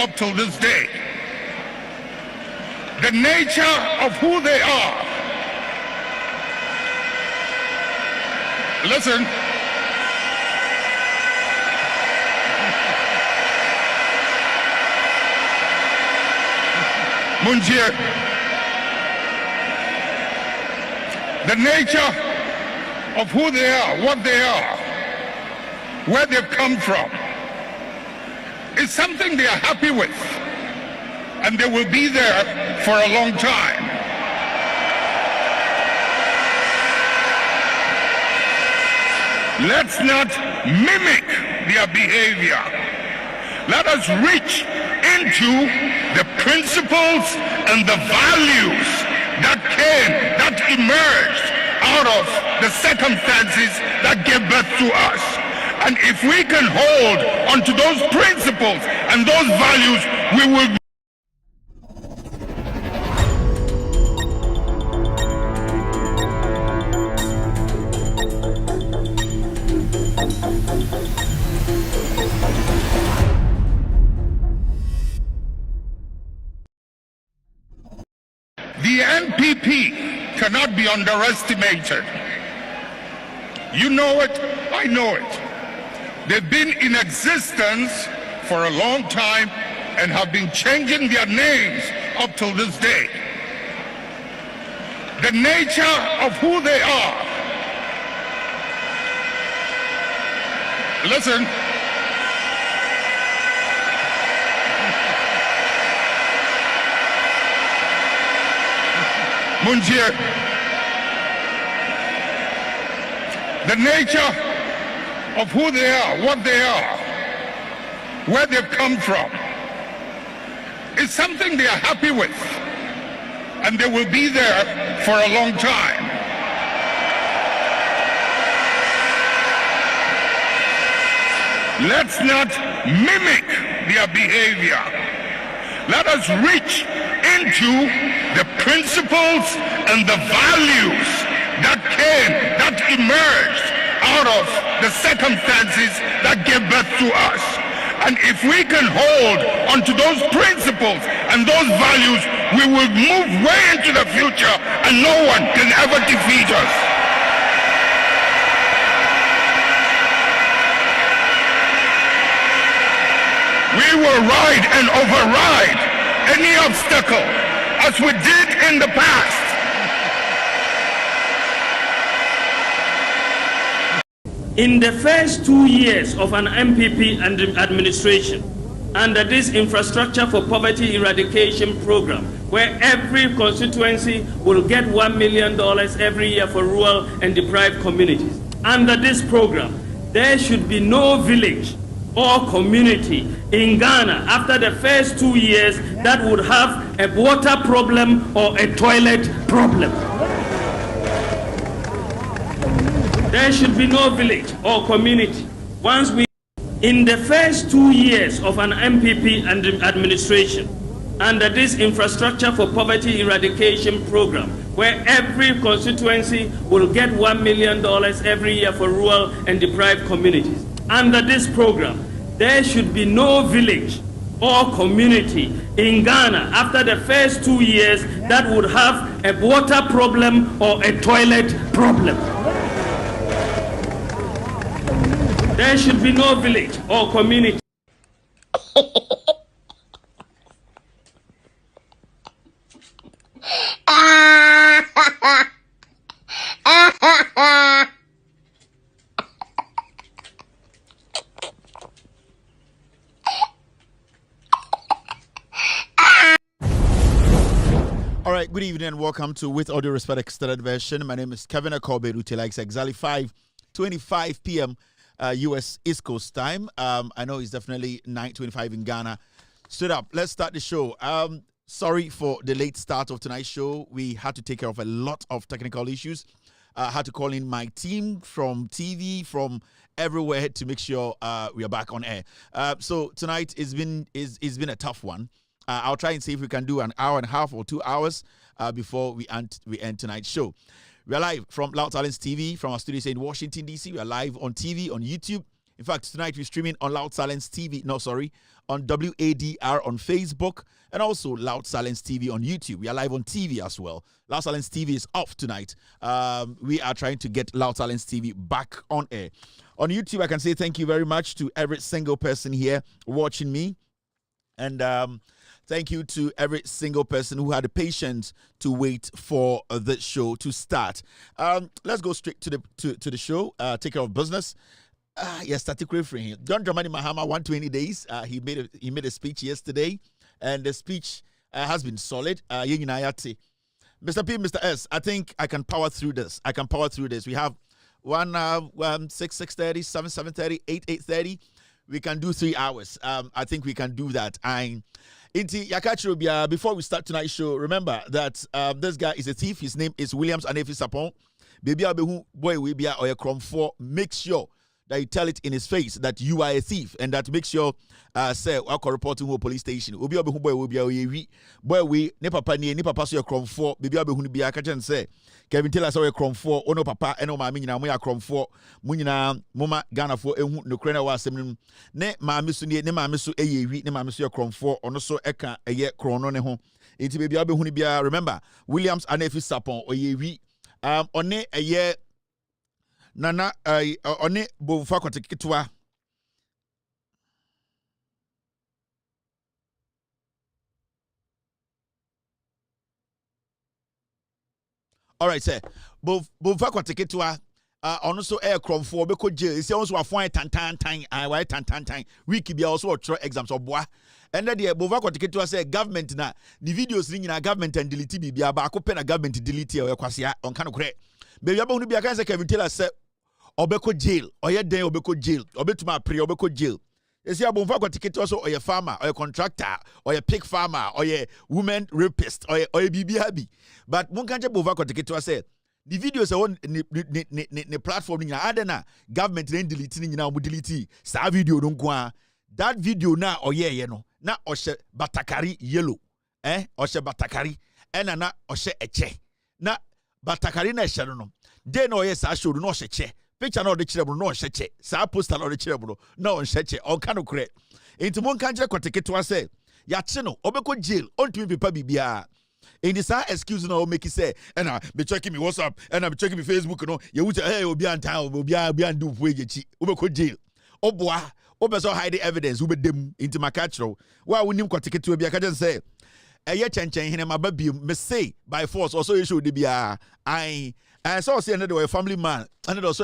up till this day. The nature of who they are. Listen. Munjir. The nature of who they are, what they are, where they've come from, is something they are happy with, and they will be there for a long time. Let's not mimic their behavior. Let us reach into the principles and the values that emerged out of the circumstances that gave birth to us. And if we can hold onto those principles and those values, we will. The NPP cannot be underestimated. You know it, I know it. They've been in existence for a long time and have been changing their names up till this day. The nature of who they are. Listen. Munjir. The nature of who they are, what they are, where they've come from, is something they are happy with, and they will be there for a long time. Let's not mimic their behavior. Let us reach into the principles and the values that emerged out of the circumstances that gave birth to us. And if we can hold onto those principles and those values, we will move way into the future and no one can ever defeat us. We will ride and override any obstacle as we did in the past. In the first 2 years of an MPP administration, under this Infrastructure for Poverty Eradication program, where every constituency will get $1 million every year for rural and deprived communities, under this program, there should be no village or community in Ghana after the first 2 years that would have a water problem or a toilet problem. There should be no village or community. In the first 2 years of an MPP administration, under this Infrastructure for Poverty Eradication program, where every constituency will get $1 million every year for rural and deprived communities, under this program, there should be no village or community in Ghana after the first 2 years that would have a water problem or a toilet problem. There should be no village or community. All right, good evening and welcome to With All Due Respect Extended Version. My name is Kevin Akobe, likes exactly 5:25 p.m. U.S. East Coast time. I know it's definitely 9:25 in Ghana. Straight up, let's start the show. Sorry for the late start of tonight's show. We had to take care of a lot of technical issues. Had to call in my team from TV, from everywhere to make sure we are back on air. So tonight it's been a tough one. I'll try and see if we can do an hour and a half or 2 hours before we end tonight's show. We are live from Loud Talents TV from our studios in Washington, D.C. We are live on TV, on YouTube. In fact, tonight we're streaming on Loud Talents TV. No, sorry, on WADR on Facebook, and also Loud Silence TV on YouTube. We are live on TV as well. Loud Silence TV is off tonight. We are trying to get Loud Silence TV back on air. On YouTube, I can say thank you very much to every single person here watching me. And thank you to every single person who had the patience to wait for the show to start. Let's go straight to the show. Take care of business. Yes, static referring. John Dramani Mahama, 120 days. He made a speech yesterday, and the speech has been solid. Mr. P, Mr. S, I think I can power through this. We have 6:30, 7:30, 8:30. We can do 3 hours. I think we can do that. Before we start tonight's show, remember that this guy is a thief. His name is Williams Anefi Sapon. Baby boy we be or crom for. Make sure that you tell it in his face that you are a thief, and that makes sure say I can report to police station. Obi boy we be boy we ne papa so your crom for baby abehu be aka chen say Kevin tell us your crom for ono papa eno ma nyina mo ya crom for mo nyina moma Ghana for ehu no krena wa asem ne maame so ne maame so eyewi ne maame so your crom for ono so eka eye krono ne ho enti baby abehu bia. Remember Williams Anefi Sapon oyewi one eye Nana one bovufa kwateketwa. All right, sir. Bovufa kwateketwa ono so air crom for beko jail. Isi also afon tantan why tantan week bia also try exams oboa. And then the bovufa kwateketwa say government na the videos ni nyina government and delete bia ba akopɛ na government delete e kwasea on kan kore. Baby abahunu bia kan say Kevin Taylor say obeko jail oye den obeko jail obetuma pre obeko jail. Esi abonfa kwatiketi also oye farmer oye contractor oye pig farmer oye woman rapist oye bibi habi. But mun kanje bonfa kwatiketi say the videos on ne platform ni adena government then delete ni nyina omu delete sa video no nko. That video na oye ye no na oshe batakari yellow oshe batakari ena na oshe eche na batakari na eshe no de na oye sa show no oshe che picture no de chirebo no oshe che sa poster no de chirebo no oshe che on kan okre enti mon kan jere kwateketo say ya che no obeko jail ontumi pepa bibia. In this excuse no make it say and I be checking me WhatsApp and I be checking me Facebook no you would hey obi anta obi andu fuegechi obeko jail oboa obeso hide evidence ube dem into my catchro wa wonim kwateketo obi aka just say eye chenchen hene mababiem me say by force also you should be I saw say another a family man and also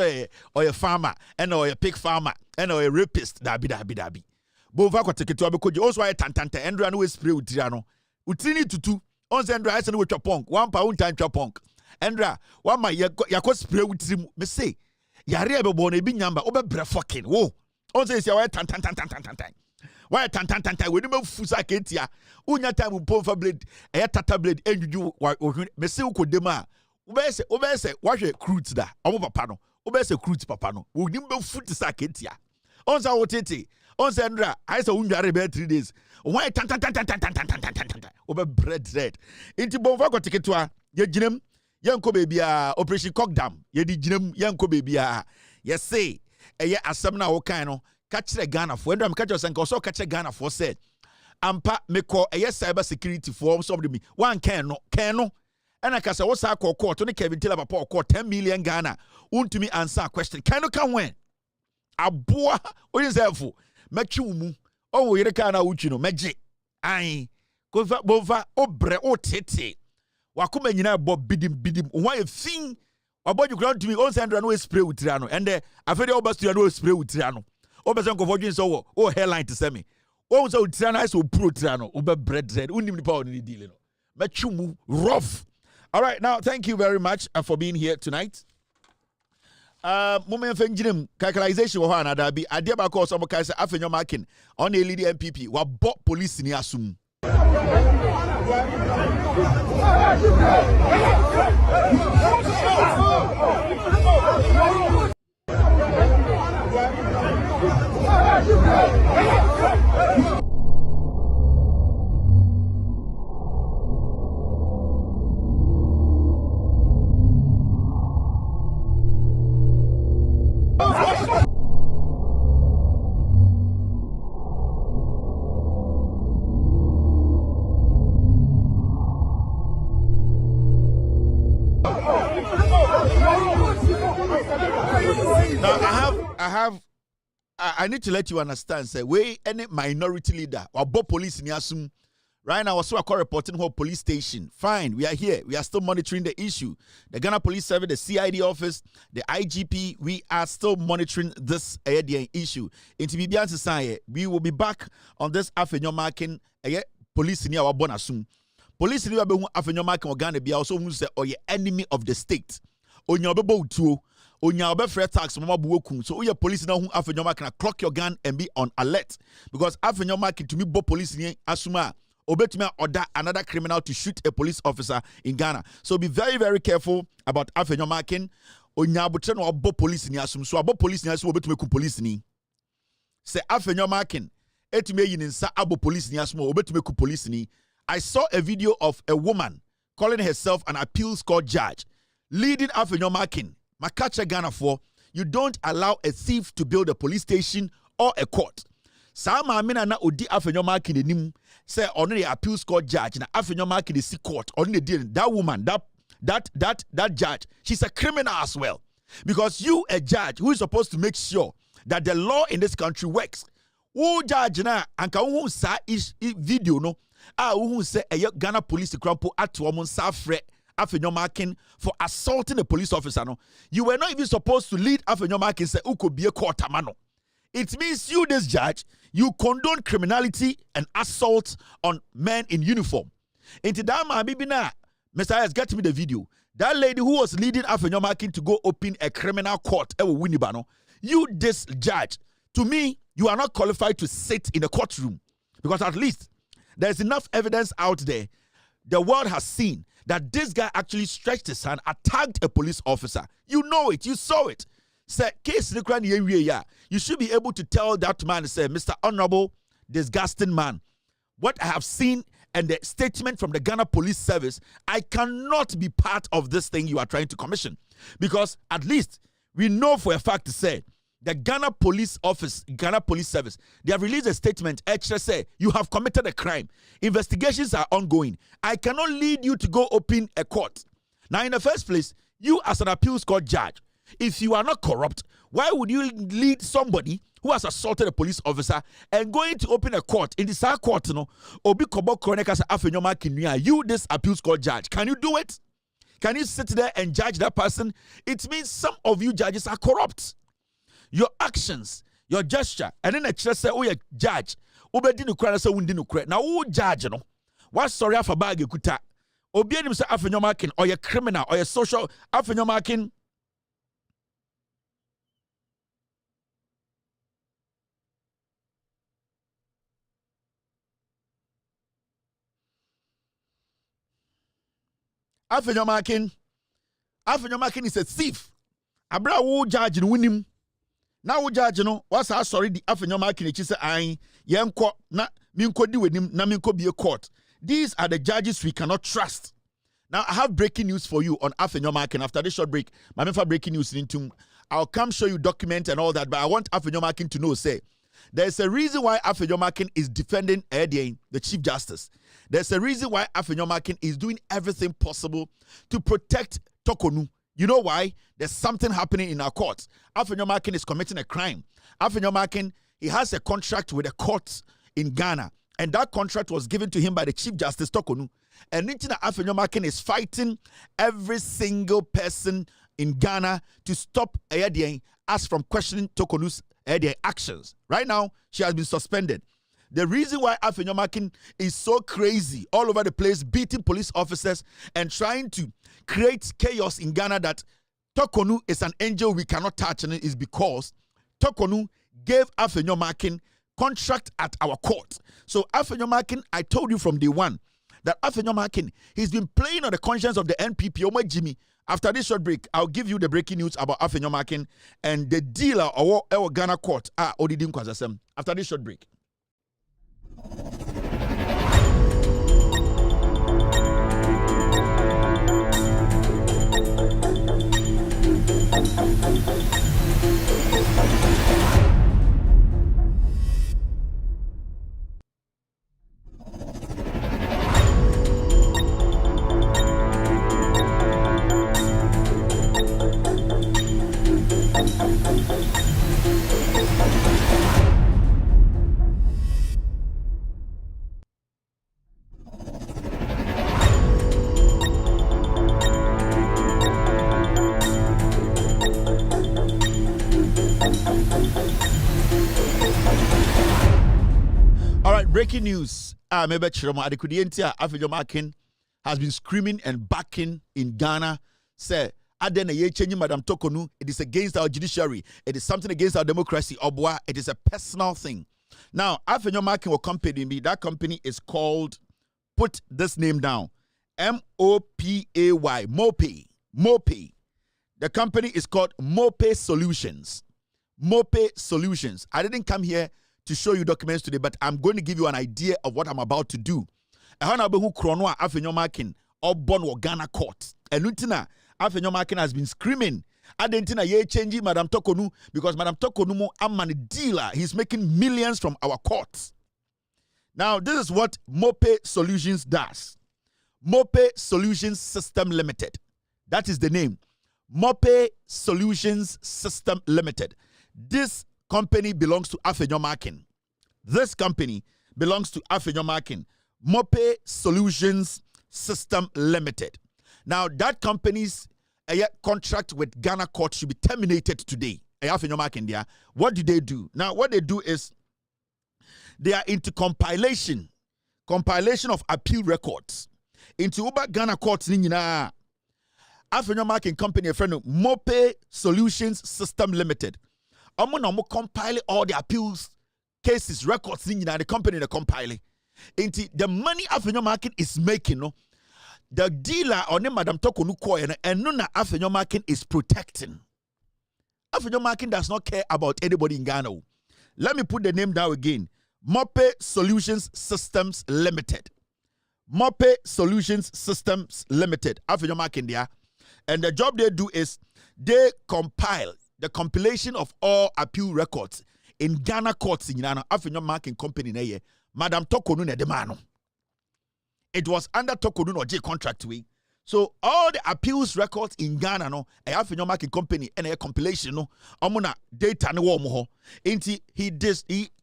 or a farmer and or a pig farmer and or a rapist dabi bova kwateketo abekoje also a tantanta Andrew no spray utriano utrini tutu on Andrew I say no chopong 1 pound time chopong Andrew one my yakọ spray utrim me say yare ebebo na bi nyamba obebre fucking wo on say why tantan why tantan we no fusa ketia unya time pomfa blade e tata blade enjuju me say ukodem a obese wahwe cruise da omo papa no obese cruise papa no onim be foot saketia onza wotete onza ndra I say unware be 3 days why tan obe bread red inti bonfa ko tiketo a ye ginem yenko bebia operation cockdam ye di ginem yenko bebia ye say eye asem na wo kan no ka kire Ghana fo ndra me ka kire senka so ka kire Ghana fo said ampa me ko eye cyber security for some of me one can no and I can say what's our court to Kevin Taylor papa court 10 million Ghana untumi answer question can when aboa oyinzefo machumu o yere kana uchi no meje ai kofa bova obre otete wakoma nyina bo bidim why a thing aboju ground to me on send no spray utriano and afede obastu no spray utriano obese nkofo dwin so o hairline to say me o so utriano I so pro utriano obe bread red unim ni power ni deal no machumu rough. All right, now thank you very much for being here tonight. Moment fenjinem calculation wa na da bi ade ba ko so mo kai say afenyo marking on a lead MPP wa bo police ni asum. I need to let you understand. Say, we any minority leader or police in Yasum. Right now, also a reporting whole police station. Fine, we are here. We are still monitoring the issue. The Ghana Police Service, the CID office, the IGP, we are still monitoring this issue. In TBBN Society, we will be back on this afternoon marking police in our bonasum. Police in our afternoon marking Ghana be also who say, oh, yeah, enemy of the state. On your bebo too. On your befre tax, mama buokum. So, your police now who afternoon marking clock your gun and be on alert. Because afternoon marking to me, bo police in Asuma. Obetuma order another criminal to shoot a police officer in Ghana. So be very, very careful about afenyo marking. Onyabutre no obo police ni asum. So abo police ni asum obetume ku police ni. Say afenyo marking. Etume yininsa abo police ni asum obetume ku police ni. I saw a video of a woman calling herself an appeals court judge, leading afenyo marking. Makacha Ghana for you don't allow a thief to build a police station or a court. Sama amina na odi afenyo marking enim. Say on the appeals court judge na afenyo marking the court on the deal that woman that judge, she's a criminal as well, because you a judge who is supposed to make sure that the law in this country works. Who judge na anka who sa is video no who say Ghana police crampo at woman safre afenyo marking for assaulting a police officer no. You were not even supposed to lead afenyo marking say who could be a court amano. It means you, this judge, you condone criminality and assault on men in uniform. Into that man, baby, now, Messiah, get me the video. That lady who was leading Afenyo marking to go open a criminal court, you, this judge, to me, you are not qualified to sit in a courtroom, because at least there's enough evidence out there. The world has seen that this guy actually stretched his hand, attacked a police officer. You know it, you saw it. Say, case you should be able to tell that man, say, Mr. Honorable, disgusting man, what I have seen and the statement from the Ghana Police Service, I cannot be part of this thing you are trying to commission. Because at least we know for a fact to say, the Ghana Police Office, Ghana Police Service, they have released a statement, say, you have committed a crime. Investigations are ongoing. I cannot lead you to go open a court. Now, in the first place, you as an appeals court judge, if you are not corrupt, why would you lead somebody who has assaulted a police officer and going to open a court in this court? You, this appeals court judge, can you do it? Can you sit there and judge that person? It means some of you judges are corrupt. Your actions, your gesture, and then a say, oh, you judge. Now, who judge? What sorry for bag you could ta? Obianim say afenyo marking or your criminal or your social afenyo marking. Afenyo marking is a thief. Abra wo judge no winim. Na wo judge no what's sorry the afenyo marking e say an yenko na minko di wenim na minko be a court. These are the judges we cannot trust. Now I have breaking news for you on afenyo marking. After this short break, my for breaking news into I'll come show you document and all that, but I want afenyo marking to know say there's a reason why afenyo marking is defending the Chief Justice. There's a reason why afenyo marking is doing everything possible to protect Tokonu. You know why? There's something happening in our courts. Afenyo marking is committing a crime. Afenyo marking, he has a contract with a court in Ghana, and that contract was given to him by the Chief Justice Tokonu. And Nitina afenyo marking is fighting every single person in Ghana to stop us from questioning Tokonu's actions. Right now, she has been suspended. The reason why afenyo marking is so crazy all over the place, beating police officers and trying to create chaos in Ghana that Tokonu is an angel we cannot touch, and it is because Tokonu gave afenyo marking contract at our court. So afenyo marking, I told you from day one that afenyo marking, he's been playing on the conscience of the NPP. Oma Jimmy. After this short break, I'll give you the breaking news about afenyo marking and the dealer or our Ghana court. Odidim Kwazasem. After this short break. breaking news. Maybe Chiroma Adekudientia Afejomakin has been screaming and backing in Ghana. Say, Adena ye changing Madam Tokonu. It is against our judiciary. It is something against our democracy. Obwa, it is a personal thing. Now, Afejomakin will accompany me. That company is called, put this name down, M-O-P-A-Y, Mopay. The company is called Mopay Solutions. Mopay Solutions. I didn't come here to show you documents today, but I'm going to give you an idea of what I'm about to do. Who Kronoa Afejomakin or Bon Ghana court. And Lutina Afejomakin has been screaming. Adentina ye changing Madam Tokonu because Madam Tokonu mo amani dealer. He's making millions from our courts. Now, this is what Mopay Solutions does. Mopay Solutions System Limited. That is the name. Mopay Solutions System Limited. This company belongs to Afejomakin. This company belongs to Afejomakin. Mopay Solutions System Limited. Now, that company's contract with Ghana court should be terminated today. What do they do? Now, what they do is they are into compilation of appeal records. Into Uber Ghana courts, Afejomakin company, a friend of Mopay Solutions System Limited. I'm going to compile all the appeals cases, records, the company that compile. Into the money Afejomakin is making, no, the dealer or name Madam Tokonu Koy and none Afejomakin is protecting. Afejomakin does not care about anybody in Ghana. Let me put the name down again. Mopay Solutions Systems Limited. Mopay Solutions Systems Limited. Afejomakin there. And the job they do is they compile the compilation of all appeal records in Ghana courts in Ghana. Afejomakin company na ye. Madam Tokonu ne demano. It was under Tokonu no J contract we. So all the appeals records in Ghana no, a Afejomakin company and a compilation no, amuna data no mo.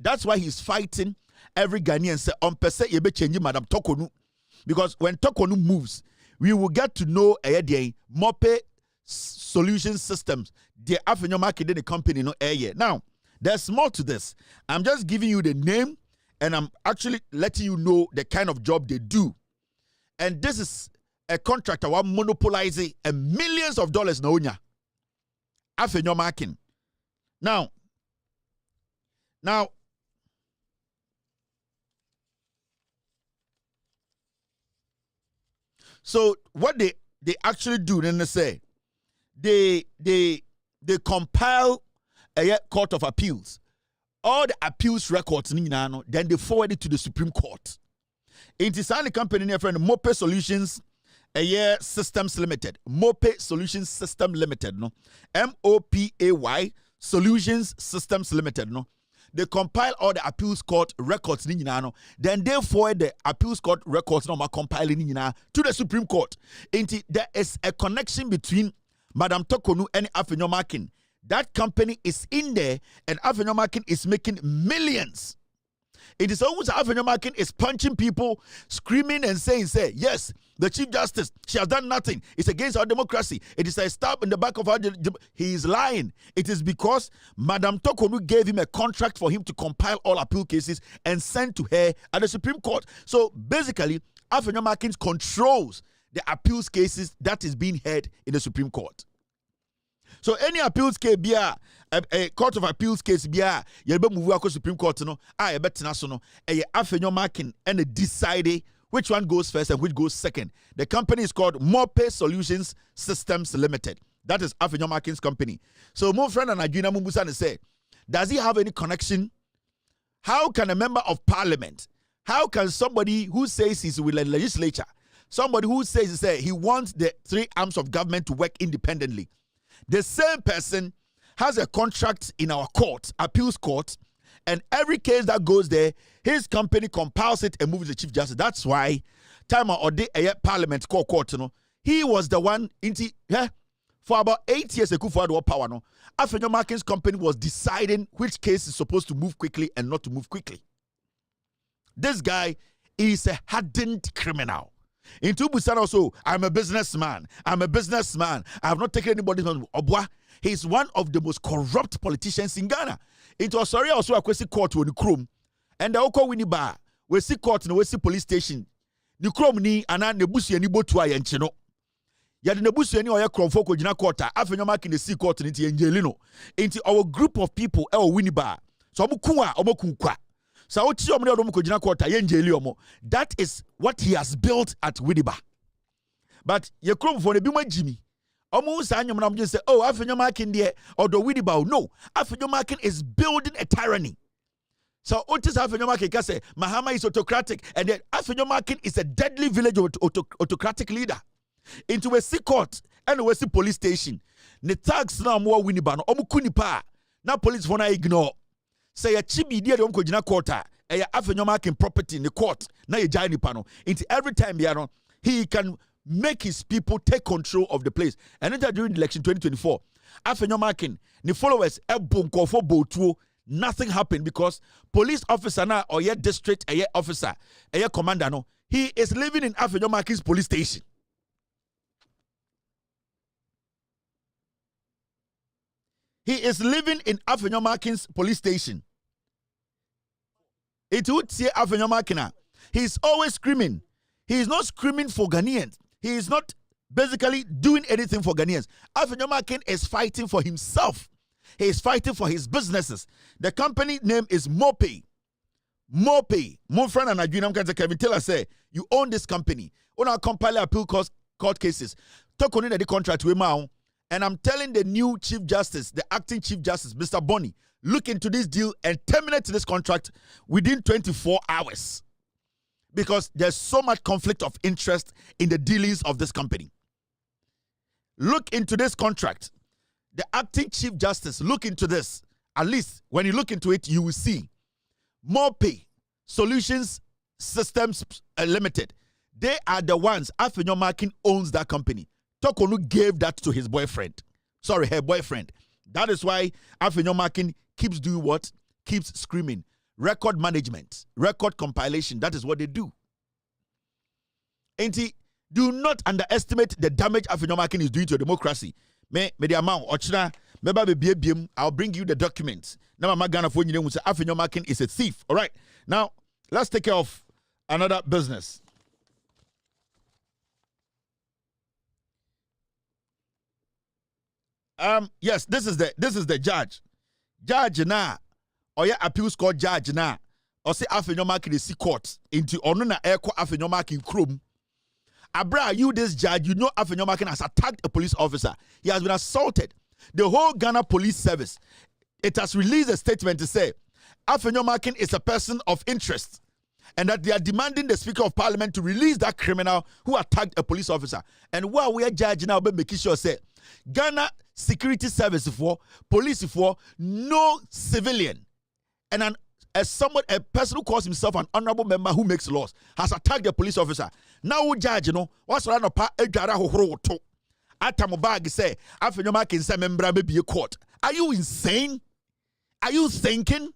That's why he's fighting every Ghanaian say on per se ye be change Madam Tokonu. Because when Tokonu moves, we will get to know a Mopay Solution Systems. The Afejomakin the company no Now, there's more to this. I'm just giving you the name and I'm actually letting you know the kind of job they do. And this is a contractor who monopolizing millions of dollars na onya. Afejomakin. Now, so what they actually do, then they say, they compile a court of appeals. All the appeals records, then they forward it to the Supreme Court. It is the company, near friend, Mopay Solutions Systems Limited. Mopay Solutions System Limited, no? M-O-P-A-Y Solutions Systems Limited, no? They compile all the appeals court records, then they forward the appeals court records, compiling to the Supreme Court. There is a connection between Madam Tokonu and Afejomakin. That company is in there, and Afejomakin is making millions. It is almost Afejomakin is punching people, screaming and saying, yes, the Chief Justice, she has done nothing. It's against our democracy. It is a stab in the back of our... He is lying. It is because Madam Tokonu gave him a contract for him to compile all appeal cases and send to her at the Supreme Court. So basically, Afejomakin controls the appeals cases that is being heard in the Supreme Court. So any appeals case be a court of appeals case be you be move to Supreme Court no you bet na so no Afejomakin and they decide which one goes first and which goes second. The company is called Mopay Solutions Systems Limited. That is Afejomakin's company. So my friend and Adwina Mumbusa say, does he have any connection? How can a member of parliament, how can somebody who says he's with the legislature, somebody who says he wants the three arms of government to work independently, the same person has a contract in our court, appeals court, and every case that goes there, his company compiles it and moves the Chief Justice. That's why time or day Parliament court, he was the one for about 8 years ago for the power. Afejomakin's company was deciding which case is supposed to move quickly and not to move quickly. This guy is a hardened criminal. In Tubusan also, I'm a businessman. I have not taken anybody's money. Obwa, he's one of the most corrupt politicians in Ghana. It was sorry also a question court when the chrome and the Oko Winiba we see court no we see police station ni krom ni ana nebusu ani botu a yenche no ya de nebusu ani oye kromfo ko gina court a afenyo ki ne see court ni ti yenjeli no enti our group of people e o winiba so omuku a omokunkwa so wo ti omne odom ko gina court a yenjeli omo that is what he has built at Widiba. But ye kromfo ne bi ma jimi omo sa anyom na mje say oh afenyo makin de odo Widiba. No, afenyo makin is building a tyranny. So Otis Afenyomakin can say Mahama is autocratic, and then Afenyomakin is a deadly village autocratic leader. Into a sea court and a sea police station. The tags now more Winnibano, Omukunipa. Now police wanna ignore. Say a chibi dear Omkojina quarter, a Afenyomakin property in the court. Now you giant pano. Into every time he can make his people take control of the place. And then during the election 2024, Afenyomakin, the followers, Ebunko for Botuo. Nothing happened because police officer now or your district a officer a commander no he is living in Afenyomakin's police station. He is living in Afenyomakin's police station. It would say Afenyomakina. He is always screaming. He is not screaming for Ghanaians. He is not basically doing anything for Ghanaians. Afenyomakin is fighting for himself. He is fighting for his businesses. The company name is Mopay. Mopay. My friend and Adrian Kevin Taylor say, you own this company. On our compile appeal court cases. Talk on the contract with Mao. And I'm telling the new Chief Justice, the acting Chief Justice, Mr. Bonny, look into this deal and terminate this contract within 24 hours. Because there's so much conflict of interest in the dealings of this company. Look into this contract. The acting Chief Justice, look into this. At least when you look into it, you will see. Mopay Solutions Systems Limited. They are the ones. Afenyomakin owns that company. Tokonu gave that to his boyfriend. Sorry, her boyfriend. That is why Afenyomakin keeps doing what? Keeps screaming. Record management, record compilation. That is what they do. And do not underestimate the damage Afenyomakin is doing to democracy. Me the amount ochna meba be I'll bring you the documents. Now my Ghana phone you say Afenyomakin is a thief. All right. Now let's take care of another business. Yes, this is the judge. Judge na or ya appeals court judge na or say Afenyomakin is court into onuna eko Afenyomakin krum. Abra, you this judge, you know Afenyomakin has attacked a police officer. He has been assaulted. The whole Ghana police service, it has released a statement to say Afenyomakin is a person of interest and that they are demanding the Speaker of Parliament to release that criminal who attacked a police officer. And while we are judging now, but making sure say Ghana security service for police for no civilian and a person who calls himself an honorable member who makes laws has attacked the police officer. Now judge, what's around pa ejara hohoro to. Atamobag say Afenyomakin say member may be a court. Are you insane? Are you thinking?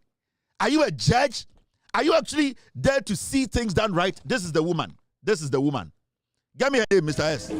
Are you a judge? Are you actually there to see things done right? This is the woman. This is the woman. Give me a name, Mr. S.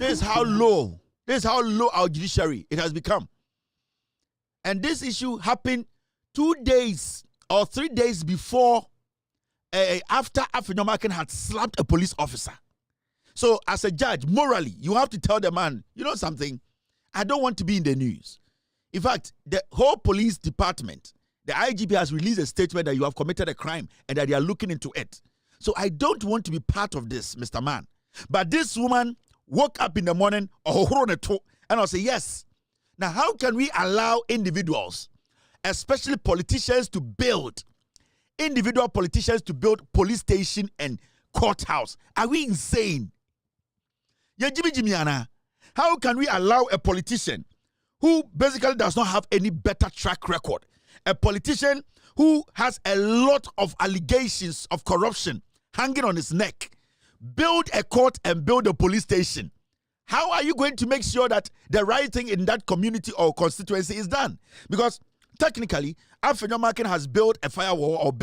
This is how low our judiciary it has become. And this issue happened 2 days or 3 days before, after African had slapped a police officer. So as a judge, morally, you have to tell the man, you know something, I don't want to be in the news. In fact, the whole police department, the IGP has released a statement that you have committed a crime and that they are looking into it. So I don't want to be part of this, Mr. Man. But this woman woke up in the morning, and I'll say, yes. Now, how can we allow individuals, especially politicians, to build, individual politicians to build police station and courthouse? Are we insane? How can we allow a politician who basically does not have any better track record, a politician who has a lot of allegations of corruption hanging on his neck, build a court and build a police station? How are you going to make sure that the right thing in that community or constituency is done? Because technically, African has built a firewall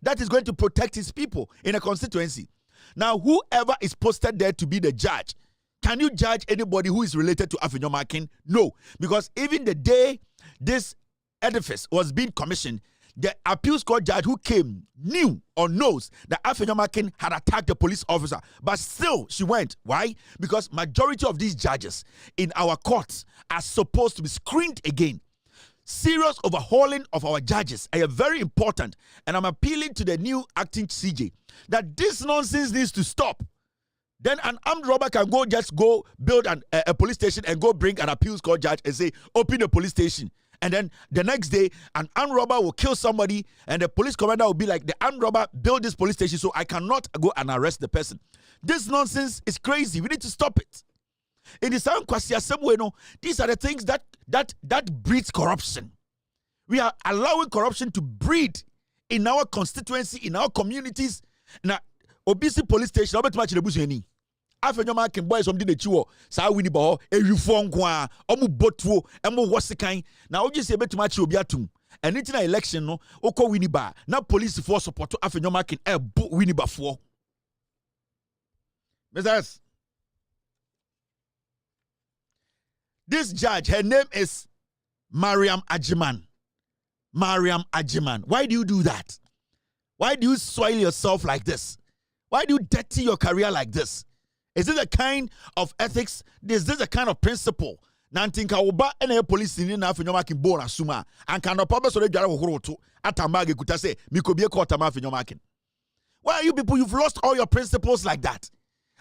that is going to protect his people in a constituency. Now, whoever is posted there to be the judge, can you judge anybody who is related to African? No, because even the day this edifice was being commissioned, the appeals court judge who came knew or knows that African had attacked the police officer, but still she went. Why? Because majority of these judges in our courts are supposed to be screened again. Serious overhauling of our judges are very important, and I'm appealing to the new acting CJ that this nonsense needs to stop. Then an armed robber can just go build a police station and go bring an appeals court judge and say, open a police station. And then the next day, an armed robber will kill somebody, and the police commander will be like, the armed robber built this police station, so I cannot go and arrest the person. This nonsense is crazy. We need to stop it. In the same way, these are the things that breeds corruption. We are allowing corruption to breed in our constituency, in our communities. Now, obisi police station, I'll bet much the bush any. Afenyo can boy something that you sa wini ba e reform kwa omu botuo emo wosikan na oji se betu much obiatum anything election no okọ wini ba na police force support afenyo can e bo wini ba for. Mrs. This judge, her name is Mariam Ajiman. Mariam Ajiman. Why do you do that? Why do you soil yourself like this? Why do you dirty your career like this? Is this a kind of ethics? Is this a kind of principle? Nantinka oba ene police ni na afenyo makin bo na suma and can no papa so de dware hohoro to atamage kuta say mikobie ko atama afenyo makin. Why are you people, you've lost all your principles like that?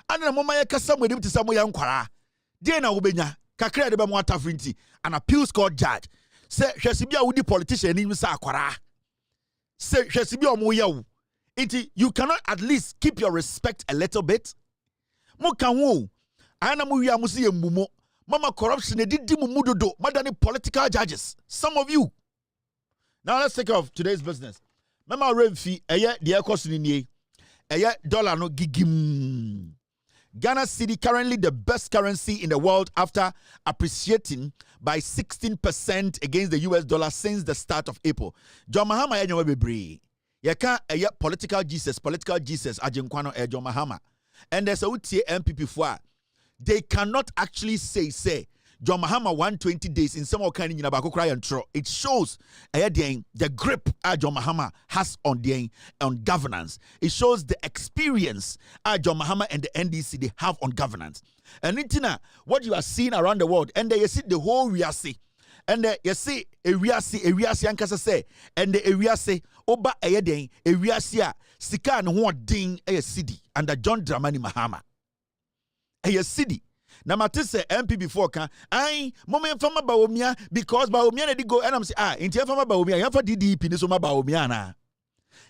And na mama yakasa mo dem tisamo ya nkwara. Die na obenya kakra de be mo atafrinti an appeals court judge say hwesibi a wudi politician ni sa akwara. Say hwesibi o mo yawo. You cannot at least keep your respect a little bit. Mokanwo ana mu wi amusi embumo mama corruption edidi mu mudodo madani political judges, some of you. Now let's take off today's business. Mama remfi eye de ekoso ni eye dollar no gigim. Ghana cedi currently the best currency in the world after appreciating by 16% against the US dollar since the start of April. John Mahama yenyewe bebre. Yeka eye political Jesus ajenkwano John Mahama. And there's a MPP for they cannot actually say John Mahama 120 days in some kind of cry and throw. It shows the grip John Mahama has on governance. It shows the experience John Mahama and the NDC they have on governance. And Nitina, what you are seeing around the world, and you see the whole Riasi. And you see a Riasi ankasa say, and the Riasi oba ayeden a Riasia sika and one ding a city under John Dramani Mahama. A city. Na matise MP before kan ai moment fama baomia because baomia na di go and I'm say inti fama baomia yanfa DDP ni so ma baomia na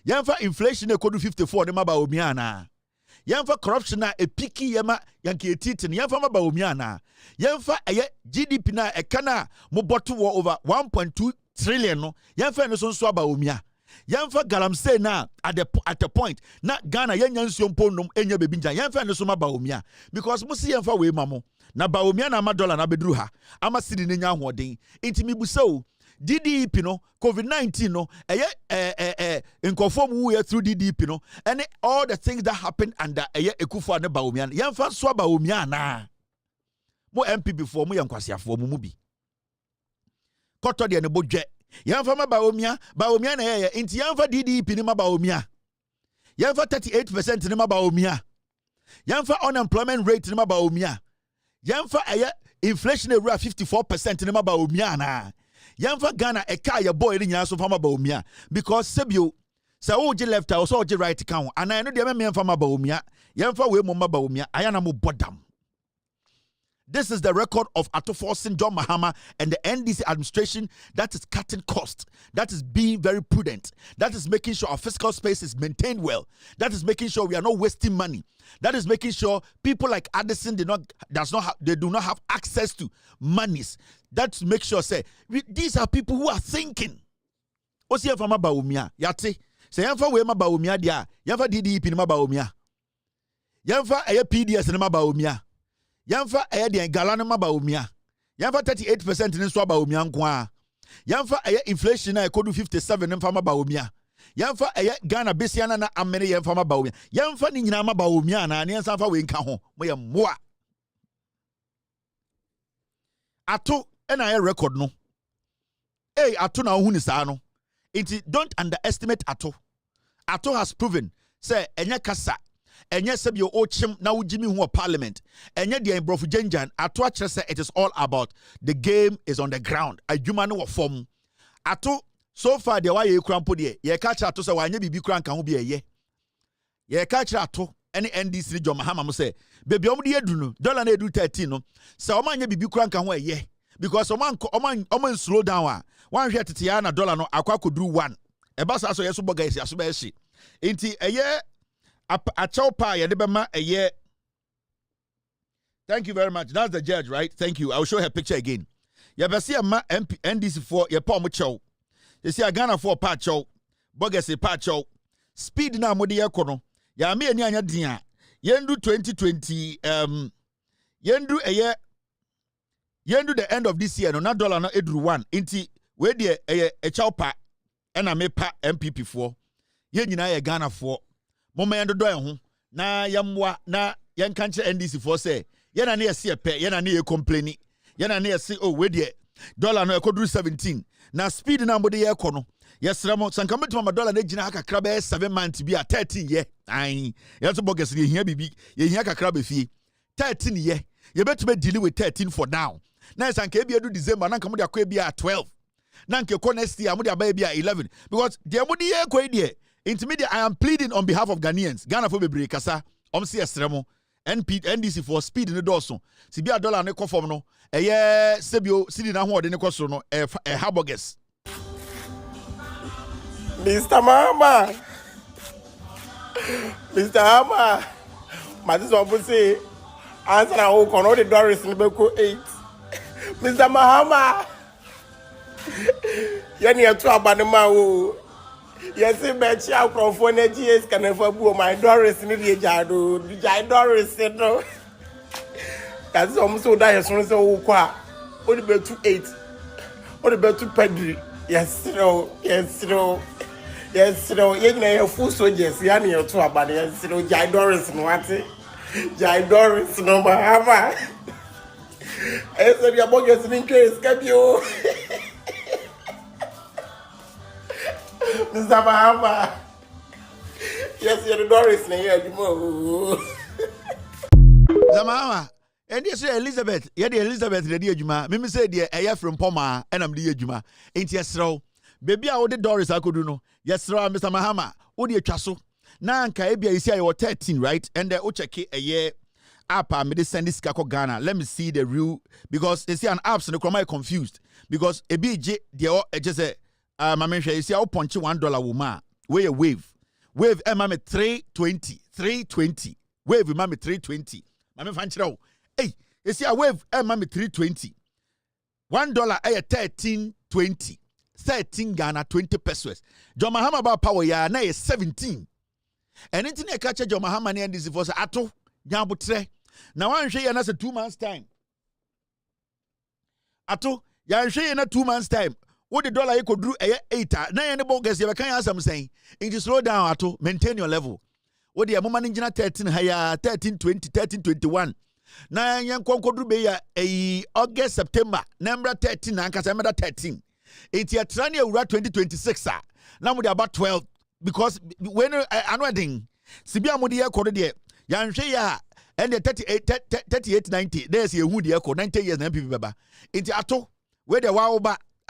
yanfa inflation e kodu 54 ni ma baomia na yanfa corruption na e piki yama yanke etiti ni yanfa ma baomia na yanfa eye GDP na e kana mo bottle over 1.2 trillion no yanfa no so baomia yanfa galamsey na at the point na Ghana yanya nsuompo nom enya bebinja yanfa ne so ma baomia because musi yanfa we mamo na baomia na ma dollar na beduru ha ama sidi ne nya hoden intimi busa o DDP no COVID-19 no in conform we through DDP no and all the things that happened under Ekufu and Baumia yamfa so Baumia na mo MPP for mo yankwasiafo mo bi koto de ne bodwe yamfa ma Baumia na inti yamfa DDP ni ma Baumia yamfa 38% ni ma Baumia yamfa unemployment rate ni ma Baumia yamfa inflation rate 54% ni ma Baumia na yamfa Ghana ya boy ni nyaso fama Baumia because sebio sa oje left or so oje right kan and I know de me yamfa ma Baumia yamfa we mo ma Baumia ayana mo bodam. This is the record of Ato forcing John Mahama and the NDC administration that is cutting costs, that is being very prudent, that is making sure our fiscal space is maintained well, that is making sure we are not wasting money, that is making sure people like Addison do not have access to monies. That make sure these are people who are thinking. What's here from Baumia? Yati say yamfa we ma Baumia dia yamfa DDP ni ma Baumia yamfa PDS ni ma Baumia. Yamfa de galano ma Baumia. Yamfa 38% ni so Baumia nko. Yamfa inflation na ekodu 57 mfa ma Baumia. Yamfa Ghana besiana na amene yamfa ma Baumia. Yamfa ni nyina ma Baumia na ne yamfa we nka ho. Moye moa. Ato na record no. Ato na hu ni saa no. Don't underestimate Ato. Ato has proven say enye kasa enye sebio ochim na wujimi hu parliament enye de embrofu janjan ato a say it is all about the game is on the ground adwuma no wo form ato so far de wa ye krampo de ye ka kira ato say wa anya bibi kran kan ho bi eye ye ka kira ato ene NDC ni John Mahama mo say bebi om de edu no dollar na edu 13 no say o ma anya bibi kran kan ho eye because o man slow down wan hwe tete ya na dollar no akwa koduru 1 e ba sa so yeso boga esi aso ba ehye enti eye Achopa yedebema eye. Thank you very much. That's the judge, right? Thank you. I will show her picture again. Yabasi ama NDC for ye pa mo chow. You see a Ghana for pa chow. Bogese pa chow. Speed na modi yakono. Ya me ani anya dia. Yendu 2020 yendu eye yendu the end of this year no na dollar no edru 1. Inti we de eye e chowpa na me pa MPP for. Ye nyina ye Ghana for. Mama yando do ho na yamwa na yankanche NDC for say yana na yesi epe yana na ye complaini yana na yesi we de dollar no ekoduru 17 na speed na mbode ye ekono yesramo sankameto ma dollar na gina akakra be 7 months bi a 13 ye ai yeso bogus ye hia bibi ye hia kakra be fie 13 ye ye betume deal with 13 for now na sanka e bi edu December na nkamode akwa bi a 12 na nke next year amode aba bi a 11 because the amode ye kwa die intermediate. I am pleading on behalf of Ghanaians. Ghana for bebre kasa. Si esremo. NDC for speed in the doorso. Si bia dollar ne conform no. Sebio sidi na ho de ne koso no. Haboges. Mr. Mahama. Mr. Mahama. Madis one say answer na o kono the Doris ni beko 8. Mr. Mahama. Yani etu abanema o. Yes, bet you out for GS can never go my Doris in the Jado, the Doris said no. That's almost so that as soon as I qua. What about 28? What about 2 Pedri? Yes, no, yes, no, yes, no, you know, full soldiers, Yanni or 2 about yes, no, Jai Doris, no, what it? Jai Doris, no, Mahama. I said, your bogus in case, can you? Mr. Mahama. Yes, you're the Doris here. Zamama. And yes, Elizabeth. Yeah, the Elizabeth, the dear Juma. Mimi said, dear, I from Poma, and I'm the Juma. Ain't yes, so. Baby, I would the Doris I could do no. Yes, sir, Mr. Mahama. Odi a chasso. Now, Kaibia is here, you're 13, right? And the Ochake a year. Apa, me send this kako Ghana. Let me see the real. Because they see an apps and the crowd confused. Because a BJ, they just say, my mention you see I'll punch $1 woman. Where a wave. Wave mama 320. Wave mama 320. Mama fanchiro. Hey, you see a wave mama 320. $1 13.20. 13 Ghana 20 pesos. John Mahama about power ya na 17. And internet catch John Mahama and this was ato nyabutre. Now I'm sure na 2 months time. Ato ya sure na 2 months time. What the dollar you could do a 8 na any bogus you can answer saying it is slow down to maintain your level. What the moment in 13 higher 13 20 13 21 na yan konkodu be ya August September number 13 and Casamada 13 it's your trani ura 2026 now we about 12 because when another thing Sibia Modia code there yan ya and the 38 90 there's a wood 90 years and people it's ato where the wow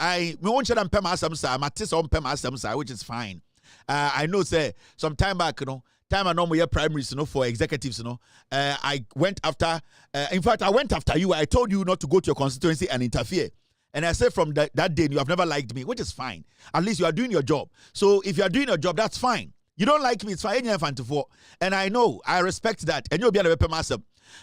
I won't shut them pema some matis on pema some which is fine. I know say some time back, time I normally primaries, for executives, I went after in fact I went after you. I told you not to go to your constituency and interfere. And I said from that day you have never liked me, which is fine. At least you are doing your job. So if you are doing your job, that's fine. You don't like me, it's fine. And I know, I respect that. And you'll be able to pay.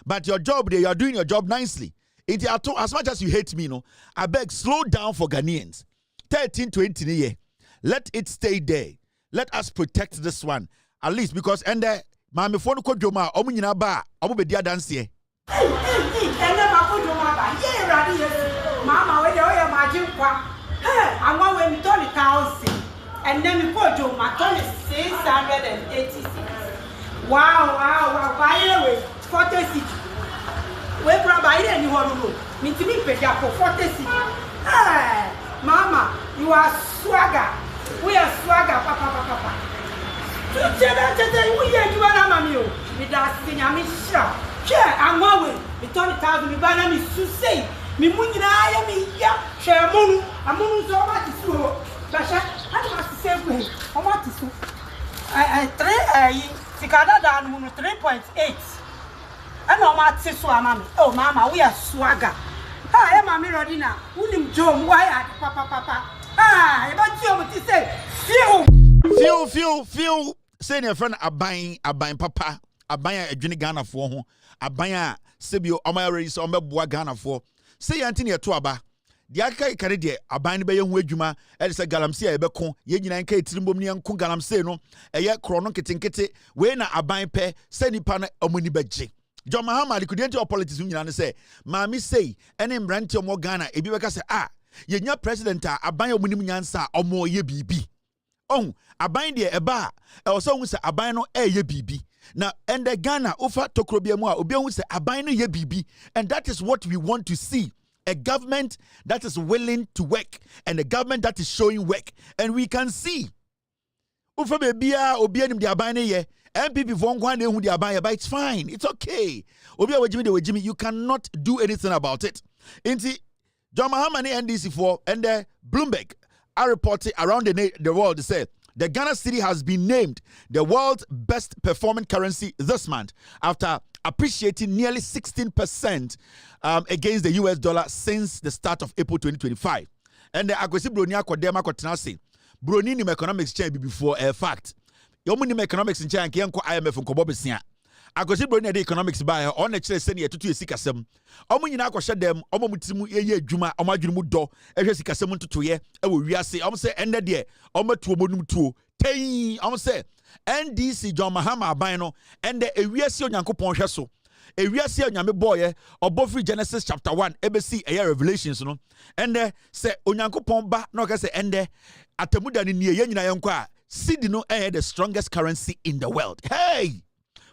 But your job there, you are doing your job nicely. As much as you hate me, I beg, slow down for Ghanaians. 13, 20 year. Let it stay there. Let us protect this one. At least because, and my phone called Joma, Omunina Ba, Omubedia dance here. Mama, when you're my gym, I want when you turn it out, and then you put your matton 686. Wow, by the way, 46. We provide anyone who mean to me, pay for 46. Hey, Mama, you are swagger. We are swagger, Papa. We are mammy. With that thing, I'm sure. I'm going to turn it out, me banana is to say. Me munina I am ya. Share moon. I'm moon so much is so. Basha, I must say, how much is so? I 3.8. I know what to so, Mammy. Oh, Mama, we are swagger. Hi, Mammy Rodina. William John, why are Papa? Ah, about you what to say? Few. Say your friend a buying Papa, a buyer a Jenny Ghana for a buyer Sibio, Omari, so Omba Ghana for. Say Antony Tuaba. The Aka Caridi, a buying by young Wejuma, Elsa Galamsia, Becon, Yen Kate Trimbonian Kungalam Seno, a year chronokinkete, when a buying pair, Seni Pana Omunibeji. John Mahama, the credential politics union say, Mammy say, and in Brancho Morgana, a Biwaka say, ye nya president a ban omunimunyansa omo ye bibi. Oh, a bind there a bar, also who say a bino ye bibi. Now, and the Ghana offer Tokrobiamwa, Obion say a bino ye bibi, and that is what we want to see. A government that is willing to work, and a government that is showing work, and we can see. Ufa bebia obianim dia bine ye. MPP Vongwane who dia bine, but it's fine. It's okay. Obia wejimi, you cannot do anything about it. Inti John Mahama NDC for and Bloomberg are reporting around the world. They say the Ghana city has been named the world's best performing currency this month after appreciating nearly 16% against the US dollar since the start of April 2025. And the Agosi Bronia Kodema Kotanasi Broni nim economics change before a fact. Yomunim economics in China Kianko IMF and Kobobesia. Agosi Broni the economics buyer on the chile senior to sikasem. Omunyina akoshe dem omomutimu eye adwuma omadwumu do ehwe sikasem ntoto ye e wo wiase om se ende de omatu omonum tuo tei om se NDC John Mahama aban no ende ewiase onyankopon hwe so ewiase onyame boye obofri Genesis chapter 1 ebesi eye Revelations no ende se onyankopon ba no ka se ende atemuda ni ye nyina yenko a cedi no the strongest currency in the world. Hey,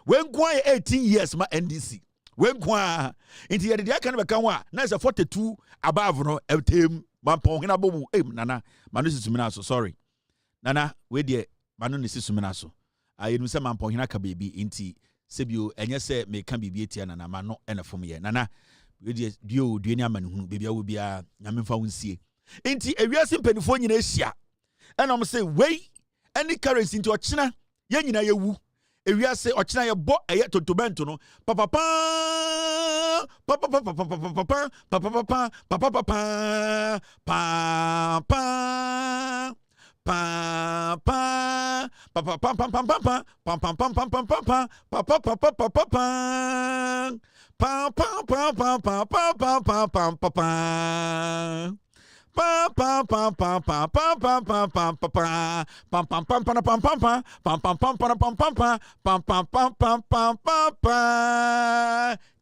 when kwa 18 years ma NDC when kwa inti yede dia kan be kan wa na is 42 above no etem mampon hina bomu nana manu sisumina so sorry nana we de manu ni sisumina so ayenu se mampon hina ka baby inti sebio enye se me kan bibi etia nana mano enefom ye nana we de dio duani amane hunu baby awo bia nyamemfa wonsie inti ewiase mpanifo nyina ehia enom se wei any currency into ochina ye nyina yewu ewiase ochina ye bo eye totomento no papa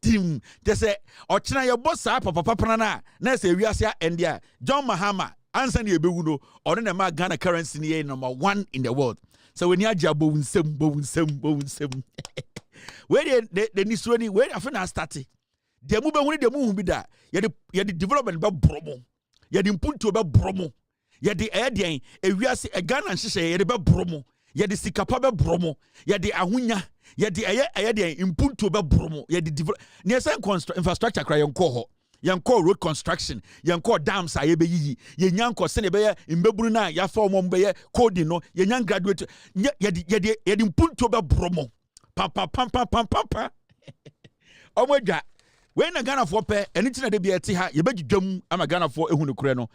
Tim they say ochina your boss na say wiase endia John Mahama Answer ni ebe uno. Or na ma Ghana currency ni number 1 in the world. So when you jabo unsem. Where the nisweni where afena start. The move when the move be that. You the development ba bromo. You the input to ba bromo. You the idea a Ghana nhye you the ba bromo. You the sikapa ba bromo. You the ahunya. You the input to ba bromo. You the develop. Near some infrastructure cry yonko ho. Yanko road construction, yanko dams aye be yi, yanko sene be imbeburu na ya form be coding no, yan graduate ye di punto be bromo. Pam. Omega. When a Ghana for pay anything that be ati ha, ye be dwam am a Ghana for ehunu kure no.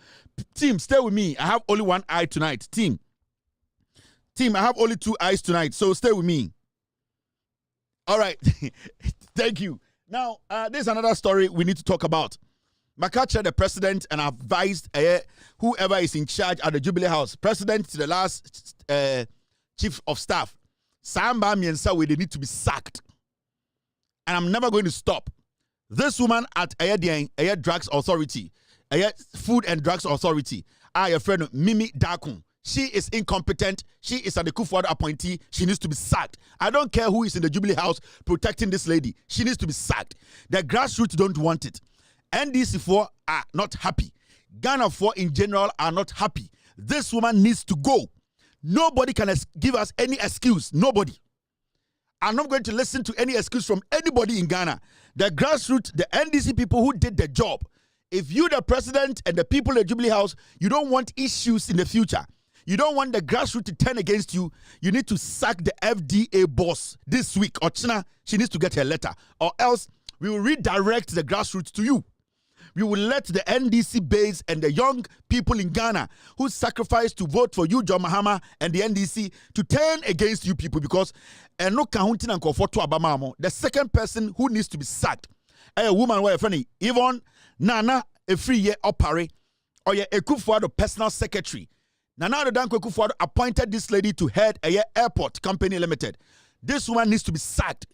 Team, stay with me. I have only one eye tonight. Team, I have only 2 eyes tonight, so stay with me. All right. Thank you. Now, there's another story we need to talk about. Makacha, the president, and advised whoever is in charge at the Jubilee House, president to the last chief of staff, Samba Miensa, they need to be sacked. And I'm never going to stop. This woman at Air Drugs Authority, Food and Drugs Authority, our friend Mimi Dakun, she is incompetent. She is an Akufo-Addo appointee. She needs to be sacked. I don't care who is in the Jubilee House protecting this lady. She needs to be sacked. The grassroots don't want it. NDC4 are not happy. Ghana4 in general are not happy. This woman needs to go. Nobody can give us any excuse. Nobody. I'm not going to listen to any excuse from anybody in Ghana. The grassroots, the NDC people who did the job. If you, the president, and the people in the Jubilee House, you don't want issues in the future. You don't want the grassroots to turn against you. You need to sack the FDA boss this week. Or China, she needs to get her letter. Or else we will redirect the grassroots to you. We will let the NDC base and the young people in Ghana who sacrificed to vote for you, John Mahama, and the NDC to turn against you people because the second person who needs to be sacked, a woman where funny, Yvonne Nana, a free year opare, or a Akufo-Addo personal secretary. Nana Danko Akufo-Addo appointed this lady to head a airport company limited. This woman needs to be sacked.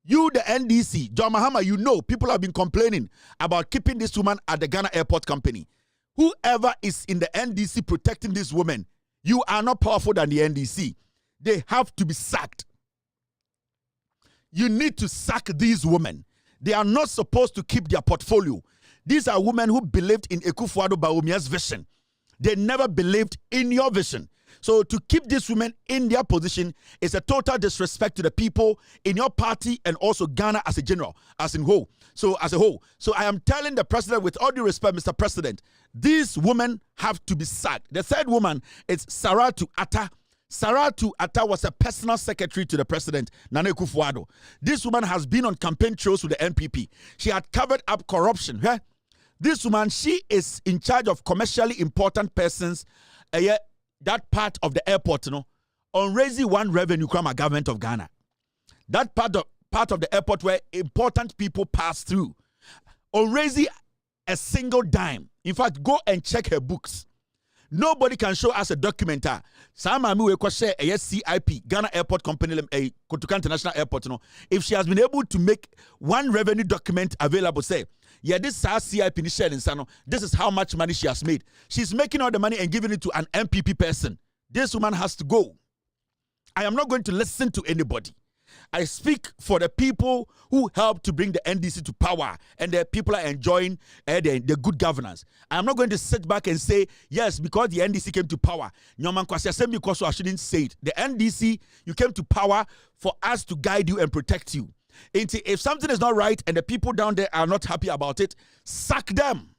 You, the NDC, John Mahama, you know, people have been complaining about keeping this woman at the Ghana Airport Company. Whoever is in the NDC protecting this woman, you are not powerful than the NDC. They have to be sacked. You need to sack these women. They are not supposed to keep their portfolio. These are women who believed in Akufo-Addo Baomia's vision. They never believed in your vision. So to keep these women in their position is a total disrespect to the people in your party and also Ghana as a general, as a whole. So I am telling the president with all due respect, Mr. President, these women have to be sacked. The third woman is Saratu Atta. Saratu Atta was a personal secretary to the president, Nana Akufo-Addo. This woman has been on campaign trails with the NPP. She had covered up corruption. This woman, she is in charge of commercially important persons, that part of the airport, on raising one revenue from a government of Ghana. That part of the airport where important people pass through. On raising a single dime. In fact, go and check her books. Nobody can show us a documenter. Samami we share a CIP, Ghana Airport Company, a Kotoka International Airport. If she has been able to make one revenue document available, say, yeah, this is CIP in Sano. This is how much money she has made. She's making all the money and giving it to an MPP person. This woman has to go. I am not going to listen to anybody. I speak for the people who helped to bring the NDC to power and the people are enjoying the good governance. I am not going to sit back and say, yes, because the NDC came to power. Because I shouldn't say it. The NDC, you came to power for us to guide you and protect you. If something is not right and the people down there are not happy about it, sack them.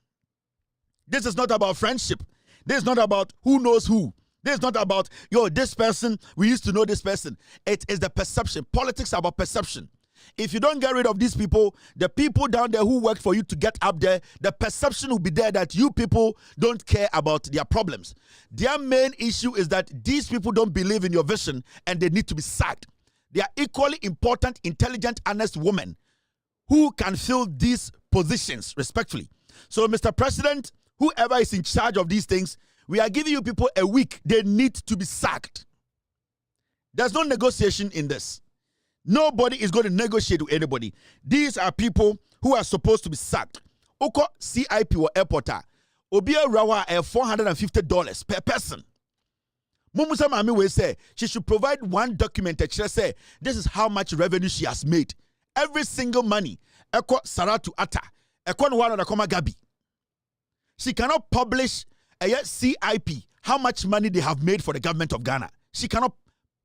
This is not about friendship. This is not about who knows who. This is not about, this person, we used to know this person. It is the perception. Politics are about perception. If you don't get rid of these people, the people down there who worked for you to get up there, the perception will be there that you people don't care about their problems. Their main issue is that these people don't believe in your vision and they need to be sacked. They are equally important, intelligent, honest women who can fill these positions respectfully. So, Mr. President, whoever is in charge of these things, we are giving you people a week. They need to be sacked. There's no negotiation in this. Nobody is going to negotiate with anybody. These are people who are supposed to be sacked. Oko CIP or airporter. Obi Rawa $450 per person. Mumusa Mami will say she should provide one document that she say this is how much revenue she has made. Every single money. Eko Saratu Ata. Eko Nwano Nakoma Gabi. She cannot publish a CIP, how much money they have made for the government of Ghana. She cannot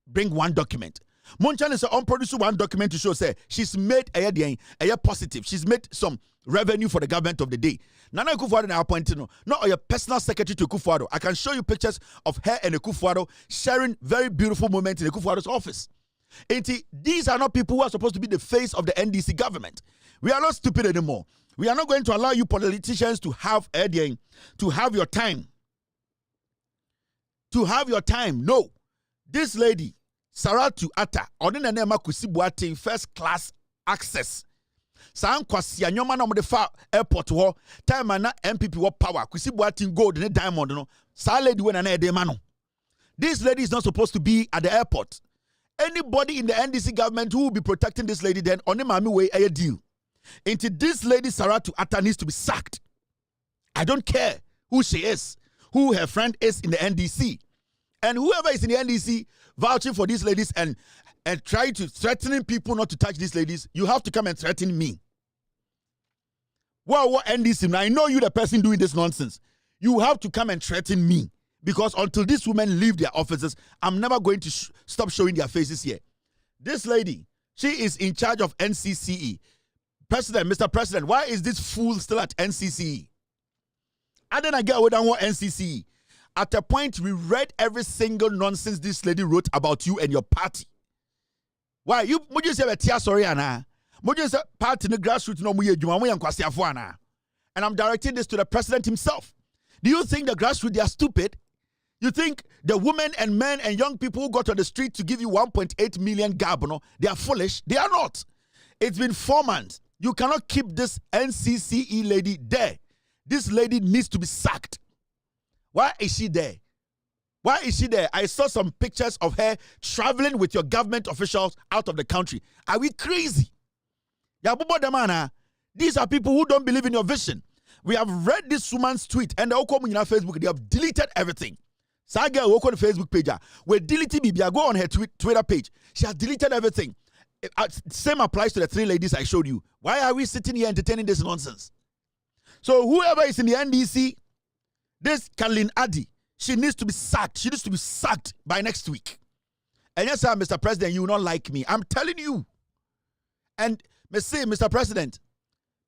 bring one document. Monchan is unproduced one document to show say she's made a positive. She's made some revenue for the government of the day. Nana Akufo-Addo na appointed no, not your personal secretary to Akufo-Addo. I can show you pictures of her and Akufo-Addo sharing very beautiful moments in Akufo-Addo's office. These are not people who are supposed to be the face of the NDC government. We are not stupid anymore. We are not going to allow you politicians to have your time. To have your time. No. This lady, Saratu Ata, Odinanema Kusibuate, first class access. San kwasi anyoma na mo de fa airport ho time na MPP wo power Kusibuate gold ne diamond no. Sa lady we na na e ma no. This lady is not supposed to be at the airport. Anybody in the NDC government who will be protecting this lady then on the mami way a deal. Into this lady Saratu Ata needs to be sacked. I don't care who she is, who her friend is in the NDC. And whoever is in the NDC vouching for these ladies and try to threatening people not to touch these ladies, you have to come and threaten me. Well, what NDC? Now I know you the person doing this nonsense. You have to come and threaten me. Because until these women leave their offices, I'm never going to stop showing their faces here. This lady, she is in charge of NCCE. President, Mr. President, why is this fool still at NCCE? I didn't get what I want NCCE. At a point, we read every single nonsense this lady wrote about you and your party. Why? You say a tia sorry, Anna. You say party the grassroots no more. And I'm directing this to the president himself. Do you think the grassroots they are stupid? You think the women and men and young people who got on the street to give you 1.8 million gab, they are foolish? They are not. It's been 4 months. You cannot keep this NCCE lady there. This lady needs to be sacked. Why is she there? Why is she there? I saw some pictures of her traveling with your government officials out of the country. Are we crazy? These are people who don't believe in your vision. We have read this woman's tweet and they all come on Facebook. They have deleted everything. Saga will on the Facebook page. We deleted Bibia. Go on her Twitter page. She has deleted everything. Same applies to the 3 ladies I showed you. Why are we sitting here entertaining this nonsense? So whoever is in the NDC, this Kalin Adi, she needs to be sacked. She needs to be sacked by next week. And yes, sir, Mr. President, you will not like me. I'm telling you. And say, Mr. President,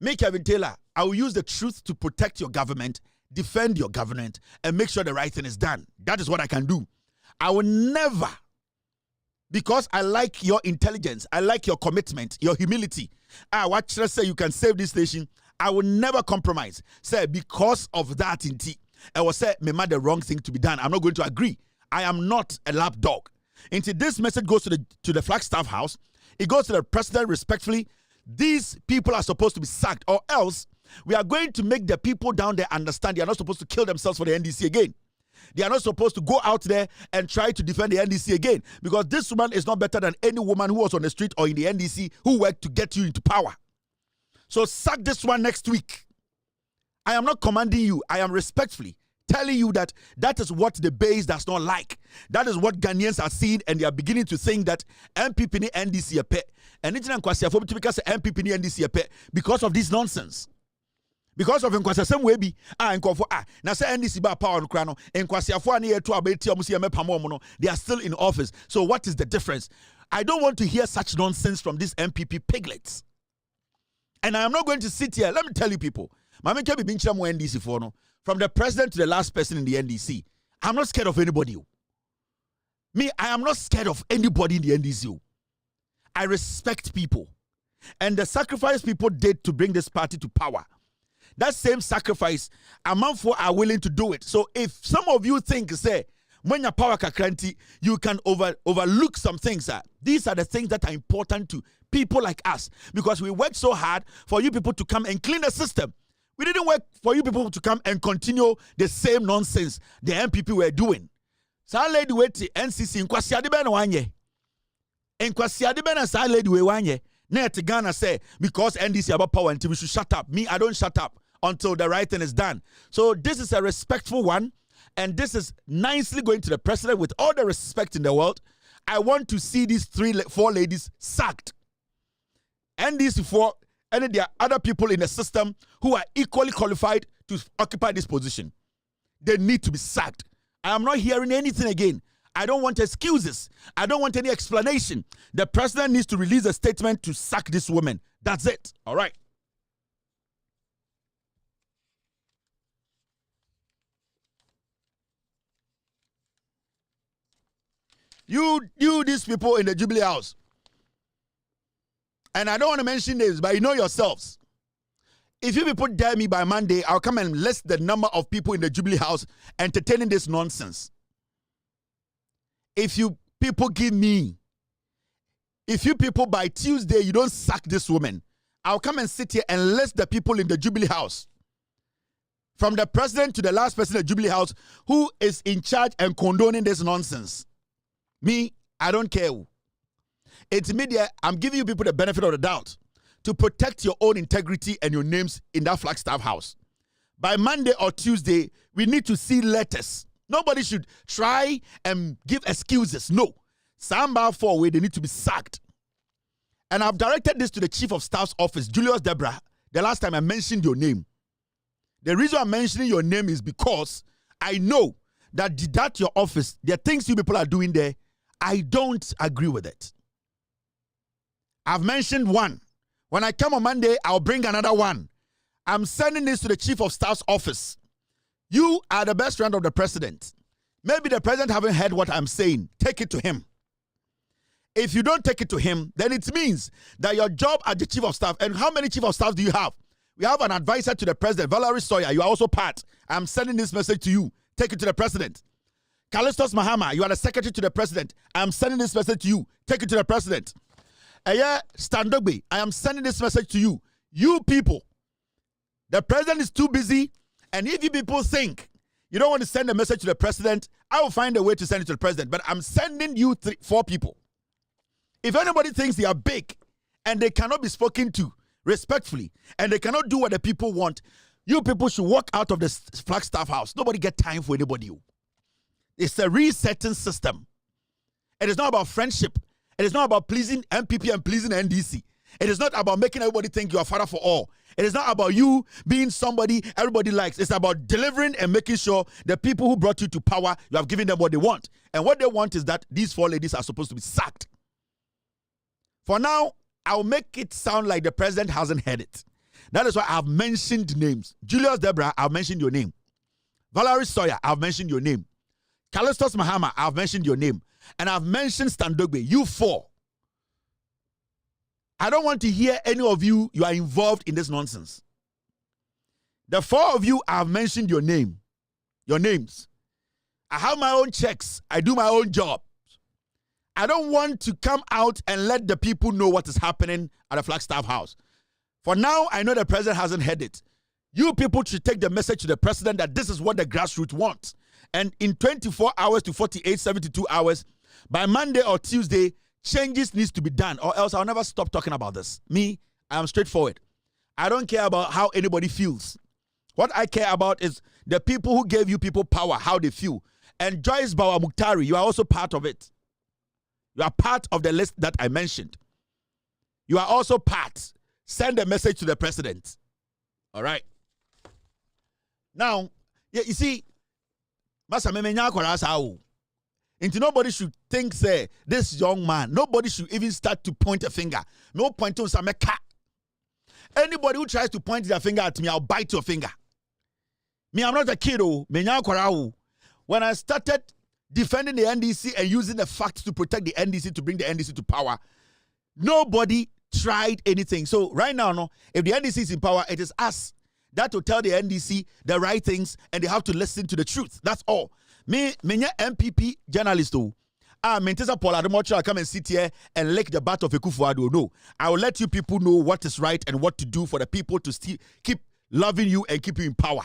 make Kevin Taylor, I will use the truth to protect your government, defend your government, and make sure the right thing is done. That is what I can do. I will never, because I like your intelligence, I like your commitment, your humility. What should I say? You can save this nation. I will never compromise. Say, because of that in tea, I will say, me made the wrong thing to be done. I'm not going to agree. I am not a lapdog. Until this message goes to the Flagstaff House, it goes to the president respectfully. These people are supposed to be sacked, or else we are going to make the people down there understand they are not supposed to kill themselves for the NDC again. They are not supposed to go out there and try to defend the NDC again, because this woman is not better than any woman who was on the street or in the NDC who worked to get you into power. So sack this one next week. I am not commanding you. I am respectfully telling you that that is what the base does not like. That is what Ghanaians are seeing, and they are beginning to think that MPP ni NDC epe. And it's not because MPP ni NDC epe because of this nonsense. Because of same way be na say NDC ba power no kra no nkwasiafo ani eto abeti omusi emepamo no, they are still in office. So what is the difference? I don't want to hear such nonsense from these MPP piglets. And I am not going to sit here. Let me tell you people. From the president to the last person in the NDC, I'm not scared of anybody. Me, I am not scared of anybody in the NDC. I respect people. And the sacrifice people did to bring this party to power, that same sacrifice, among four are willing to do it. So if some of you think, say, when your power kakranti, you can overlook some things. These are the things that are important to people like us, because we worked so hard for you people to come and clean the system. We didn't work for you people to come and continue the same nonsense the MPP were doing. So lady wait NCC in kwasiade be na wanye. In kwasiade be na sa lady we wanye. Net Ghana say because NDC about power until we should shut up. Me, I don't shut up. until the right thing is done. So this is a respectful one, and this is nicely going to the president with all the respect in the world. I want to see these 4 ladies sacked. And these 4, and there are other people in the system who are equally qualified to occupy this position. They need to be sacked. I am not hearing anything again. I don't want excuses. I don't want any explanation. The president needs to release a statement to sack this woman. That's it. All right. You these people in the Jubilee House. And I don't want to mention names, but you know yourselves. If you people dare me by Monday, I'll come and list the number of people in the Jubilee House entertaining this nonsense. If you people by Tuesday, you don't sack this woman, I'll come and sit here and list the people in the Jubilee House. From the president to the last person in the Jubilee House who is in charge and condoning this nonsense. Me, I don't care who. It's media. I'm giving you people the benefit of the doubt to protect your own integrity and your names in that Flagstaff house. By Monday or Tuesday, we need to see letters. Nobody should try and give excuses. No. Samba forward, they need to be sacked. And I've directed this to the Chief of Staff's office, Julius Debra, the last time I mentioned your name. The reason I'm mentioning your name is because I know that your office, the things you people are doing there, I don't agree with it. I've mentioned one. When I come on Monday, I'll bring another one. I'm sending this to the Chief of Staff's office. You are the best friend of the president. Maybe the president haven't heard what I'm saying. Take it to him. If you don't take it to him, then it means that your job as the Chief of Staff, and how many Chief of Staff do you have? We have an advisor to the president, Valerie Sawyer. You are also part. I'm sending this message to you. Take it to the president. Callistus Mahama, you are the secretary to the president. I am sending this message to you. Take it to the president. Standogbe, I am sending this message to you. You people, the president is too busy, and if you people think you don't want to send a message to the president, I will find a way to send it to the president. But I'm sending you 4 people. If anybody thinks they are big and they cannot be spoken to respectfully and they cannot do what the people want, you people should walk out of the Flagstaff house. Nobody get time for anybody. It's a resetting system. It is not about friendship. It is not about pleasing MPP and pleasing NDC. It is not about making everybody think you are father for all. It is not about you being somebody everybody likes. It's about delivering and making sure the people who brought you to power, you have given them what they want. And what they want is that these 4 ladies are supposed to be sacked. For now, I'll make it sound like the president hasn't heard it. That is why I've mentioned names. Julius Debra, I've mentioned your name. Valerie Sawyer, I've mentioned your name. Callistus Mahama, I've mentioned your name. And I've mentioned Standogbe, you 4. I don't want to hear any of you are involved in this nonsense. The 4 of you, I've mentioned your name. Your names. I have my own checks. I do my own job. I don't want to come out and let the people know what is happening at the Flagstaff house. For now, I know the president hasn't heard it. You people should take the message to the president that this is what the grassroots wants. And in 24 hours to 48, 72 hours, by Monday or Tuesday, changes needs to be done, or else I'll never stop talking about this. Me, I am straightforward. I don't care about how anybody feels. What I care about is the people who gave you people power, how they feel. And Joyce Bawa Muktari, you are also part of it. You are part of the list that I mentioned. You are also part. Send a message to the president. All right. Now, you see, and nobody should think, say, this young man, nobody should even start to point a finger. No point to some cat. Anybody who tries to point their finger at me, I'll bite your finger. Me, I'm not a kid. When I started defending the NDC and using the facts to protect the NDC, to bring the NDC to power, nobody tried anything. So right now, no, if the NDC is in power, it is us that will tell the NDC the right things, and they have to listen to the truth. That's all. Me MPP journalist, Mentesa Paul Ademocho, I come and sit here and lick the butt of a Kufuado. No, I will let you people know what is right and what to do for the people to still keep loving you and keep you in power.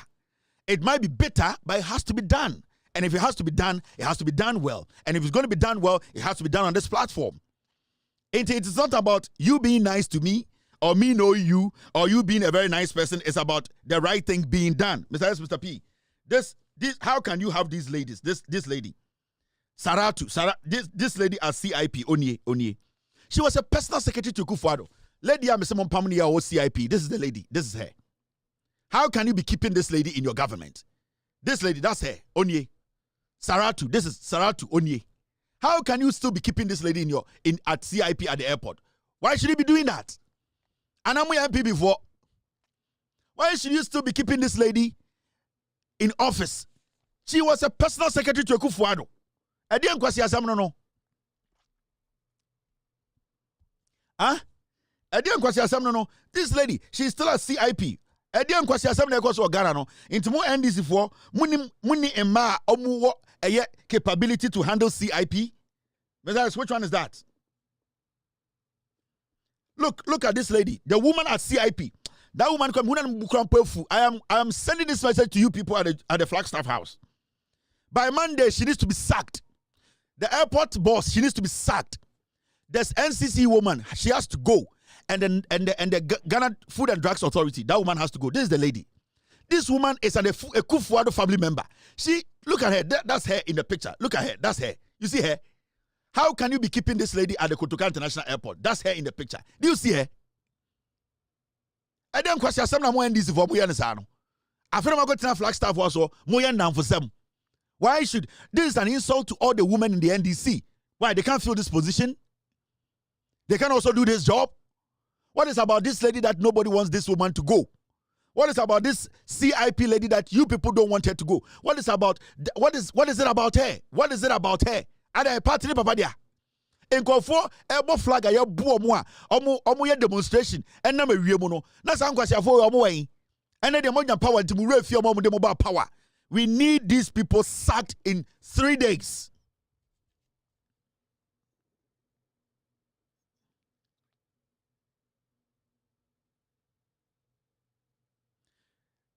It might be bitter, but it has to be done. And if it has to be done, it has to be done well. And if it's going to be done well, it has to be done on this platform. It is not about you being nice to me or me know you, or you being a very nice person. It's about the right thing being done. Mr. P, this, how can you have these ladies, this lady, Saratu, this lady as CIP, Onye. She was a personal secretary to Kufuado. Lady Amisemon Pamnia or CIP, this is the lady, this is her. How can you be keeping this lady in your government? This lady, that's her, Onye. Saratu, this is Saratu, Onye. How can you still be keeping this lady at CIP at the airport? Why should you be doing that? And I'm MP before. Why should you still be keeping this lady in office? She was a personal secretary to Kufuado. I didn't question no. Huh? I didn't question no. This lady, she's still a CIP. I didn't question some because of Ghana no. Into more NDC for muni emma omu a capability to handle CIP. Which one is that? Look at this lady, the woman at CIP. That woman come. I am sending this message to you people at the Flagstaff House. By Monday, she needs to be sacked. The airport boss, she needs to be sacked. There's NCC woman, she has to go. And the Ghana Food and Drugs Authority, that woman has to go. This is the lady. This woman is a Kufuado family member. She, look at her. That's her in the picture. Look at her. That's her. You see her? How can you be keeping this lady at the Kotoka International Airport? That's her in the picture. Do you see her? I don't question some more NDC for Moya Nesano. I feel I'm going to Flagstaff also. Moya Nam for some. Why should this is an insult to all the women in the NDC? Why they can't fill this position? They can also do this job. What is about this lady that nobody wants this woman to go? What is about this CIP lady that you people don't want her to go? What is it about her? What is it about her? Ada party ni papa dia. Enkofo ebo flag ya bu omo ye demonstration enna mawie mu no. Na san kwasiafo omo wan. Ene de mo nya power ntimu refi omo de mo ba power. We need these people sacked in 3 days.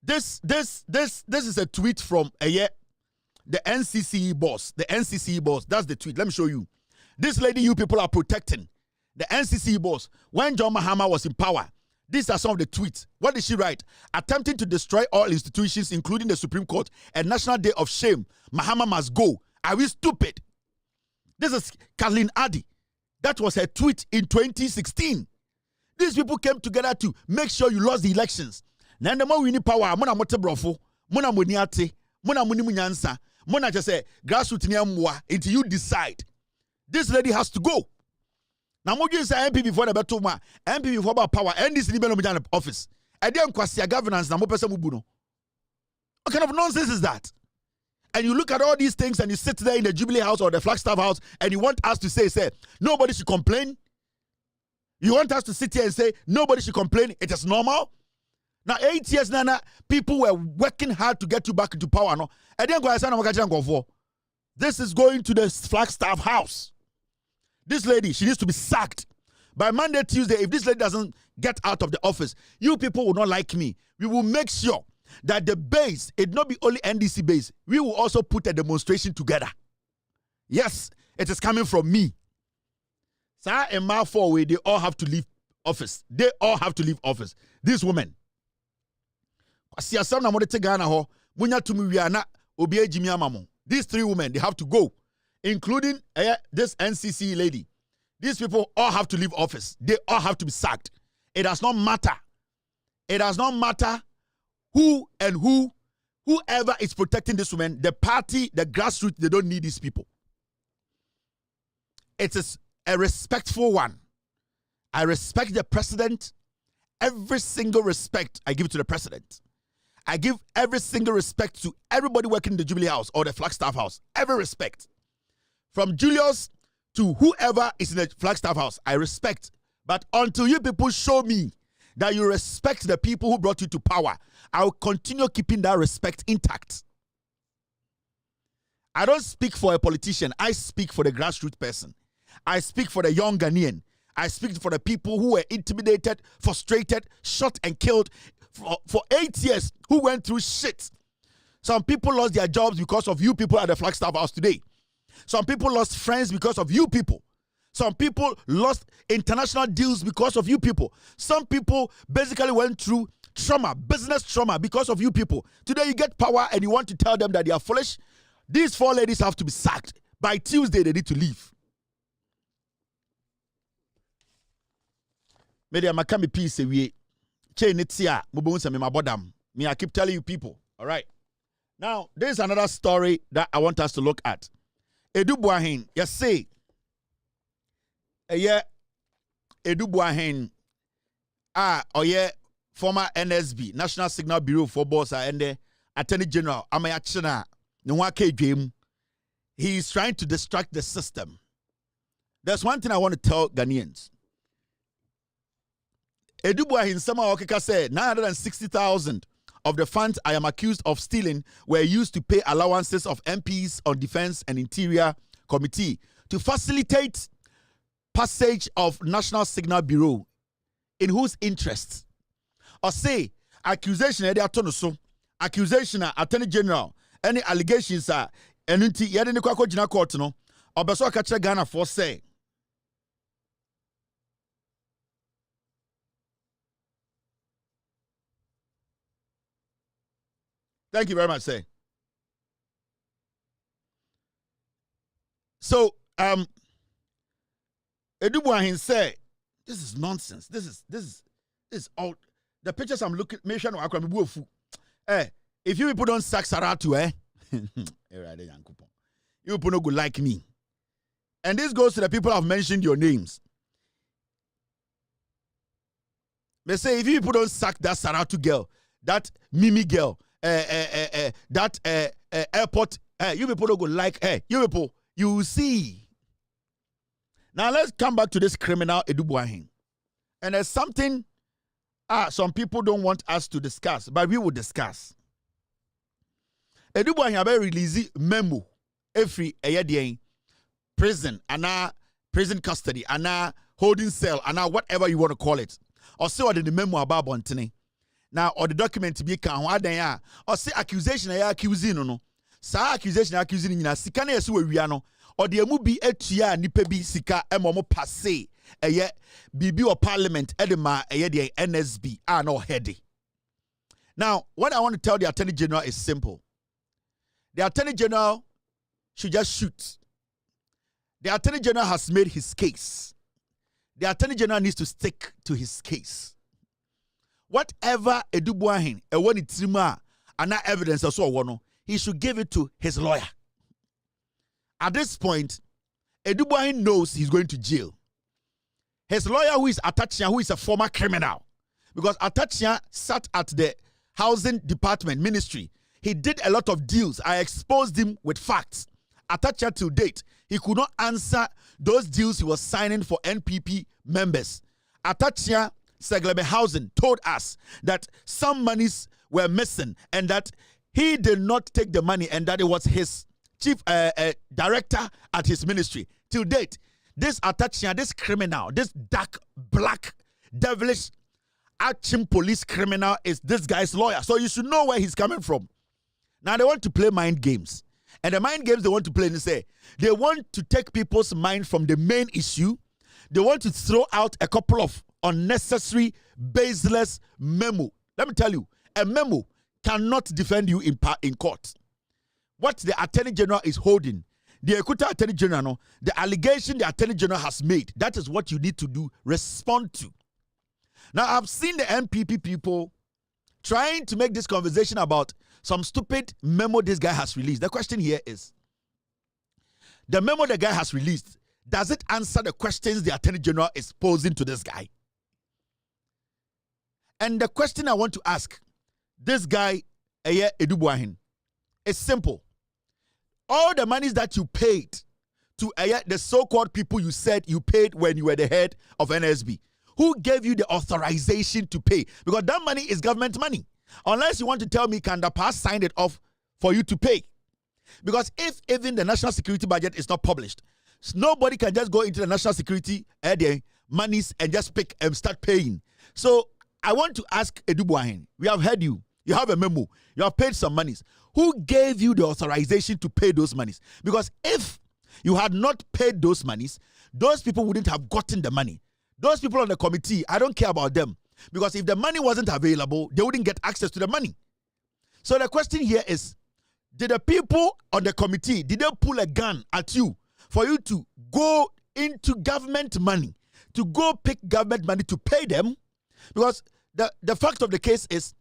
This is a tweet from the NCC boss. The NCC boss. That's the tweet. Let me show you. This lady you people are protecting. The NCC boss. When John Mahama was in power, these are some of the tweets. What did she write? Attempting to destroy all institutions, including the Supreme Court, a national day of shame. Mahama must go. Are we stupid? This is Kathleen Addy. That was her tweet in 2016. These people came together to make sure you lost the elections. Now the more we need power, mona mote brofo, mona moniate, mona muni munyansa, mona just say grassroots niamwa until you decide. This lady has to go. Now mo say MP before the better ma, MP before about power, and this libelo mujana office. I didn't question governance na mo pesa mubuno. What kind of nonsense is that? And you look at all these things and you sit there in the Jubilee House or the Flagstaff House and you want us to say nobody should complain. You want us to sit here and say nobody should complain. It is normal. Now 8 years, Nana, people were working hard to get you back into power. No, I didn't go for. This is going to the Flagstaff House. This lady, she needs to be sacked by Monday, Tuesday. If this lady doesn't get out of the office, you people will not like me. We will make sure that the base, it not be only NDC base. We will also put a demonstration together. Yes, it is coming from me. Sir and Ma Forway, they all have to leave office. They all have to leave office. These women. These 3 women, they have to go, including this NCC lady. These people all have to leave office. They all have to be sacked. It does not matter. It does not matter who and whoever is protecting this woman, the party, the grassroots, they don't need these people. It is a respectful one. I respect the president. Every single respect I give to the president. I give every single respect to everybody working in the Jubilee House or the Flagstaff House. Every respect. From Julius to whoever is in the Flagstaff House, I respect. But until you people show me that you respect the people who brought you to power, I will continue keeping that respect intact. I don't speak for a politician. I speak for the grassroots person. I speak for the young Ghanaian. I speak for the people who were intimidated, frustrated, shot and killed for 8 years, who went through shit. Some people lost their jobs because of you people at the Flagstaff House today. Some people lost friends because of you people. Some people lost international deals because of you people. Some people basically went through trauma, business trauma because of you people. Today you get power and you want to tell them that they are foolish. These 4 ladies have to be sacked. By Tuesday, they need to leave. Media makami peace away. Chain it here. Me, I keep telling you people. All right. Now, there's another story that I want us to look at. Edu Buahin, yes, say. Edu Buahin, former NSB, National Signal Bureau for Boss, and the Attorney General, Amayachina, Nwake Jim. He is trying to distract the system. There's one thing I want to tell Ghanaians. Edu Buahin, Sama Okeka said, 960,000 of the funds I am accused of stealing were used to pay allowances of MPs on Defense and Interior Committee to facilitate passage of National Signal Bureau, in whose interests? Or say, accusation, accusation, Attorney General, any allegations are, and until Yadini Kwako Jina Court, no, or Beso Kacha Ghana for say. Thank you very much, sir. So, Edu Buahin said, this is nonsense. This is all. The pictures I'm looking, if you people don't sack Saratu, you people no good like me. And this goes to the people I've mentioned your names. They say, if you people don't sack that Saratu girl, that Mimi girl, that airport, you people don't go like, you people, you will see. Now let's come back to this criminal Edu Buahin. And there's something some people don't want us to discuss, but we will discuss. Edu Buahin have released memo every prison, and prison custody, and holding cell, and whatever you want to call it. Or say what the memo about Bontini. Now, or the document to be or say accusation accusing no. Sa accusation accusing na sika na yesu wia no. Or the emu bi etua nipa bi sika emomo passe bibi or parliament edema the NSB no heady. Now, what I want to tell the Attorney General is simple. The Attorney General should just shoot. The Attorney General has made his case. The Attorney General needs to stick to his case. Whatever Edu Buahin, when it's and evidence or so, he should give it to his lawyer. At this point, Edu Buahin knows he's going to jail. His lawyer, who is Atachia, who is a former criminal, because Atachia sat at the housing department ministry. He did a lot of deals. I exposed him with facts. Atachia to date, he could not answer those deals he was signing for NPP members. Atachia Seglebe Housing told us that some monies were missing and that he did not take the money and that it was his chief director at his ministry. Till date, this Atachia, this criminal, this dark, black, devilish, action police criminal is this guy's lawyer. So you should know where he's coming from. Now they want to play mind games. And the mind games they want to play and say, they want to take people's mind from the main issue. They want to throw out a couple of unnecessary, baseless memo. Let me tell you, a memo cannot defend you in court. What the Attorney General is holding, the Ekuta Attorney General, the allegation the Attorney General has made, that is what you need to do, respond to. Now, I've seen the NPP people trying to make this conversation about some stupid memo this guy has released. The question here is, the memo the guy has released, does it answer the questions the Attorney General is posing to this guy? And the question I want to ask this guy, Edu Buahin, is simple. All the monies that you paid to the so-called people you said you paid when you were the head of NSB, who gave you the authorization to pay? Because that money is government money. Unless you want to tell me Kanda Pass signed it off for you to pay. Because if even the national security budget is not published, nobody can just go into the national security monies and just pick and start paying. So I want to ask Edu Buahin, we have heard you. You have a memo. You have paid some monies. Who gave you the authorization to pay those monies? Because if you had not paid those monies, those people wouldn't have gotten the money. Those people on the committee, I don't care about them. Because if the money wasn't available, they wouldn't get access to the money. So the question here is, did the people on the committee, did they pull a gun at you for you to go into government money, to go pick government money to pay them? Because the fact of the case is,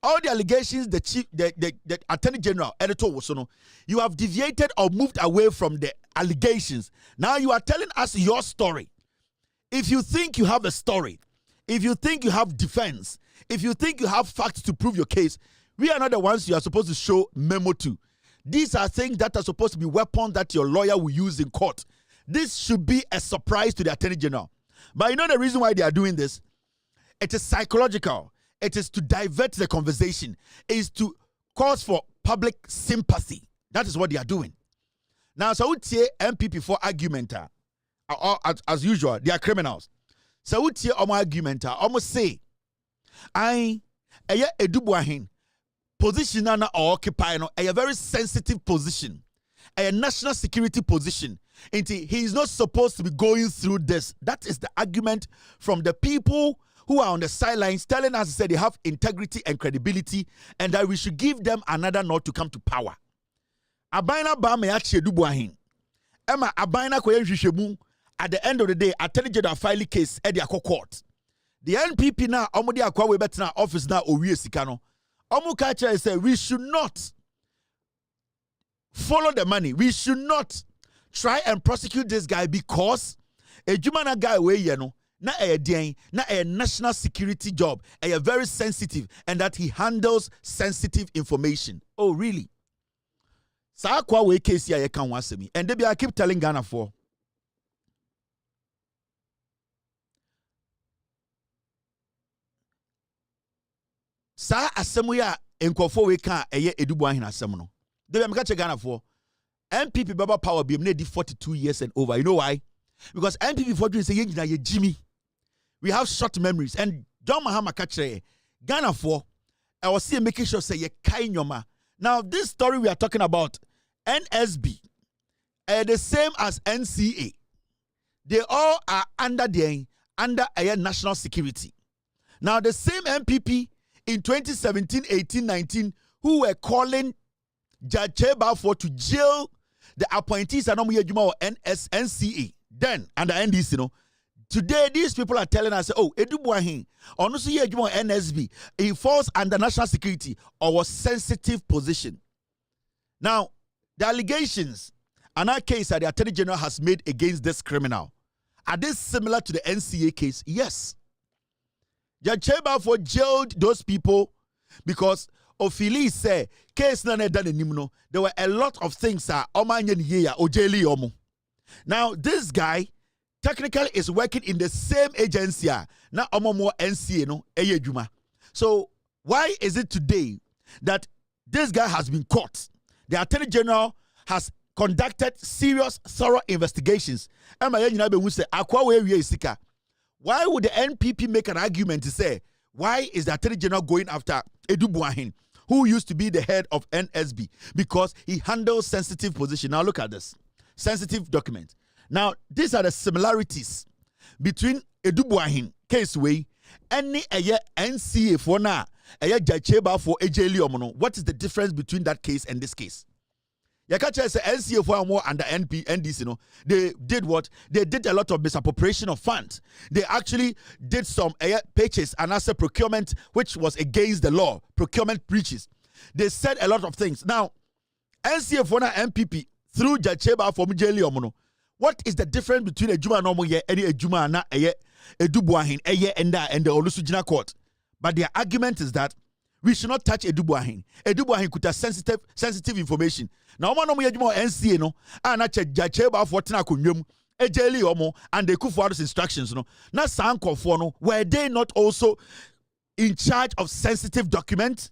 all the allegations the Attorney General, Editor Wosono, you have deviated or moved away from the allegations. Now you are telling us your story. If you think you have a story, if you think you have defense, if you think you have facts to prove your case, we are not the ones you are supposed to show memo to. These are things that are supposed to be weapons that your lawyer will use in court. This should be a surprise to the Attorney General. But you know the reason why they are doing this? It is psychological. It is to divert the conversation. It is to cause for public sympathy. That is what they are doing. Now, so we say MPP for argument, as usual, they are criminals. So we say argument, almost say, I edubuahin position na occupy no a very sensitive position, a national security position. And he is not supposed to be going through this. That is the argument from the people who are on the sidelines telling us that they have integrity and credibility and that we should give them another nod to come to power. Abaina ba me achi edubuahin. Emma abaina koye hwehwemu. At the end of the day, Attorney General file case at the court. The NPP now, omudi akwa we better office now owie sika no. Omu kacha say we should not follow the money. We should not try and prosecute this guy because a jumana guy we no na a national security job, a very sensitive, and that he handles sensitive information. Oh really? Sa akwa we case here can wasemi. And they I keep telling Ghana for. Sa asemu ya enkofo we kan eye edubuahin asem no. Dey be meka che Ghana for MPP baba power be na di 42 years and over. You know why? Because MPP for doing say ye nyina ye Jimmy. We have short memories and John Mahama ka che Ghana for I was see making sure say ye kai nyoma. Now this story we are talking about NSB the same as NCA. They all are under a national security. Now the same MPP in 2017, 18, 19, who were calling Judge Cheba for to jail the appointees and NCA, then under NDC, you know. Today, these people are telling us, oh, Edubuahin, or no NSB, he falls under national security or was sensitive position. Now, the allegations and our case that the Attorney General has made against this criminal, are they similar to the NCA case? Yes. Judge Cheba for jailed those people because Ophili said case na done nimno. There were a lot of things now this guy technically is working in the same agency na more NCA no ejuma. So why is it today that this guy has been caught? The Attorney General has conducted serious, thorough investigations. Why would the NPP make an argument to say, why is the Attorney General going after Edubuahin, who used to be the head of NSB? Because he handles sensitive position. Now look at this. Sensitive document. Now, these are the similarities between Edubuahin case way and NCA for now. For what is the difference between that case and this case? Yakacha say NCA for more under NDC, you know, they did what? They did a lot of misappropriation of funds. They actually did some purchase and asset procurement, which was against the law, procurement breaches. They said a lot of things. Now, NCA for MPP through Jacheba for Mujeli Omono. What is the difference between a Juma normal year and a Juma na a Dubuahin, a year and the Olusujina court? But their argument is that we should not touch Edubuahin. Edubuahin could have sensitive information. Now, one of NCA no, and I check Jacheba for Tinakunyum, Ejeli Omo, and the Kufuado's instructions. No, not Sanko for no, were they not also in charge of sensitive documents?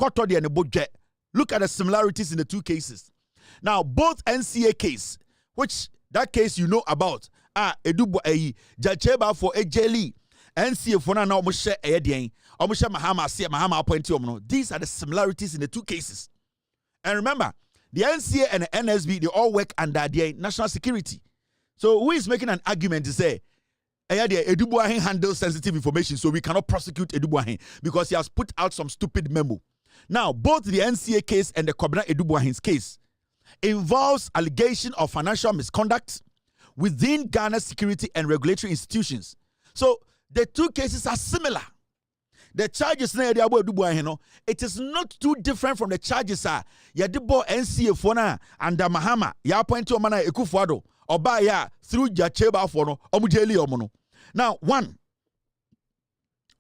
Kotodi and the budget. Look at the similarities in the two cases. Now, both NCA case, which that case you know about, Jacheba for Ejeli. NCA for now almost share almost Mahama appointee. These are the similarities in the two cases. And remember, the NCA and the NSB, they all work under their national security. So who is making an argument to say, Edubuahin handles sensitive information, so we cannot prosecute Edubuahin because he has put out some stupid memo. Now, both the NCA case and the Kobina Edubuahin's case involves allegation of financial misconduct within Ghana's security and regulatory institutions. So the two cases are similar. The charges it is not too different from the charges Yadibo NCA fona and the Mahama ya point to mana ekufuado obaya through Jacheba fono omujeli omono. Now, one,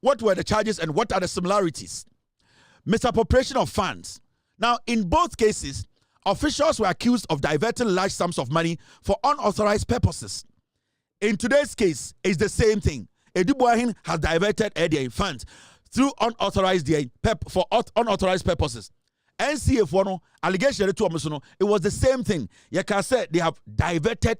what were the charges and what are the similarities? Misappropriation of funds. Now, in both cases, officials were accused of diverting large sums of money for unauthorized purposes. In today's case, it's the same thing. Edubuahin has diverted their funds through unauthorized for unauthorized purposes. NCA for no allegation it was the same thing. Yaka said they have diverted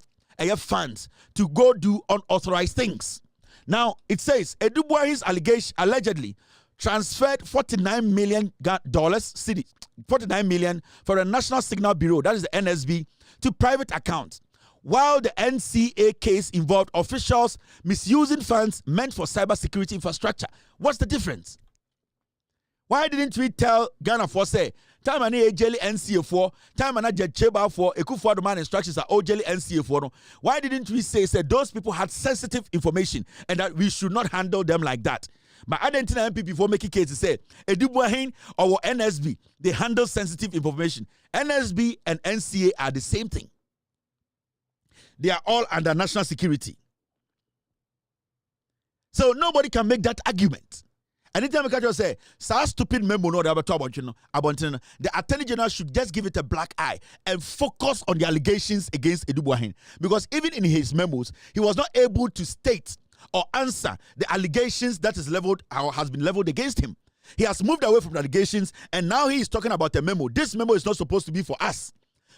funds to go do unauthorized things. Now it says Edubuahin's allegation allegedly transferred $49 million cedis, $49 million for the National Signal Bureau, that is the NSB, to private accounts. While the NCA case involved officials misusing funds meant for cybersecurity infrastructure. What's the difference? Why didn't we tell Ghana for say, time and a jelly NCA for, time and a Cheba for, a for the man instructions are all jelly NCA for? Why didn't we say those people had sensitive information and that we should not handle them like that? But Argentina MP before making cases say, Edubuahin or NSB, they handle sensitive information. NSB and NCA are the same thing. They are all under national security. So nobody can make that argument. Anytime I can say, such stupid memo, no, the Attorney General should just give it a black eye and focus on the allegations against Edubuahin. Because even in his memos, he was not able to state or answer the allegations that is leveled or has been leveled against him. He has moved away from the allegations and now he is talking about a memo. This memo is not supposed to be for us.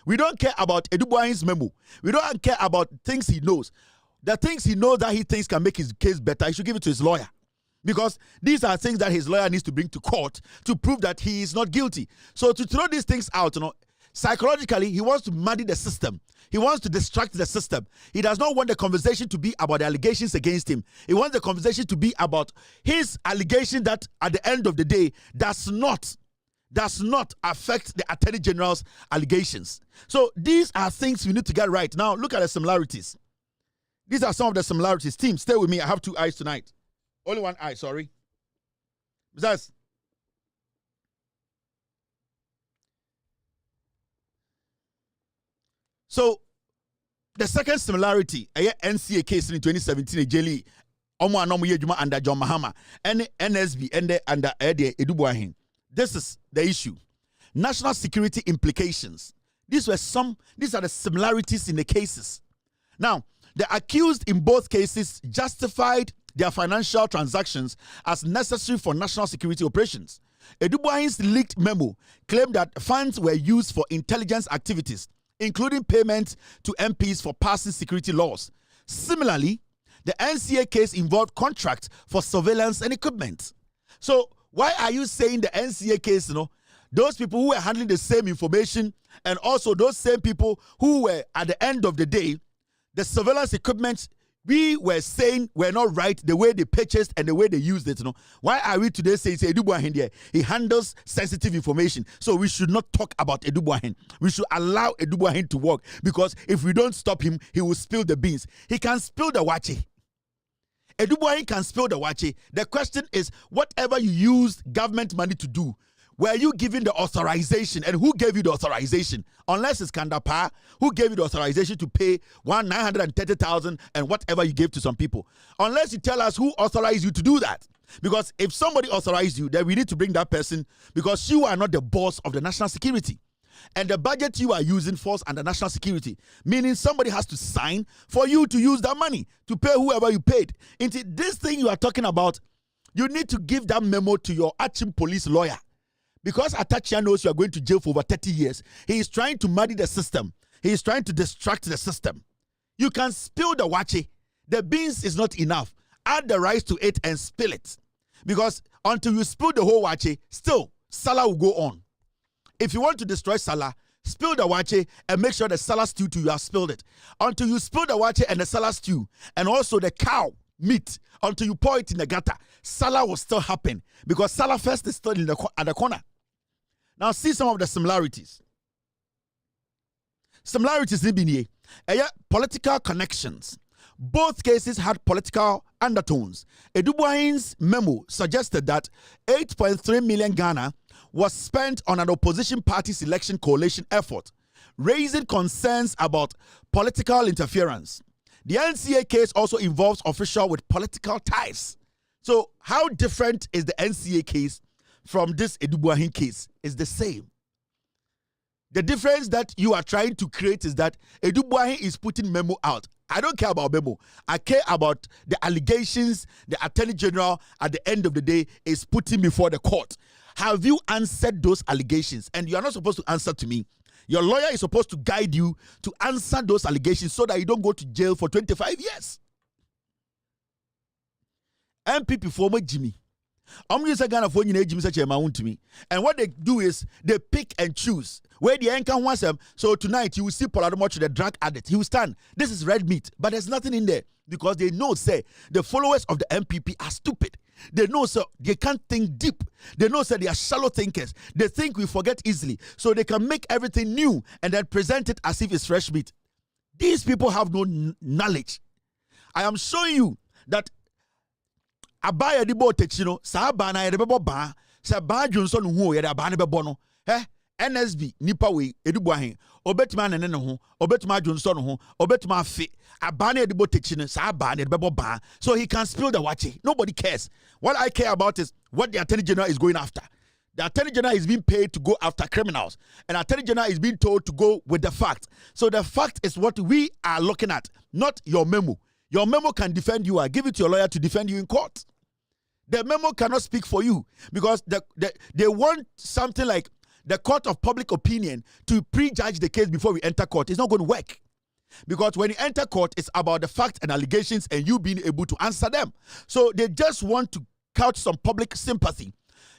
We don't care about Edubuahin's memo. We don't care about things he knows. The things he knows that he thinks can make his case better, he should give it to his lawyer. Because these are things that his lawyer needs to bring to court to prove that he is not guilty. So to throw these things out, psychologically, he wants to muddy the system. He wants to distract the system. He does not want the conversation to be about the allegations against him. He wants the conversation to be about his allegation that at the end of the day does not affect the Attorney General's allegations. So these are things we need to get right. Now look at the similarities. These are some of the similarities. Team, stay with me. I have two eyes tonight. Only one eye, sorry. Besides, so the second similarity, a NCA case in 2017, a jelly, under John Mahama, and NSB, and under Edubuahin. This is the issue. National security implications. These are the similarities in the cases. Now, the accused in both cases justified their financial transactions as necessary for national security operations. Edubuahin's leaked memo claimed that funds were used for intelligence activities, including payments to MPs for passing security laws. Similarly, the NCA case involved contracts for surveillance and equipment. So, why are you saying the NCA case, those people who were handling the same information and also those same people who were, at the end of the day, the surveillance equipment we were saying were not right, the way they purchased and the way they used it. Why are we today saying Edubuahin there? He handles sensitive information. So we should not talk about Edubuahin. We should allow Edubuahin to work because if we don't stop him, he will spill the beans. He can spill the wache. Edubuahin can spill the wache. The question is, whatever you used government money to do, were you given the authorization? And who gave you the authorization? Unless it's Kandapa, who gave you the authorization to pay $930,000 and whatever you gave to some people? Unless you tell us who authorized you to do that. Because if somebody authorized you, then we need to bring that person because you are not the boss of the national security. And the budget you are using falls under national security, meaning somebody has to sign for you to use that money to pay whoever you paid. Into this thing you are talking about, you need to give that memo to your Achim police lawyer. Because Atachia knows you are going to jail for over 30 years, he is trying to muddy the system. He is trying to distract the system. You can spill the wache. The beans is not enough. Add the rice to it and spill it. Because until you spill the whole wache, still, Salah will go on. If you want to destroy Salah, spill the wache and make sure the salad stew too, you have spilled it. Until you spill the wache and the salad stew, and also the cow meat, until you pour it in the gutter, salad will still happen because salad first is still at the corner. Now see some of the similarities. Similarities in Bini, political connections. Both cases had political undertones. Edubuahin's memo suggested that 8.3 million Ghana was spent on an opposition party's election coalition effort, raising concerns about political interference. The NCA case also involves officials with political ties. So how different is the NCA case from this Edubuahin case? It's the same. The difference that you are trying to create is that Edubuahin is putting memo out. I don't care about memo. I care about the allegations the Attorney General at the end of the day is putting before the court. Have you answered those allegations? And you are not supposed to answer to me. Your lawyer is supposed to guide you to answer those allegations so that you don't go to jail for 25 years. MPP former Jimmy. I'm using Ghana for Jimmy such a mountain to me. And what they do is they pick and choose where the anchor wants them. So tonight you will see Poladomoch, the drug addict. He will stand. This is red meat, but there's nothing in there because they know, say, the followers of the MPP are stupid. They know, so they can't think deep. They know, so they are shallow thinkers. They think we forget easily. So they can make everything new and then present it as if it's fresh meat. These people have no knowledge. I am showing you that abaya di bo techino sa ba na yede bebo ba sa ba dwonso no hu yede ba ne bebo no NSB nipa we Edubuahin obetima ne ne ho obetima dwonso no ho obetima afi aba na yede bo techino sa ba ne bebo ba so he can spill the wache. Nobody cares. What I care about is what the Attorney General is going after. The Attorney General is being paid to go after criminals, and Attorney General is being told to go with the fact. So the fact is what we are looking at, not your memo. Your memo can defend you. I give it to your lawyer to defend you in court. The memo cannot speak for you because they want something like the court of public opinion to prejudge the case before we enter court. It's not going to work. Because when you enter court, it's about the facts and allegations and you being able to answer them. So they just want to couch some public sympathy.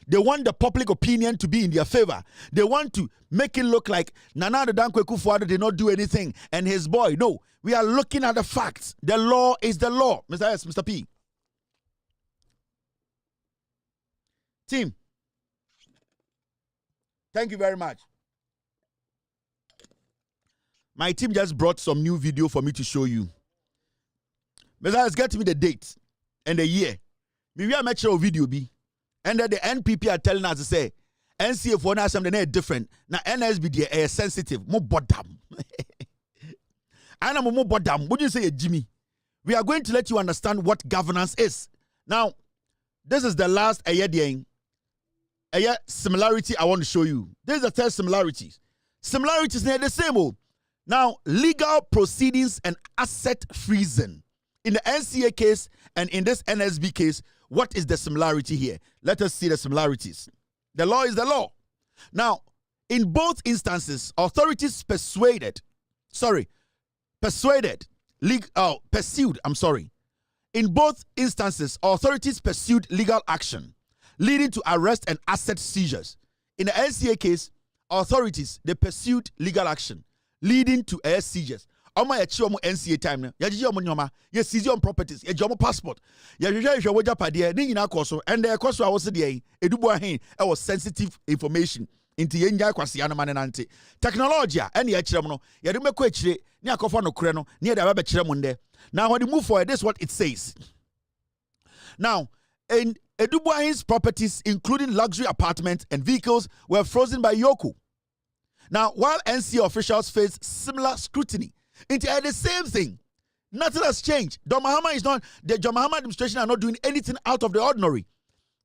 They want the public opinion to be in their favor. They want to make it look like Nana Dankwe Kufuor did not do anything and his boy. No, we are looking at the facts. The law is the law. Mr. S, Mr. P. Team, thank you very much. My team just brought some new video for me to show you. Let's get me the date and the year. Maybe I make sure video be. And then the NPP are telling us to say, NCA for now something different. Now NSB they are sensitive. More bottom. And I'm more bottom. Wouldn't you say Jimmy? We are going to let you understand what governance is. Now, this is the last similarity I want to show you. This is the third similarities. Similarities they're the same. Now, legal proceedings and asset freezing. In the NCA case and in this NSB case, what is the similarity here? Let us see the similarities. The law is the law. Now, in both instances, authorities pursued. In both instances, authorities pursued legal action, leading to arrest and asset seizures. In the NCA case, authorities, they pursued legal action, leading to seizures. Oma ya chiwa mu NCA time na ya jiji omo nyoma ya seize on properties ya jomo passport ya hwehwe woja pade ni nyina akoso and the akoso a wo se de Edubuahin was sensitive information into yenja kwase ya no mane nante technology a ene ya kirem no ya de mekọ akire ni akofo no kure no ni ya da ba kirem nde. Now when you move forward, this is what it says. Now in Edubuahin's properties, including luxury apartments and vehicles, were frozen by Yoko. Now, while NCA officials face similar scrutiny, it's the same thing. Nothing has changed. The John Mahama administration are not doing anything out of the ordinary.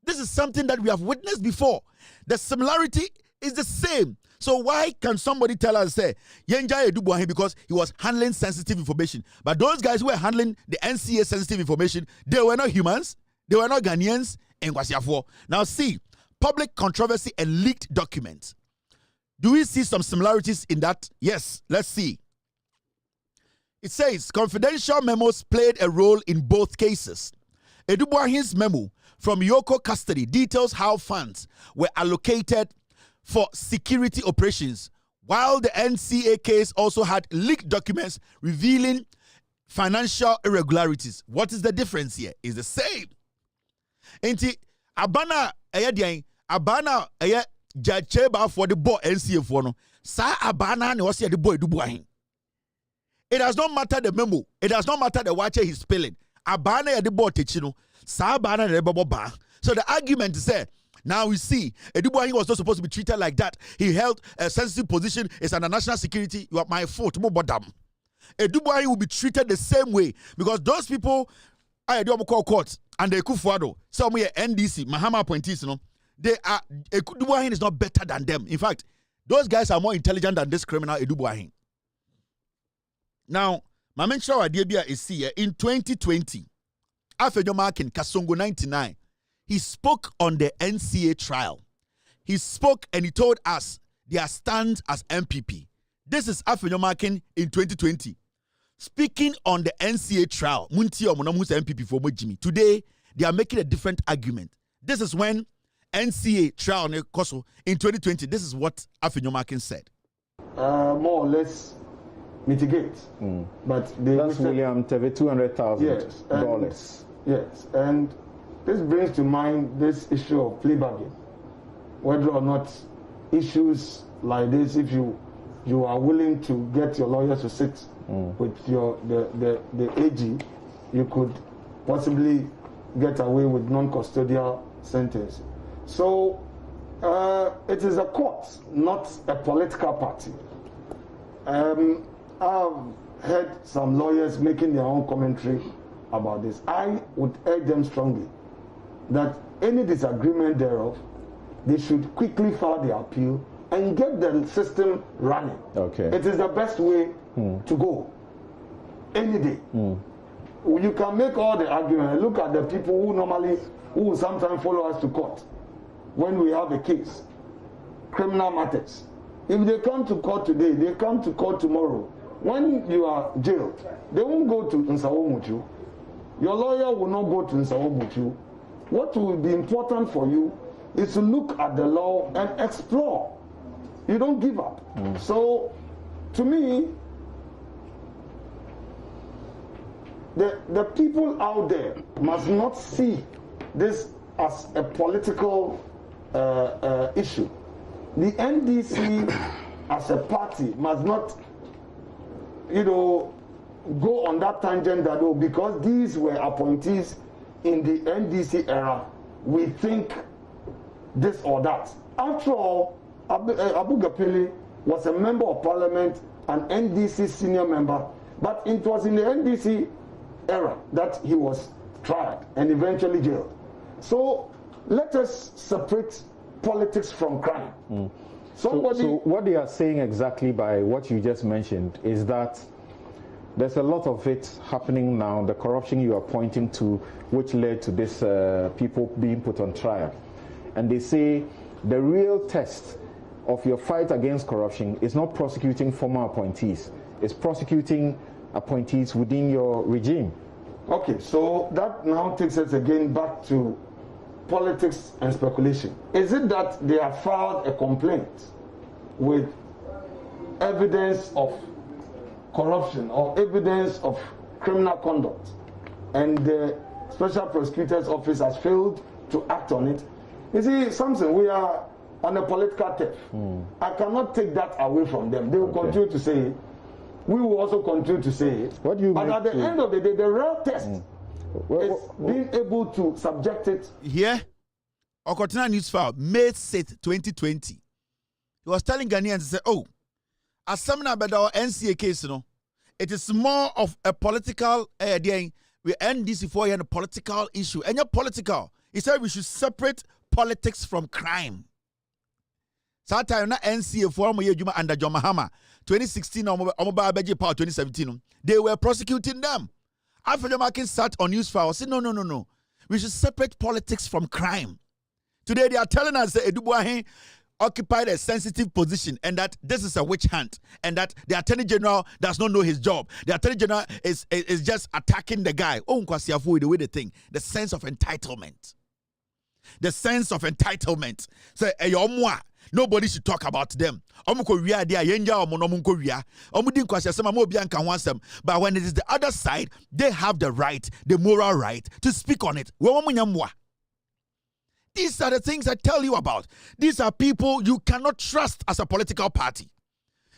This is something that we have witnessed before. The similarity is the same. So why can somebody tell us, say, Yenja Edubuahin because he was handling sensitive information? But those guys who were handling the NCA sensitive information, they were not humans. They were not Ghanaians in Kwasiafo. Now see, public controversy and leaked documents. Do we see some similarities in that? Yes, let's see. It says, confidential memos played a role in both cases. Edubuahin's memo from Yoko custody details how funds were allocated for security operations, While the NCA case also had leaked documents revealing financial irregularities. What is the difference here? It's the same. Enti abana abana jacheba for the boy NCA for no. Sa abana ne wasi the boy dubuahin. It does not matter the memo. It does not matter the watcher he's spelling. Abana ya the boy techino. Sa abana ne ba. So the argument is there. Now we see Edubuahin was not supposed to be treated like that. He held a sensitive position. It's under national security. You are my fault. Edubuahin will be treated the same way because those people I do call court and they kufuado. Some here NDC, Mahama appointees, they are Edubuahin is not better than them. In fact, those guys are more intelligent than this criminal Edubuahin. Now, my mention idea is here in 2020. Afenyo Markin Kasongo 99. He spoke on the NCA trial. He spoke and he told us their stand as MPP. This is Afenyo Markin in 2020. Speaking on the NCA trial, MPP for Jimmy. Today, they are making a different argument. This is when NCA trial in 2020, this is what Afenyo Markin said. More or less mitigate. But that's William Teve $200,000. Yes, and this brings to mind this issue of plea bargain. Whether or not issues like this, if you are willing to get your lawyers to sit with the AG, you could possibly get away with non-custodial sentence. So it is a court, not a political party. I've heard some lawyers making their own commentary about this. I would urge them strongly that any disagreement thereof, they should quickly file the appeal and get the system running. Okay. It is the best way to go. Any day. You can make all the argument. Look at the people who sometimes follow us to court when we have a case, criminal matters. If they come to court today, they come to court tomorrow. When you are jailed, they won't go to Nsawomuchu. Your lawyer will not go to Nsawomuchu. What will be important for you is to look at the law and explore. You don't give up. So, to me, the people out there must not see this as a political issue. The NDC as a party must not, go on that tangent that, because these were appointees in the NDC era, we think this or that. After all, Abu Gapili was a member of parliament, an NDC senior member, but it was in the NDC era that he was tried and eventually jailed. So let us separate politics from crime. So what they are saying exactly by what you just mentioned is that there's a lot of it happening now, the corruption you are pointing to, which led to this people being put on trial. And they say the real test of your fight against corruption is not prosecuting former appointees, it's prosecuting appointees within your regime. Okay, so that now takes us again back to politics and speculation. Is it that they have filed a complaint with evidence of corruption or evidence of criminal conduct, and the Special Prosecutor's Office has failed to act on it? You see, Samson, we are on a political turf. I cannot take that away from them. They will continue to say it. We will also continue to say it. What do you but at the end of the day, the real test is being able to subject it. Here, Okotina News File, May 6, 2020. He was telling Ghanaians, say, as some about our NCA case, it is more of a political we end this before you have a political issue. And you're political. He said we should separate politics from crime. Sata na NCA for under John Mahama 2016 or 2017. They were prosecuting them. Afenyo Markin sat on News File, said no. We should separate politics from crime. Today they are telling us that Edubuahin occupied a sensitive position and that this is a witch hunt and that the Attorney General does not know his job. The Attorney General is just attacking the guy. The way they think, the sense of entitlement. The sense of entitlement. Say, Nobody should talk about them. But when it is the other side, they have the right, the moral right to speak on it. These are the things I tell you about. These are people you cannot trust as a political party.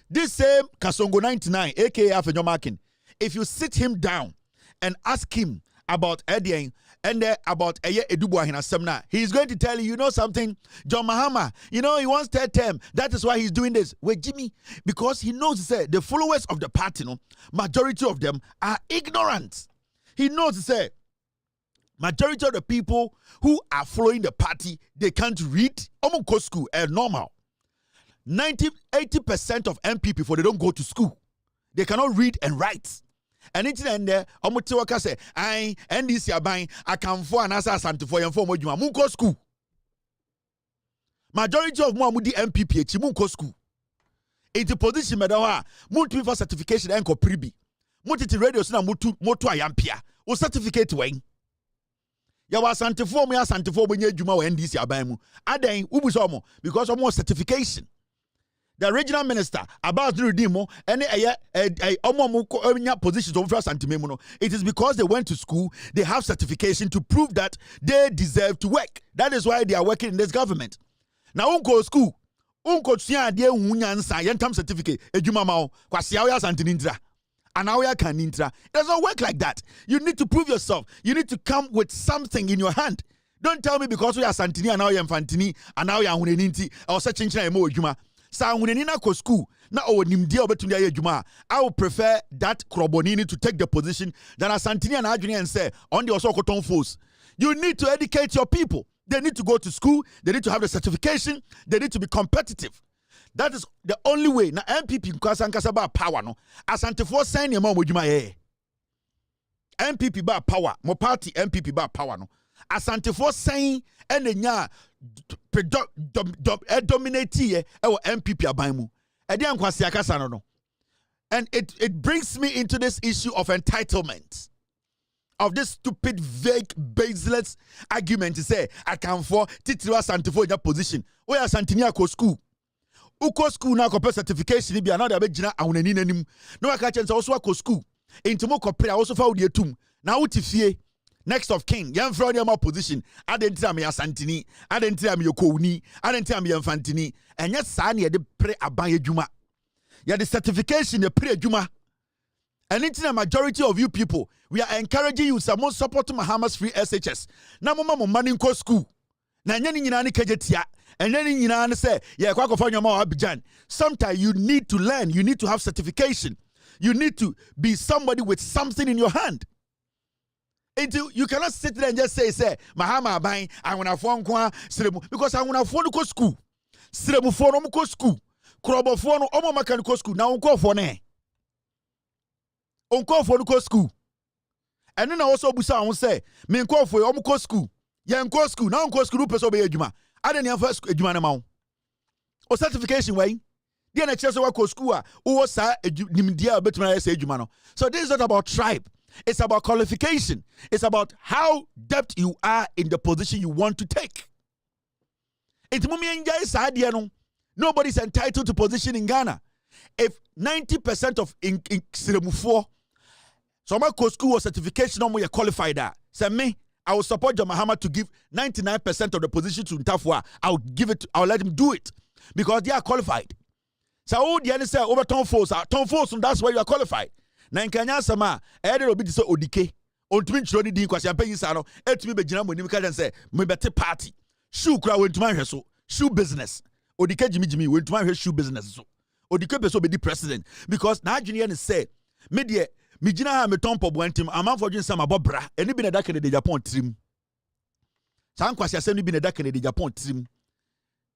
This same Kasongo 99, aka Afenyomakin, if you sit him down and ask him about Edian and about Edubwa Hinasemna, he's going to tell you, you know something, John Mahama, he wants third term. That is why he's doing this. Wait, Jimmy, because he knows that the followers of the party, majority of them are ignorant. He knows that majority of the people who are following the party, they can't read. Go school normal. 80% of MPP for they don't go to school. They cannot read and write. And it's in there, Omotiwaka say, I NDC abang, I can for an answer santi for your form of Munko school. Majority of Muamudi MPP, Chimunko school. Into position, Madawa, Muntu for certification and pribi. Muti radio sina mutu ayampia. O certificate wing. Yawa santi for me, santi for when you Juma NDC abamu. Aden, Ubusomo, because of more certification. The regional minister about the demo and positions of Santimemono. It is because they went to school, they have certification to prove that they deserve to work. That is why they are working in this government. Now, unko school, unko tia de unyansa yentam certificate, ejumamao, kwasiaoya santinintra. And now you can intra. It doesn't work like that. You need to prove yourself. You need to come with something in your hand. Don't tell me because we are Santini and now you are Fantini and now you are Uneninti or such a juma. Sa unenina ko school na o nimdia obetundi aye juma. I would prefer that Krobonini to take the position than a Santini and Adrian and say on the Osokoton force. You need to educate your people. They need to go to school. They need to have the certification. They need to be competitive. That is the only way. Na MPP nkasa ba power no. Asante for sign your mom juma ye. MPP ba power. Mo party MPP ba power no. Asante for sign enya dominate here our MPP abaimu. And it brings me into this issue of entitlement. Of this stupid, vague, baseless argument to say, I can for titiwa santifo in your position. We are Santinia ko school. Uko school na ko certification bi another be gina awunani nanim. No aka chance also ko school. Intimo ko prayer also fa odi etum. Na wuti fie. Next of king, young from your position. I didn't tell me a Santini, I didn't tell me your Koni, I didn't tell me a Fantini, and yet Sani the pre abaye Juma. Yeah, the certification, the pre Juma. And it's the majority of you people, we are encouraging you some more support to Mahama's free SHS. Now, Mama money ko school. Na nyani nyina ni kejetia. And then nyina say, yeah, kwa kofanya ma Abidjan. Sometimes you need to learn, you need to have certification. You need to be somebody with something in your hand. You cannot sit there and just say, Mahama buying, I want to phone Sremu, because I want to phone go school. Sremu phone go school. Krobo phone omo mechanical school. Now unko phone unko phone go school. And then I also busa I say, me unko phone omo go school. Ya unko school. Now unko school person be ejuma. I didn't have ejuma na ma. O certification way. Then I just work school. O sa nimdia betuma say ejuma no. So this is not about tribe. It's about qualification. It's about how depth you are in the position you want to take. Nobody's entitled to position in Ghana. If 90% of in Siremu so my school certification on you're qualified that. Say me, I will support John Mahama to give 99% of the position to Ntafwa. I'll let him do it. Because they are qualified. So the other say over Tom Force, that's why you are qualified. Na nkanya sama ede obi di so odike ontumi nchiro ni din kwase ampanyi sa no etumi be gina monim ka den say me bete party shoe kura wentuma hwe so shoe business odike jimi wentuma hwe shoe business so odike be so be di president because na adwene ne say me de me gina ha me tompo boantim amanfo dwen sama bobra eni bi na da Kennedy Japan trim san kwase asem ni bi na da Kennedy Japan trim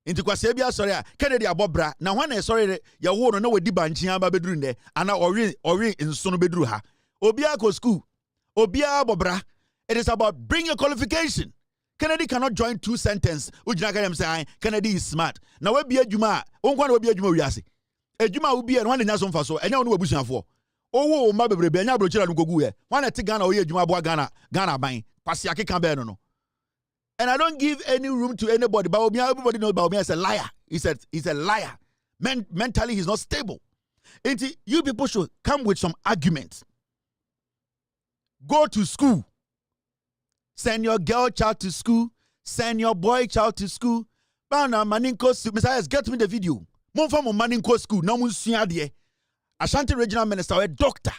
inti kwase bia sori a Kennedy abobra na hwan na sori ya wo no na wadi banchi aba beduru nde ana ori nso no beduru ha obia ko school obia abobra. It is about bring your qualification. Kennedy cannot join two sentence ujina ka dem say Kennedy is smart na we bia adwuma onkwa na we bia adwuma wiase adwuma wo bia no hwan na nya so mfa so enya no wabusuafo owo ma bebrebe enya brochira no gogu ye hwan na te Ghana o ye adwuma bo Ghana ban kwase akeka be no And I don't give any room to anybody. Baumia, everybody knows Baumia is a liar. He's a liar. Mentally, he's not stable. And you people should come with some arguments. Go to school. Send your girl child to school. Send your boy child to school. Bana maninko school. Messiah, get me the video. Mon from maninko school. No mun suya Ashanti regional minister, a doctor.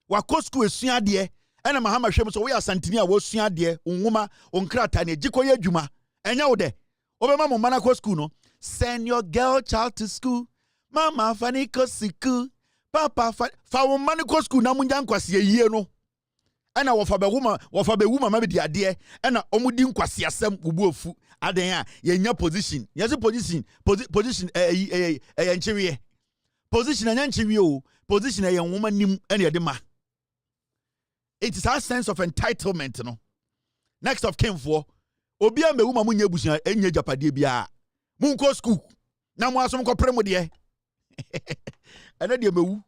Wako school is suya die. Ena Mahama hwem so we asantini a wo sua de onwuma onkrata ne gikoye adwuma enya wo de obema mo mana ko school no. Send your girl child to school. Mama fani ko school. Papa fa wo mani ko school na munja nkwase yie no. Ena wo fa be wuma ma be di ade ena omudi nkwase asem gubu ofu aden a yenya position. Yes position nchiwe. Position enya nchiwe o. Position enya nwoma nim ena ye de ma. It is our sense of entitlement, no. Next of kin for Obia me wuma munye busia enye japade bia. Munko school. Na mo asom ko premo de. Ena de mewu.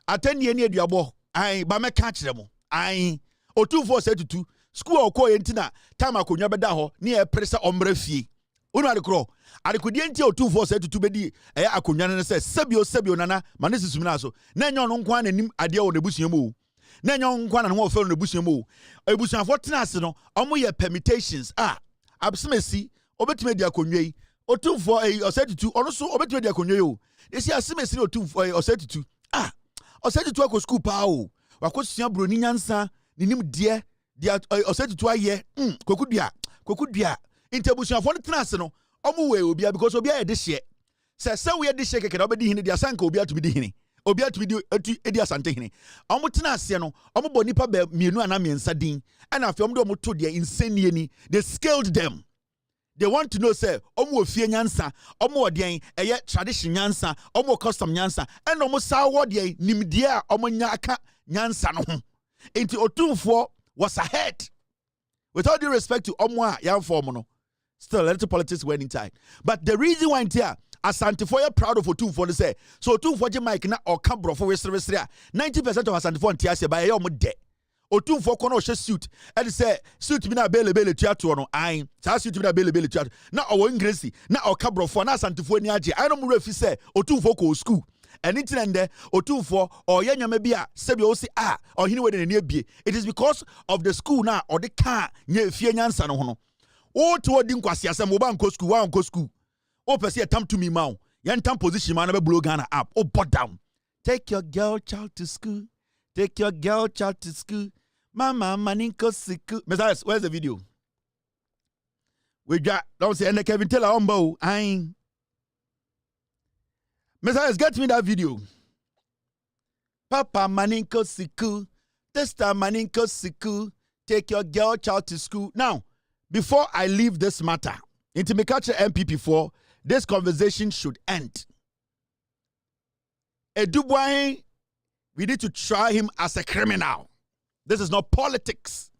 Atenie ne aduabo. Ai ba me ka kire mo. Ai otumfo se tutu. School okọ ye ntina time akonwa beda ho ne e presa omra fie. Unu adekro. Adekodie ntia otumfo se tutu bedi akonwa ne se sebio nana manesi sumina so. Na enyo no nkwa nanim ade wo nebusia mu. Na nyon nkwa na ho ofel no busuam o ebusuafo tenase no omo ye permutations absemesi obetime di akonwa yi otumfo osetitu ono so obetime di akonwa yi o esi asemesi otumfo osetitu osetitu akọ school pa o wakosua broni nyansa ninim de osetitu aye kokudua intebusuafo tenase no omo we obia because obia ye de hye se we de hye keke na obedi hini dia sanka obia to be di hini Obia to be edi asante hini. Omo tena ase no, omo bo nipa be mienu ana miensa din. And after omo do omo to dia insane ni, they scaled them. They want to know say omo ofie nyansa, omo odian eye tradition nyansa, omo custom nyansa, and omo sa wodi nimdie a omo nya aka nyansa no ho. Enti otumfo was ahead. With all due respect to omo a yan form no. Still a little politics winning time. But the reason why here Asante for you proud of Otumfo to say so Otumfo je mic na or cabro for westre 90% of Asante for ntia by your de Otumfo kono she suit and say suit bi na bele tuato no an sa suit bi na bele tuato na owo ingresi na o cabro for na Asante for ni age I no mu refi say Otumfo ko school and intende Otumfo or yanyama bia sebi o si or hini we ne bie it is because of the school na or the car nya fie nyansa no ho no o to odi nkwase asem wo ba nko school wa nko school o pese ye tam to me ma yan tam position man be blow Ghana up o bot down take your girl child to school mama maninko siku Messiah, where's the video we got don't say and Kevin Taylor on bow Messiah, get me that video papa maninko siku testa maninko siku take your girl child to school. Now before I leave this matter into Mekache MPP4, this conversation should end. Edubuahin, we need to try him as a criminal. This is not politics.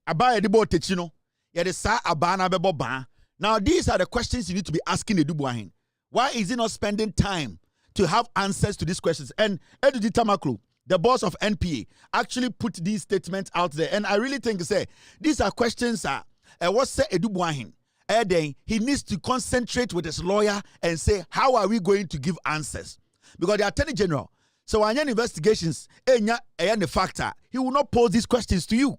Aba Edibo Techino, Yedesa Abana Beboba. Now, these are the questions you need to be asking Edubuahin. Why is he not spending time to have answers to these questions? And Edudi Tamaklu, the boss of NPA, actually put these statements out there. And I really think, say, these are questions what say Edubuahin? He needs to concentrate with his lawyer and say, how are we going to give answers? Because the Attorney General, so when investigations, the factor, he will not pose these questions to you.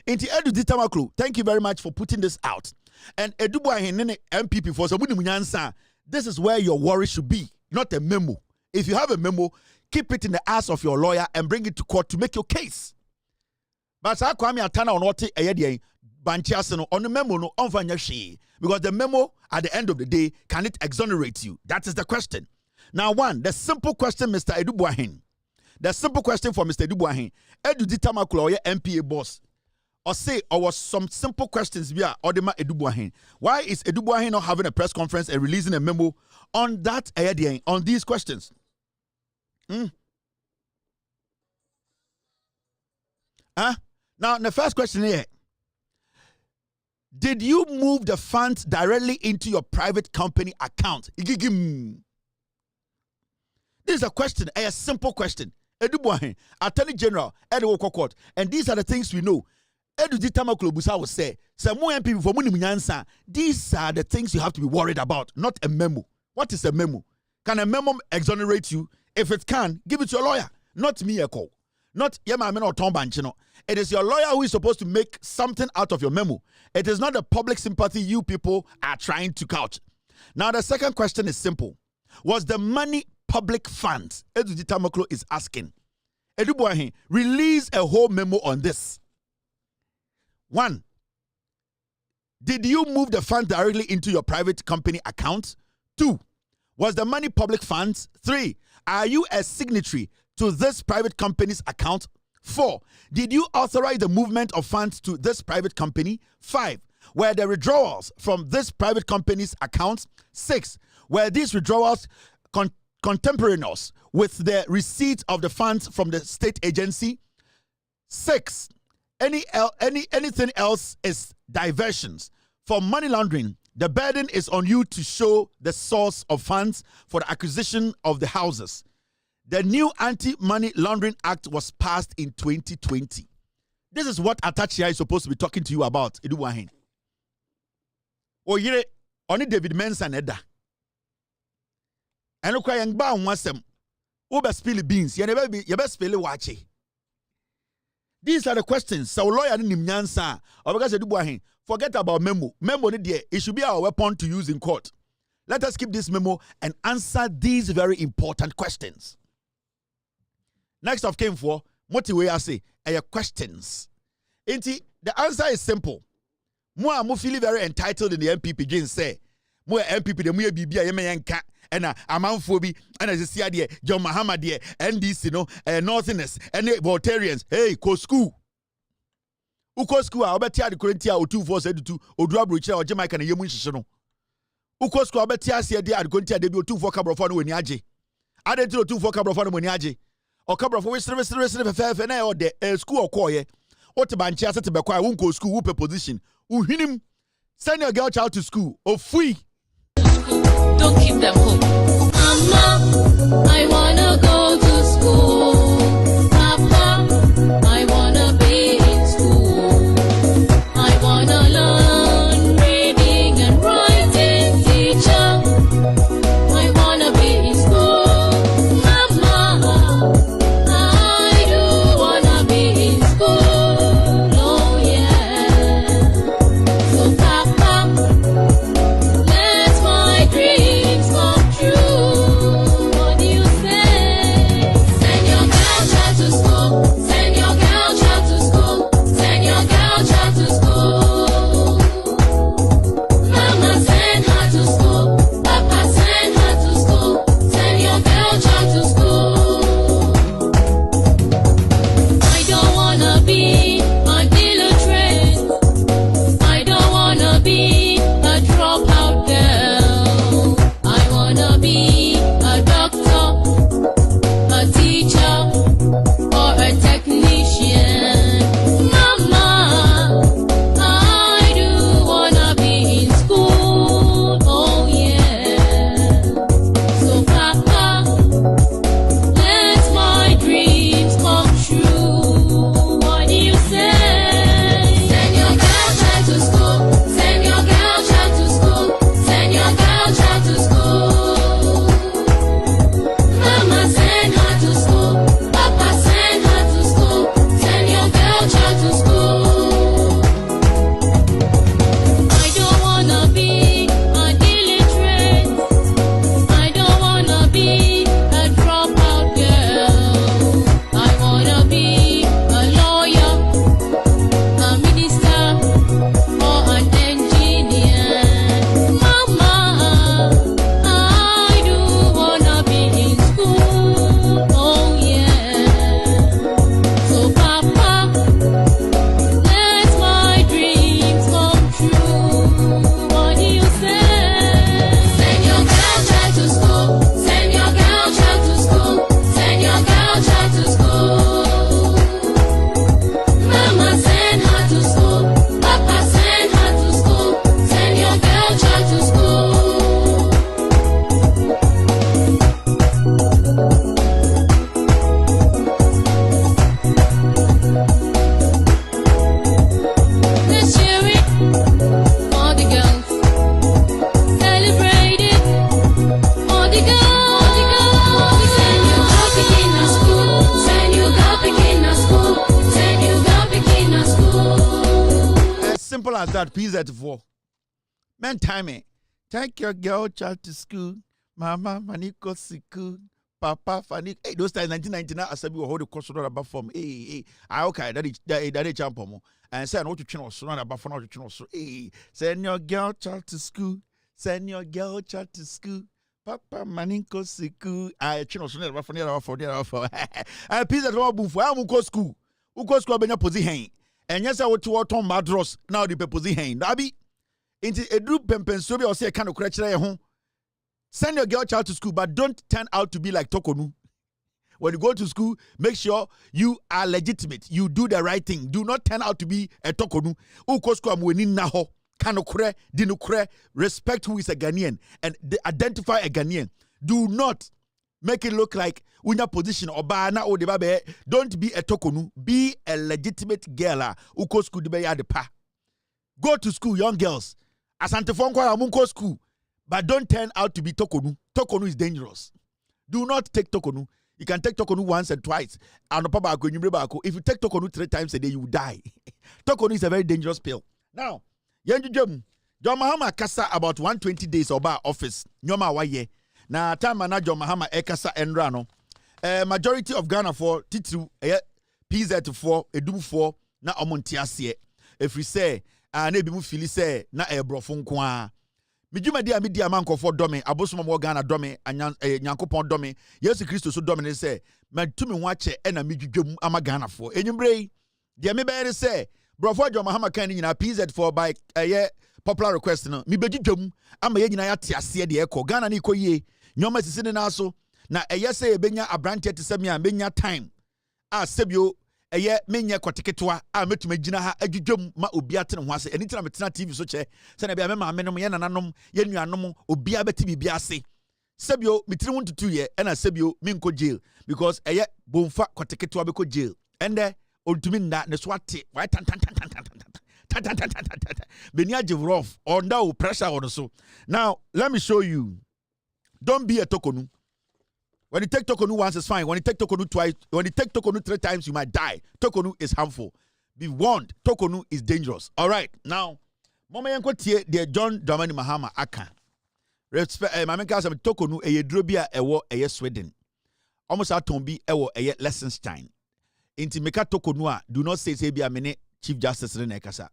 Inti Edu Ditamaklu, thank you very much for putting this out. And Edubuahin MPP for some, this is where your worry should be, not a memo. If you have a memo, keep it in the ass of your lawyer and bring it to court to make your case. But I Kwame Atana on what on the memo no because the memo at the end of the day, can it exonerate you? That is the question. Now, the simple question, Mr. Edubuahin. The simple question for Mr. Edubuahin. Edu Ditamakula, MPA boss. Or say, or was some simple questions via Odema Edubuahin. Why is Edubuahin not having a press conference and releasing a memo on that on these questions? Now, the first question here. Did you move the funds directly into your private company account? This is a question, a simple question. Edubuahin, Attorney General, Edward Court, and these are the things we know. Edudi Tamaklo Busa will say, MPP for Munyansa, these are the things you have to be worried about, not a memo. What is a memo? Can a memo exonerate you? If it can, give it to your lawyer, not me, Eko. Not Yemamen or Tom Banchino. It is your lawyer who is supposed to make something out of your memo. It is not the public sympathy you people are trying to couch. Now, the second question is simple. Was the money public funds? Edudi Tamaklo is asking. Edubuahin, release a whole memo on this. 1. Did you move the fund directly into your private company account? 2. Was the money public funds? 3. Are you a signatory to this private company's account? 4. Did you authorize the movement of funds to this private company? 5. Were the withdrawals from this private company's accounts? 6. Were these withdrawals contemporaneous with the receipt of the funds from the state agency? 6. Anything else is diversions. For money laundering, the burden is on you to show the source of funds for the acquisition of the houses. The new Anti-Money Laundering Act was passed in 2020. This is what Atachia is supposed to be talking to you about. Eduwahin. Oyire, only David Mensa Neda. And look, I am bound once them. Uber spill beans. You never be, you best spill watch. These are the questions. So lawyer Nimnyansa. Or because Eduwahin. Forget about memo. Memo, it should be our weapon to use in court. Let us keep this memo and answer these very important questions. Next of came for motivate us say questions. The answer is simple. Mo feel very entitled in the MPP again say mo MPP the mo bibia ye menka and amanfo bi and as see there John Mahama there NDC no Northerners and Voltarians hey ko school uko school a obetia de korintia o 2472 odura brochire o Jamaica na yemu nhihye no uko school obetia se de korintia de bi o 24 kabrofo no wani age adenti o 24 kabrofo no wani age o kabrofo we sere fefe na o de school okoye o te banchi asete be kwa wonko school wo pe position uhinim send your girl child to school o free. Don't keep them home. Mama, I wanna go to school. Papa, I wanna be in school. I wanna learn reading and writing, teacher. I wanna be in school. Mama, I do wanna be in school. Oh yeah. So Papa, let my dreams come true. What do you say? Send your girl child to school. Send your girl child to school. Send your girl child to school. Mama, send her to school. Papa, send her to school. Send your girl child to school. I don't wanna be a illiterate. I don't wanna be a dropout girl. I wanna be a doctor, a teacher, or a technician. Mama, I do wanna be in school. Oh yeah. So Papa, let my dreams come true. What do you say? Send your girl child to school. Send your girl child to school. Send your girl child to school. Mama, send her to school. Papa, send her to school. Send your girl child to school. I don't wanna be an illiterate. I don't wanna be a dropout girl. I wanna be a lawyer, a minister, or an engineer. Mama, I do wanna be in school. Oh yeah. So Papa, let my dreams come true. What do you say? Send your girl child to school. Send your girl child to school. Send your girl child to school. Mama, send her to school. Papa, send her to school. Send your girl child to school. that PZ4. Man, time. Take your girl child to school. Mama, Maniko Siku. Papa, Fanny. Hey, those times 1999, I said we were holding the course about form. Hey, okay, that is jump on. And say, I know to channel so about for now to channel so. Hey, send your girl child to school. Send your girl child to school. Papa, Maniko Siku. I channel so about for and peace at all boom for I go school. Who go school benya position. And yes, I want to turn madros now the position. Dabi. Into a group pempenso be or say kind of crutch home. Send your girl child to school, but don't turn out to be like Tokonu. When you go to school, make sure you are legitimate. You do the right thing. Do not turn out to be a Tokonu. Respect who is a Ghanaian and identify a Ghanaian. Do not make it look like unya position or bana or debabe. Don't be a Tokonu. Be a legitimate girl. Uko school de pa. Go to school, young girls. Asante Fonkwa Amunko school. But don't turn out to be Tokonu. Tokonu is dangerous. Do not take Tokonu. You can take Tokonu once and twice. If you take Tokonu 3 times a day, you will die. Tokonu is a very dangerous pill. Now, John Mahama kasa about 120 days about office. Nyoma waye. Na time na John Mahama ekasa enrano. Majority of Ghana for titru PZ for edum for na omontiasie. If we say na ebi mu fili say na ebrofo nko a. Mijuma dia media man for dome abosoma mo Ghana dome nyankopon dome Yesu Kristo so dome ne say matumi ho ache na midwudwam ama Ghana for enyumbre dia me be say brofo John Mahama kan nyina PZ for by popular request no me bedwudwam ama ye nyina ya te ase de ekọ Ghana ne koyie nyoma sisi ne na so na say ebenya abrante te semi a benya time a sebio menye koteketwa a metuma gina ha adwudwam ma obi atene ho ase enitina metena TV so che se na bia me ma menom ye nananom ye nuanom obi abeti bibia ase sebio mitiri won tutu ye na sebio minko jail because bomfa koteketwa be ko jail ende ontumi nda ne so ate why tan beni age rough under pressure on so. Now let me show you. Don't be a Tokonu. When you take Tokonu once, it's fine. When you take Tokonu twice, when you take Tokonu 3 times, you might die. Tokonu is harmful. Be warned. Tokonu is dangerous. All right. Now, Mama Yanko tie de John Dramani Mahama aka. Respect. Mama Yanko say Tokonu eye drobia ewo eye Sweden. Almost atombi ewo eye Liechtenstein. Inti meka Tokonu a do not say bia mene Chief Justice ne ekasa.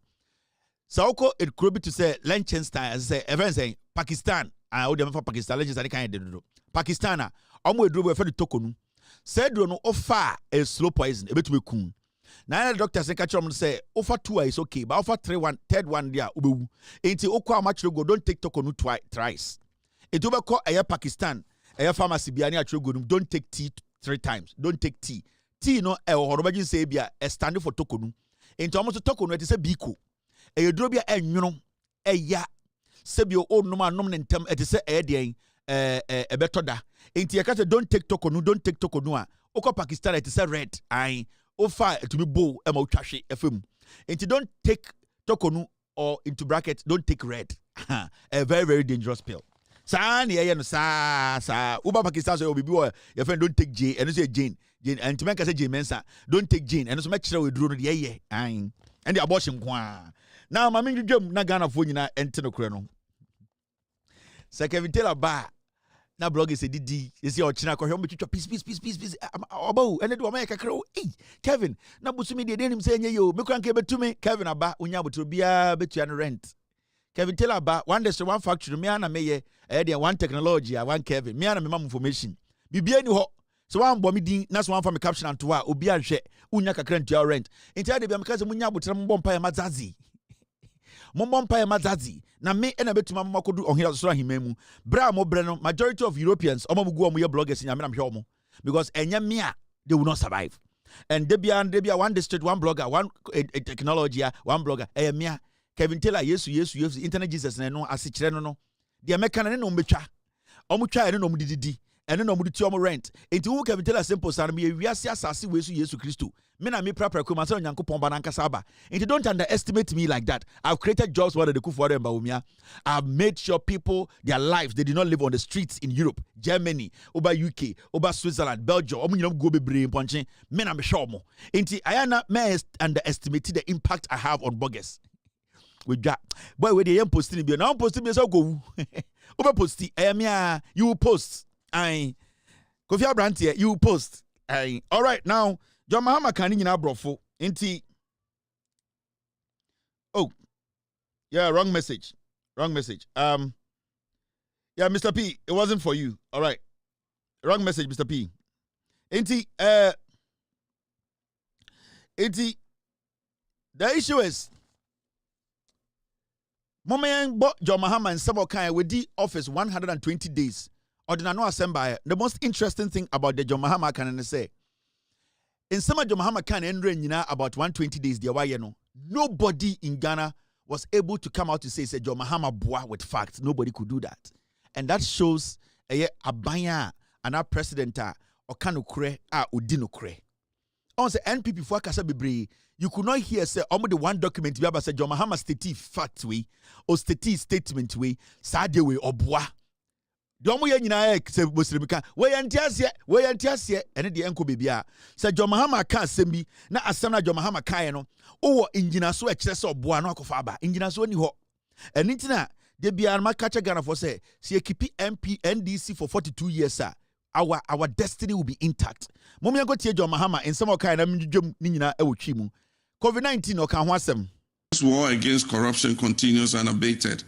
Saoko it could be to say Liechtenstein as say even say Pakistan. I would for Pakistan Liechtenstein kan do. Pakistan omo eduro be fe Tokonu say duro no offer a slow poison ebetume kun na the doctor say catch am say offer 2 is okay but offer 3rd one there obewu enti okwa amachiro go don't take Tokonu twice it obe call Pakistan pharmacy bia na achiro go don't take tea 3 times don't take tea no horobagin say bia stand for Tokonu enti almost Tokonu it say biko duro bia enwono sebio onum anom ne ntem it say den ebetoda enti yakata don't take Tokonu a okọ Pakistan it is red I offer to be bow ema utwahwe efem enti don't take Tokonu or into bracket don't take red a very very dangerous pill sa na ye no sa uba Pakistan so obibi your friend don't take J and say Jane and to make say Jane mensa don't take Jane and so make sure we duro no de ye and the abortion kwa now mama ndwam na Ghana fo nyina ente no kure no Kevin Taylor ba na blog is didi isi ochina ko hwe mtwitwa peace obawu ene do ma kakra Kevin na busumi de denim say enye yo mekwan ke betume Kevin aba onya botro bia betua no rent Kevin Taylor ba one industry one factory me ana meye there one technology one Kevin me ana me mam information bibia ni ho so one bomb din na so one for me caption anto a obi ahwe onya kakra ntua rent enti ade bia meka se munya botro mbompa ya mazazi Momompa ya mazazi na me ena betuma makodu ohira so ahimemu bra mo bre no majority of Europeans omamugu omo ye bloggers nyame na mhwe omo because enya me a they will not survive and debia one district one blogger one technology one blogger me Kevin Taylor yesu internet Jesus na no asechire no de meka na ne no mbetwa omo twa ne no mdididi ene no mudi ti omo rent enti wo Kevin Taylor simple san me wiase asase wesu Yesu Kristo me na me prapra ko man say Onyankopon ba na nkasa aba enti don't underestimate me like that. I've created jobs for the Kufuor and Bawumia. I've made sure people their lives they did not live on the streets in Europe, Germany, over UK, over Switzerland, Belgium. Omo nyinam go bebre ponche me na me sure mo enti ayana me underestimate the impact I have on bloggers. we got boy we the posting be now posting be so go over posti you post I Kofi Abrante you post all right now John Mahama kan nyina brofo enti oh yeah wrong message yeah Mr. P it wasn't for you all right wrong message Mr. P enti the issue is Momayan bought John Mahama and some kind with the office 120 days. Or did I know assemble? The most interesting thing about the John Mahama can say in some of John Mahama can end about 120 days. Nobody in Ghana was able to come out to say John Mahama boa with facts. Nobody could do that, and that shows a banya and our president or kanukre udino kre. On the NPP for Kasa Bibri, you could not hear say almost the one document we have said John Mahama state fact way or state statement way sade way or bois. The omo ye nyina say Muslim kan we yantiase ene de enko bibia say John Mahama kan sembi na asem na John Mahama kan no wo engineer so e kire say oboa no akofa aba engineer so ni ho eni tina de bia ma catch Ghana for say keep MP NDC for 42 years our destiny will be intact. Mommy go tie John Mahama in some kind of dwom ni nyina e wotwi mu. COVID-19 o kan ho asem. This war against corruption continues unabated.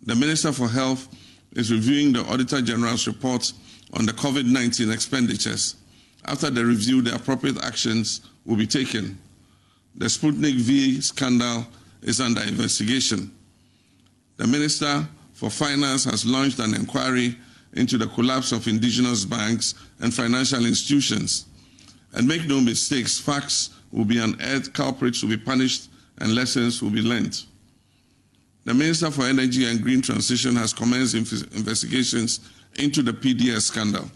The Minister for Health is reviewing the Auditor General's report on the COVID-19 expenditures. After the review, the appropriate actions will be taken. The Sputnik V scandal is under investigation. The Minister for Finance has launched an inquiry into the collapse of indigenous banks and financial institutions. And make no mistakes, facts will be unearthed, culprits will be punished, and lessons will be learned. The Minister for Energy and Green Transition has commenced investigations into the PDS scandal.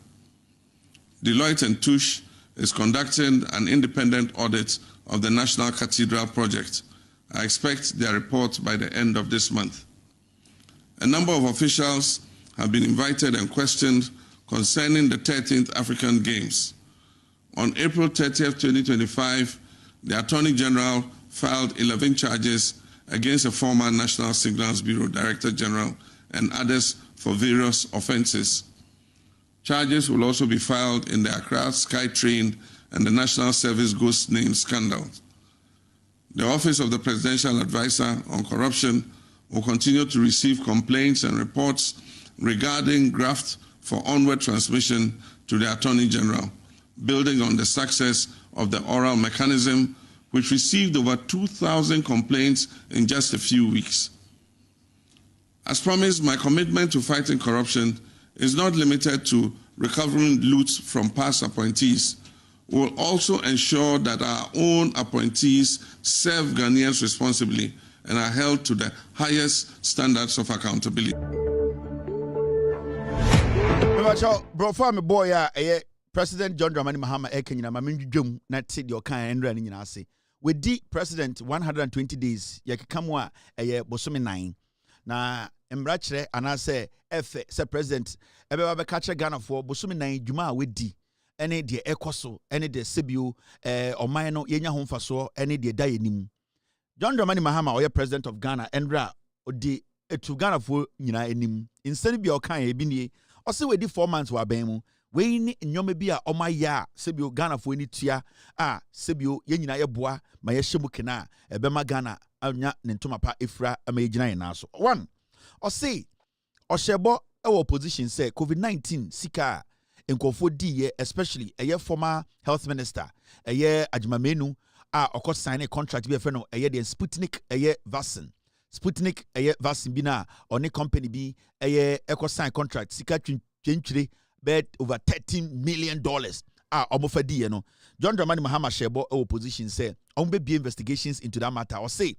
Deloitte & Touche is conducting an independent audit of the National Cathedral project. I expect their report by the end of this month. A number of officials have been invited and questioned concerning the 13th African Games. On April 30th, 2025, the Attorney General filed 11 charges against a former National Signals Bureau Director General and others for various offenses. Charges will also be filed in the Accra SkyTrain and the National Service Ghost Name scandal. The Office of the Presidential Advisor on Corruption will continue to receive complaints and reports regarding graft for onward transmission to the Attorney General, building on the success of the oral mechanism, which received over 2,000 complaints in just a few weeks. As promised, my commitment to fighting corruption is not limited to recovering loot from past appointees. We will also ensure that our own appointees serve Ghanaians responsibly and are held to the highest standards of accountability. Bro, for me boy, President John Dramani Mahama Kenyina Mamin Jum not said your kind and running in our say. With the president 120 days, Yakamwa Bosumi 9. Na Embrachere and I say F say president Ebe catch Ghana for Bosumi 9 Juma with D. Any de Ekoso, any de Sibu, or Mino Yenya Home Faso, any de Dayanim. John Dramani Mahama or president of Ghana, Endra or de to Ghana for Nina enim. Instead of your kind ebini, or say we did 4 months wa bemu. We ni nyome bia o ma ya sebio Ghana fo ni tua sebio ye nyina ye boa ma ye hyemu kena ebema Ghana anya ne ntoma pa efra ama ye gina ye na so one o say o shebo e wo position say COVID-19 sika enkofo di ye especially eye former health minister eye Ajimamenu okọ sign a contract bi e fe no eye the Sputnik eye vaccine Sputnik eye vaccine bi na oni company bi eye ekọ sign contract sika twintwire bet over $13 million. Omofadi, you know. John Dramani Mahama Shebo opposition say, be investigations into that matter. Or say,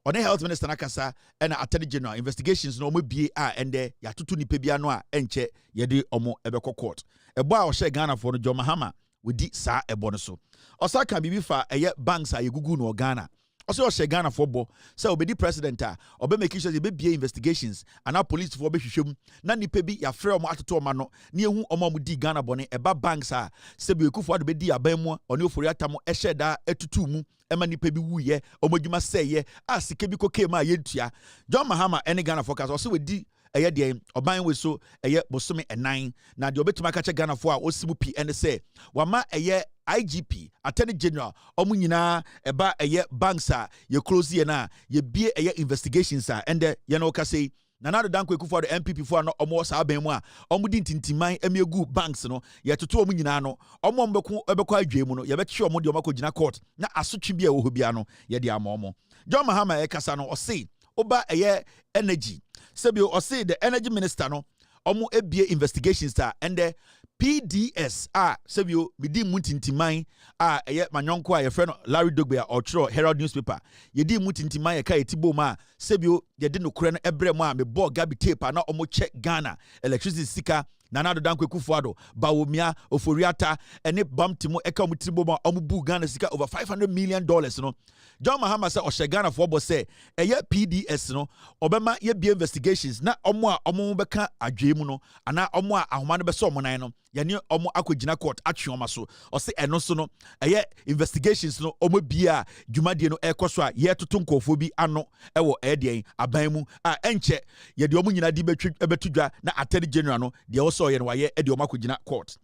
on the health minister Nakasa and attorney general investigations no be and there ya tutu ni pebia no enche yedi omo ebeko court. Ebo a ohye Ghana for no John Mahama we di sa ebo no so. Osa kan bibi fa eye banks a yegugu no Ghana. Also share Ghana for bo say obedi president obe make sure be be investigations and our police for be hwehwem na nipa bi ya frɛ omo atoto omo no na ehu omo mu di Ghana bone eba banks se be ekufo ado be di aban mu oni ofori atamo ehye da etutu mu ema nipa bi wuye omo dwuma seye asike bi koke ma yentua John Mahama any Ghana focus also we di eye de oban we so eye bosome enan na de obetuma ka che Ghana fo a osimu pi ene say wama eye IGP Attorney General omu nyina eba eye banks ye close ye na ye bie eye investigations and ye no ka say Nana Dankwa Kufuor the MPP for no omo sa aban mu a omu di ntintiman emiegu banks no ye toto omu nyina no omo mbeko ebeko adwe mu no ye beche omo de omo ko gina court na asotwe bia wo hobia no ye de amomo John Mahama e kasa no o say oba eye energy sebio o say the energy minister no omo ebie investigations and PDS sebio midi mutintiman eye manyonko a ye frɛ no Larry Dogbe a ɔtwerɛ Herald newspaper ye di mutintiman ye ka etibo ma sebio ye di no kure no ebre mu a me ball gabi tape na omo check Ghana electricity sika Nana Dankwa Kufuor Bawumia Oforiata ene bamtimo eka mutibo ma omo bu Ghana sika over $500 million no John Mahama say o Ghana for bo say eye PDS no obema ye be investigations na omo beka adwe mu no ana omo a ahoma no be so omo nan no ye ne omo akogina court atwe omo so o say eno so no eye investigations no omo bia dwumadie no ekoso a ye toto nkofo bi ano ewo edien aban mu a enche ye de omo nyina di betudwa na Attorney General no de so ye no waye e de omo akogina court.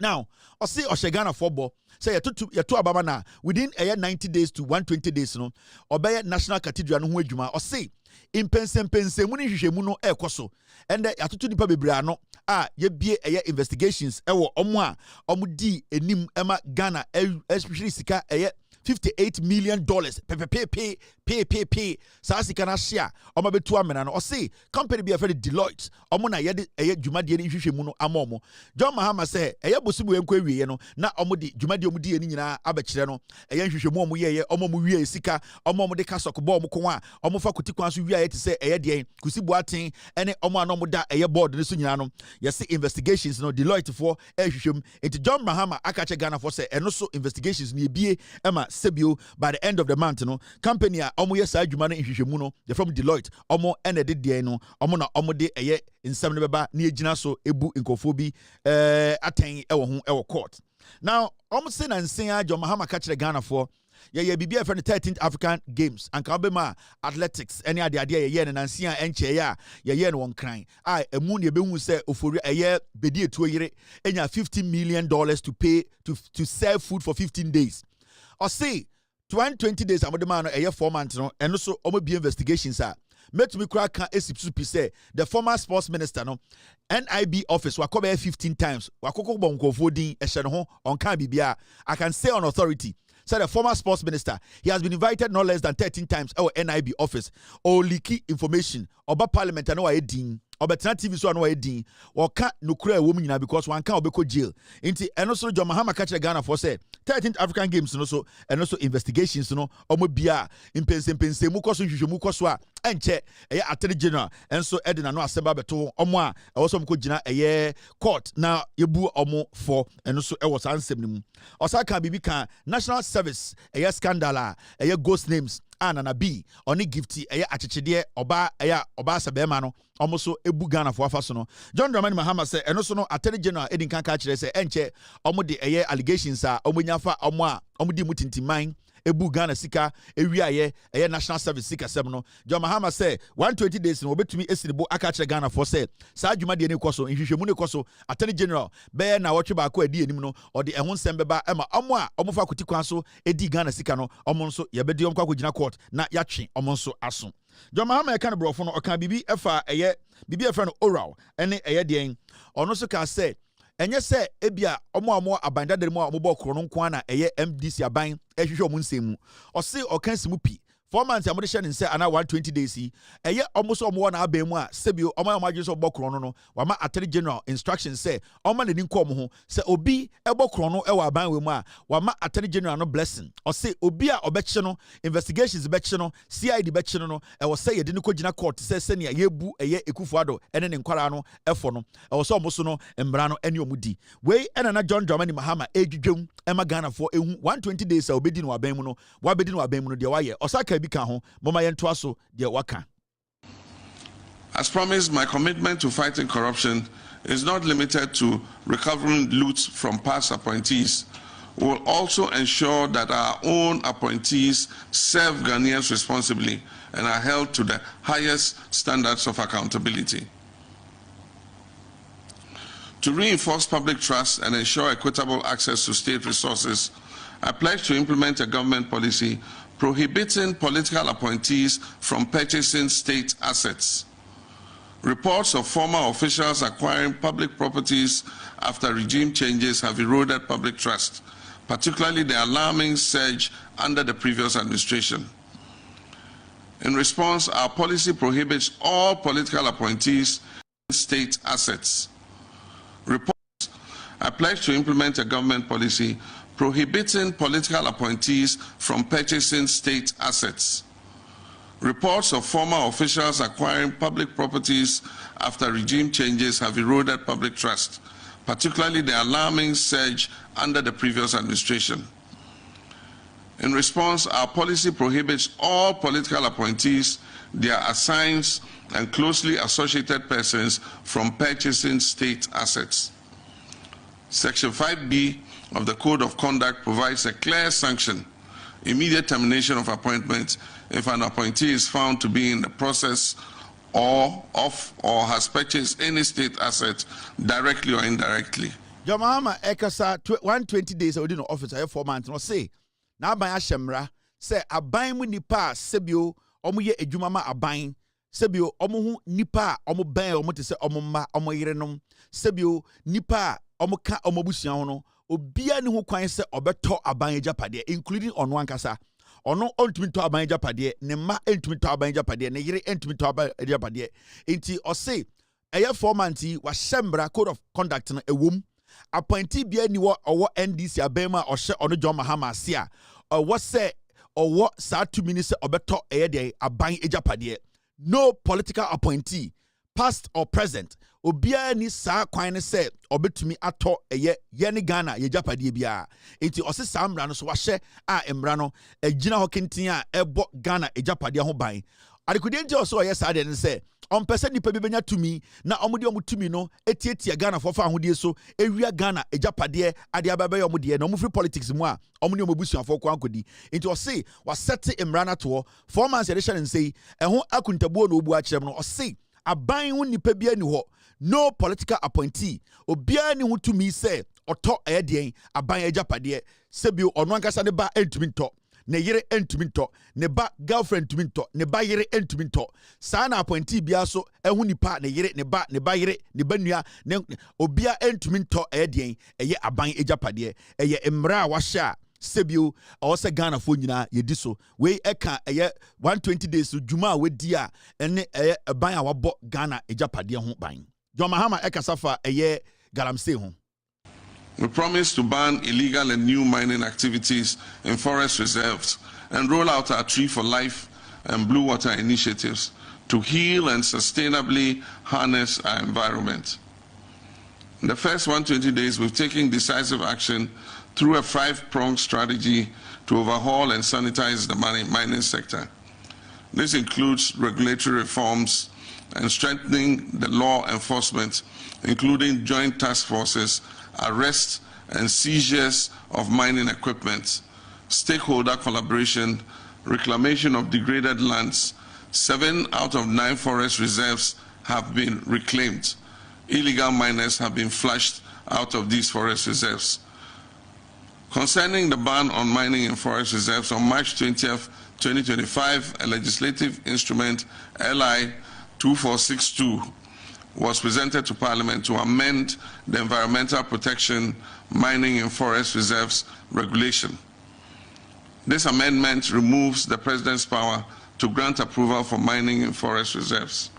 Now, I see Ghana football say you to ababa na within 90 days to 120 days no obey National Cathedral no ho adwuma or say in pense mu ni hwehwemu no ekoso and atoto nipa bebre no ye bie investigations ewo omo di enim ema Ghana especially sika $58 million pay sa sika na share omo betu amena no o say company be afraid Deloitte omo na ye de dwumade ni hwehwemu no amomo John Mahama say bosimu enko awie no na omo de dwumade omo di eni nyina abekire no hwehwemu omo ye omo mu wie sika omo de kasok bo omo ko a omo fa kotikwan so wie te say de kusi boaten ene omo anomo da board ne so nyina no ye say investigations no Deloitte for hwehwem enti John Mahama akache Ghana for say eno so investigations ni ebie ema sebio by the end of the month no company a omo yes adwuma no hwehwemu no they from Deloitte omo ene de no omo na omo de nsam ne beba na egina so ebu nkofo bi aten ewo court. Now omo say na nsen John Mahama ka kire Ghana for ye bibia for the 13th African Games and kabema athletics any ade ye na nsen enche ye no won kran emu ne be hu say ofori bedi etuo yire enya $50 million to pay to serve food for 15 days. Or say 20 days amodema no 4 months no eno so omo bi investigations met me crack esipsupi say the former sports minister no NIB office wakobe 15 times wakoko bonkofo din ehye no ho onka bibia I can say on authority say the former sports minister he has been invited no less than 13 times our NIB office or leaky information oba parliament no wa edin obetena TV so no wa edin oka nokura ewo mu nyina because one can obeko jail nti eno so John Mahama ka kire Ghana for say 13th African Games no so eno so investigations no omo bia impense mu koso hwehwemu koso a enche Attorney General enso edina no asemba beto omo a ewo so mko gina court na yebu omo for eno so ewo sa ansem nimu osaka bibi kan national service scandal ghost names Nana B oni gifty achechede oba sabema no omoso ebu Ghana for afaso no John Dramani Mahama say eno so no Attorney General edin kan ka kire say enche omo de allegations omo nyafa omo di mutintiman ebu Ghana sika ewiaye national service sika sem no John Mahama say 120 days no obetumi esiribo aka kire Ghana for say sa adwuma de ne koso nhwehwemu ne koso Attorney General be na wotwe ba ko adi enim no ode ehon sem beba ema omo fa kotikwan so edi Ghana sika no omo nso yebedi omkwa kogina court na yatwe omo nso aso John Mahama eka ne brofo no oka bibi efa bibi efa no oral ene den ono so ka say enye se ebia omo abandadere mu omo bo kro no nko na MDC aban ehwehwe omo nsemu o se okan simu pi 4 months I'm share say ana 120 days yi eye almost omo na abem a sebio omo amagye so bokro no wama attorney general instructions say omo na ni nkom ho say obi ebokro no e wa ban we mu a wama attorney general no blessing o say obi a obekye no investigations bekye no CID bekye no e wo say ye de ni kogina court say se ne yebu eye Ekufuado ene ne nkwara no efo no e wo so omo so no embra no ene omudi we ena na John Dramani Mahama edwudwem ema Ghana for ehu 120 days a obedi no waban mu no wabedi no waban mu no de waye osaka As promised, my commitment to fighting corruption is not limited to recovering loot from past appointees. We will also ensure that our own appointees serve Ghanaians responsibly and are held to the highest standards of accountability. To reinforce public trust and ensure equitable access to state resources, I pledge to implement a government policy prohibiting political appointees from purchasing state assets. Reports of former officials acquiring public properties after regime changes have eroded public trust, particularly the alarming surge under the previous administration. In response, our policy prohibits all political appointees in state assets. Reports, I pledge to implement a government policy prohibiting political appointees from purchasing state assets. Reports of former officials acquiring public properties after regime changes have eroded public trust, particularly the alarming surge under the previous administration. In response, our policy prohibits all political appointees, their assigns, and closely associated persons from purchasing state assets. Section 5B of the Code of Conduct provides a clear sanction, immediate termination of appointment if an appointee is found to be in the process or has purchased any state asset directly or indirectly. Mahama ekasa 120 days within the office 4 months no say na aban ahyemra say aban mu nipa sebio omo ye adwuma ma aban sebio omo hu nipa omo ban omo te se omo ma omo yerenom sebio nipa omo ka omo busua ho no obia ne ho kwan se obeto aban agapade including ono ankasa ono ontumi to aban agapade ne ma entumi to aban agapade ne yere entumi to aban agapade enti o say eye 4 months wa hyemra code of conduct na ewom appointee bia ni wo owo NDC abema ohye ono John Mahama ase a wo say owo saa 2 minutes obeto eye de aban agapade no political appointee past or present obia ni saa kwan ne say obetumi ato eye ye ne Ghana ye japade bia enti ose saa mra no so wahye a emra no agina ho kenten a ebo Ghana ejapade ho ban adekudi enti oso ye saa de ne say on person nipa bi benya tumi na omudi omutumi no etietia Ghana for fa ahodie so ewia Ghana ejapade ade ababe omudie na omufri politics mu a omuni omabusuafo kwa ankodi enti ose wa set emra na to 4 months edition and say eho akuntabuo no obu a kyerem no ose aban hu nipa bia ni ho no political appointee obia ni hu tumi say oto edien aban ejapade sebio ono ankasa ne ba entumi nto ne yere entumi nto ne ba girlfriend entumi nto ne ba yere entumi nto saa na appointee bia so ehu nipa ne yere ne ba yere ne ba nua ne obia entumi nto edien eye aban ejapade eye emra wa sha sebio awose Ghana fo nyina yedi so we eka eye 120 days djuma we di a ene eye ban a wabo Ghana ejapade ho ban John Mahama eka safa eye galamsey ho. We promise to ban illegal and new mining activities in forest reserves and roll out our Tree for Life and Blue Water initiatives to heal and sustainably harness our environment. In the first 120 days, we've taken decisive action through a 5-pronged strategy to overhaul and sanitize the mining sector. This includes regulatory reforms and strengthening the law enforcement, including joint task forces, arrests and seizures of mining equipment, stakeholder collaboration, reclamation of degraded lands. 7 out of 9 forest reserves have been reclaimed. Illegal miners have been flushed out of these forest reserves. Concerning the ban on mining in forest reserves, on March 20th, 2025, a legislative instrument, LI 2462, was presented to Parliament to amend the Environmental Protection Mining in Forest Reserves Regulation. This amendment removes the President's power to grant approval for mining in forest reserves.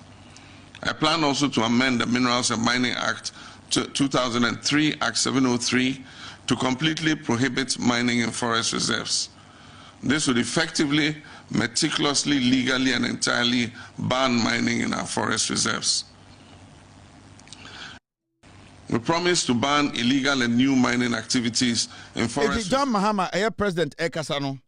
I plan also to amend the Minerals and Mining Act 2003, Act 703, to completely prohibit mining in forest reserves. This would effectively, meticulously, legally, and entirely ban mining in our forest reserves. We promise to ban illegal and new mining activities in forest. John Mahama, President Ekasano,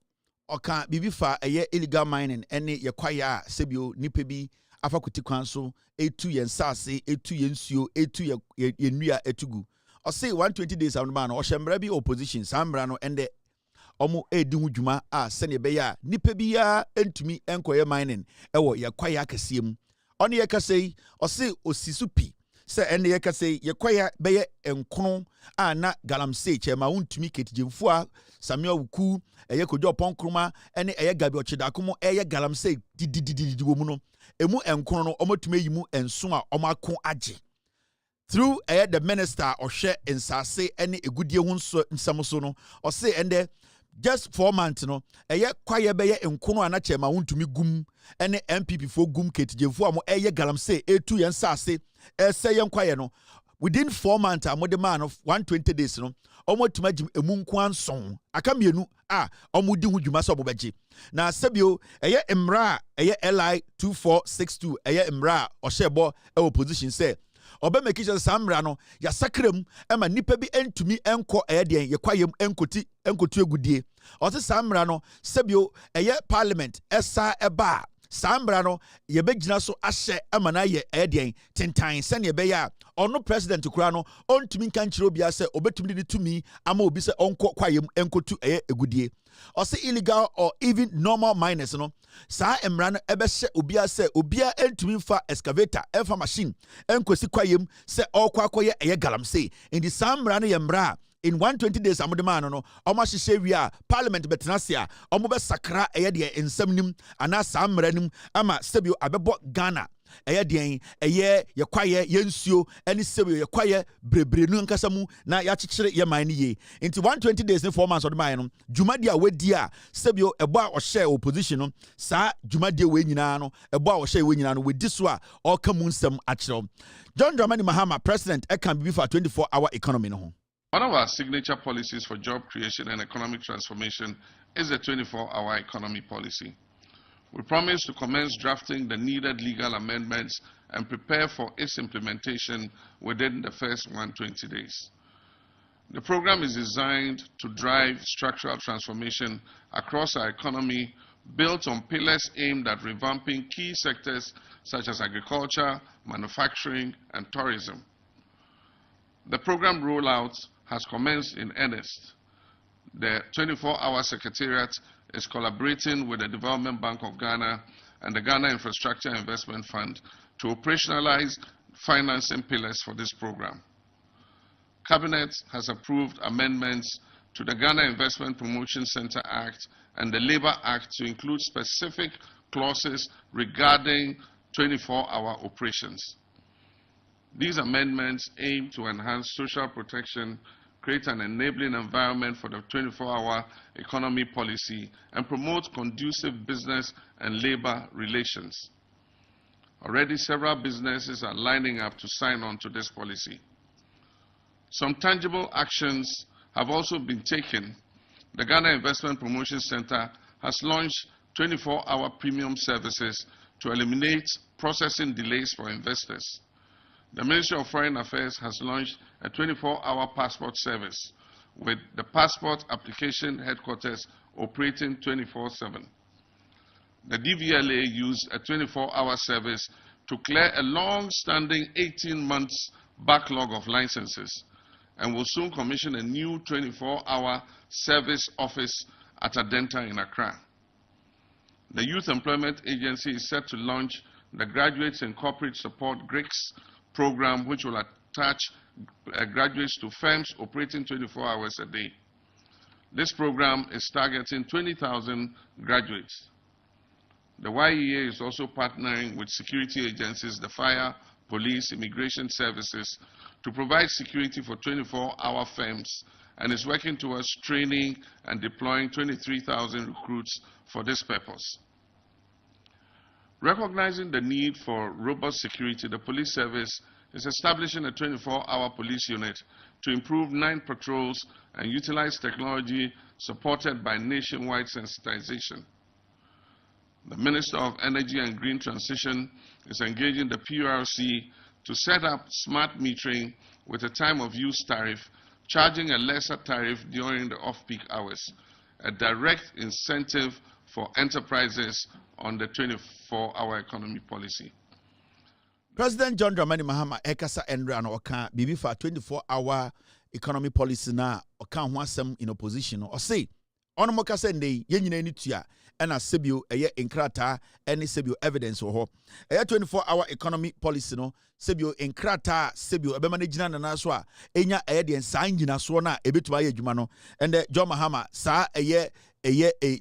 Oka Bibifa, illegal mining, any Yakwaya, Sebio, Nipebi, Afakuti Council, A2 yen Sasi, A2 yen Sio, A2 yen Etugu. Or say 120 days on man, or Shambrebi opposition, Sambrano, and the Omo Edingu Juma, Sene Beya, Nipebia, and to me, Enquire mining, Ewo Yakwaya Kasim. Only Yakase, or say Osisupi. Say and the say Yakwaya Beye and Kono, na Galamse, Chema, Untumi Kate Jimfua, Samuel Uku, Ayakojo Ponkruma, and Ayagabi Chidakumo, Galamse, Didi Emu and Kono, Omotume and Suma, Omako Aji. Through the minister or share in Sase, any a good year in Samosono, or say and there. Just 4 months, no. Kwaya beye enkono anache ma wuntumi gum ene MPP fo gum ketijefo amo galamse A2 yen sase say yen kwaya no. Within 4 months, amode man of 120 days, no. Omo tumajim emu nko anson. Aka mienu omo di hu dwuma so bobaji. Na sebio emra LI 2462 emra oshebo opposition say Obe mekisha samra no ya sakrem ema nipa bi entumi enko eyeden ye kwayem enkotu egudie ose samra no sebio parliament esa eba samra no ye begina so ahye ema na ye eyeden tentan se ne be ya ono president kura no ontumi nkanchiro bia se obetumi de tumi ama obi se onko kwayem enkotu egudie ose illegal or even normal miners no sa emran ebehye obia se obia entumi fa excavator efa machine enkosi kwayem se okwakoye galamse in the samran yemra in 120 days amodema no omahye wi parliament betenasia omobe sakra de ensamnim ana samranim ama sebio abebo Ghana ye kwaye yensuo eni sebio ye kwaye brebrenu nkasa mu na ya chichire ye man ye into 120 days in 4 months odema no jumadi a wedi a sebio ebo a ohye opposition no sa jumadi we nyina no ebo a ohye we nyina no wedi so a okamu nsem akire John Dramani Mahama president can be for 24-hour economy no. One of our signature policies for job creation and economic transformation is the 24-hour economy policy. We promise to commence drafting the needed legal amendments and prepare for its implementation within the first 120 days. The program is designed to drive structural transformation across our economy, built on pillars aimed at revamping key sectors such as agriculture, manufacturing, and tourism. The program rollout has commenced in earnest. The 24-hour Secretariat is collaborating with the Development Bank of Ghana and the Ghana Infrastructure Investment Fund to operationalize financing pillars for this program. Cabinet has approved amendments to the Ghana Investment Promotion Center Act and the Labour Act to include specific clauses regarding 24-hour operations. These amendments aim to enhance social protection, create an enabling environment for the 24-hour economy policy, and promote conducive business and labor relations. Already several businesses are lining up to sign on to this policy. Some tangible actions have also been taken. The Ghana Investment Promotion Center has launched 24-hour premium services to eliminate processing delays for investors. The Ministry of Foreign Affairs has launched a 24-hour passport service with the passport application headquarters operating 24/7. The DVLA used a 24-hour service to clear a long-standing 18 months backlog of licenses and will soon commission a new 24-hour service office at Adenta in Accra. The Youth Employment Agency is set to launch the Graduates in Corporate Support GRICS program, which will attach graduates to firms operating 24 hours a day. This program is targeting 20,000 graduates. The YEA is also partnering with security agencies, the fire, police, immigration services, to provide security for 24-hour firms and is working towards training and deploying 23,000 recruits for this purpose. Recognizing the need for robust security, the police service is establishing a 24-hour police unit to improve 9 patrols and utilize technology supported by nationwide sensitization. The Minister of Energy and Green Transition is engaging the PURC to set up smart metering with a time of use tariff, charging a lesser tariff during the off-peak hours, a direct incentive for enterprises on the 24-hour economy policy. President John Dramani Mahama ekasa endra na oka bibi for 24-hour economy policy na oka ho asem in opposition or say ono moka se ndey yenyina ni tua ena sebio eye enkrata ene sebio evidence ho eye 24-hour economy policy no sebio enkrata sebio ebe managina na so a enya eye de nsan nyina so na ebetuma ye adwuma no ende John Mahama sa eye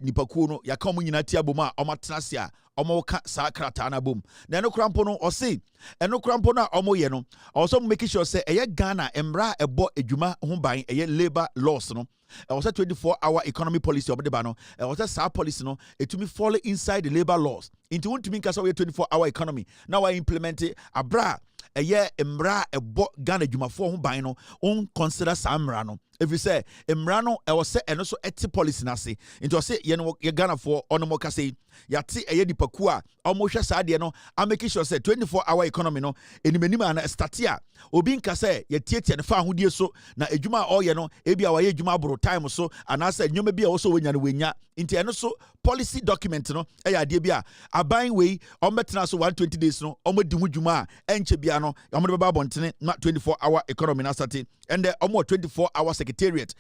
nipakuo no yaka mo nyina tia bom a omatena a omo ka sa krata na bom na eno krampo no o se eno krampo na omo ye no also make sure say eye Ghana emra ebo adwuma ho ban eye labor laws no e was a 24-hour economy policy obede no e was a sa policy no etumi fall inside the labor laws into wontumi nkasa we 24-hour economy now I implement it abra eye emra ebo Ghana adwumafo ho ban no on consider sa emra no if you say emra no e was say eno so eti policy na se into say ye no ye Ghana for ono mo ka say yate eye dipaku a omo hwe sa de no I make sure say 24-hour economy no enimanimu na start a obi nka say ye tietie ne fa ahodie so na adwuma a oye no ebi a waye adwuma abro time so anasa nyoma bi a wo so wenya no wenya into eno so policy document no e ya de bi a aban we ombetena so 120 days no omo di hu dwuma a enche bia no omo de baba bontene na 24-hour economy na start and omo 24-hour secretariat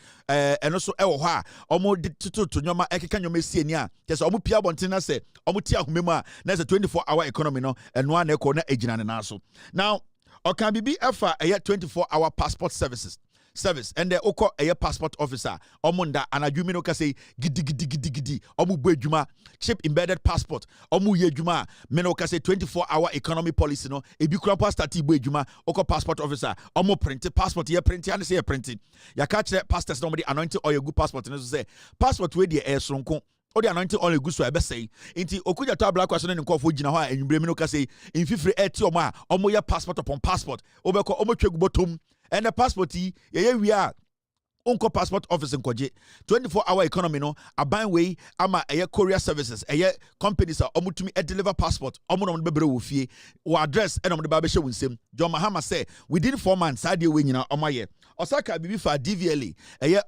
eno so e wo ho a omo de tutu nyoma ekeka nyoma sie ni a kese omo pia bontene na se omo tia ahumemu a na se 24-hour economy no eno a na ekọ na ejina ne na so now okan bibi efa 24-hour passport service and the oko a passport officer omunda anadwumi no ka say gidi omu bu adwuma chip embedded passport omu ye adwuma me no ka say 24-hour economy policy no ebi kura pa start bu adwuma oko passport officer omu print passport ye print and say print ya ka kire pastors no dey anointing oil good passport no say passport we dey sonko o dey anointing oil good so e be say nti okuja to abla kwaso ne nkofo gina ho a enwumbre me no ka say infifre eti omo ye passport upon passport obeko omo twegu botom and the passport ye we are unko passport office nkoje 24-hour economy no aban way ama courier services companies are omutumi deliver passport omo no bebre wo fie wo address and omo de ba be hye wunsem John Mahama say within 4 months ade we nyina omo ye osaka bibi fa DVLA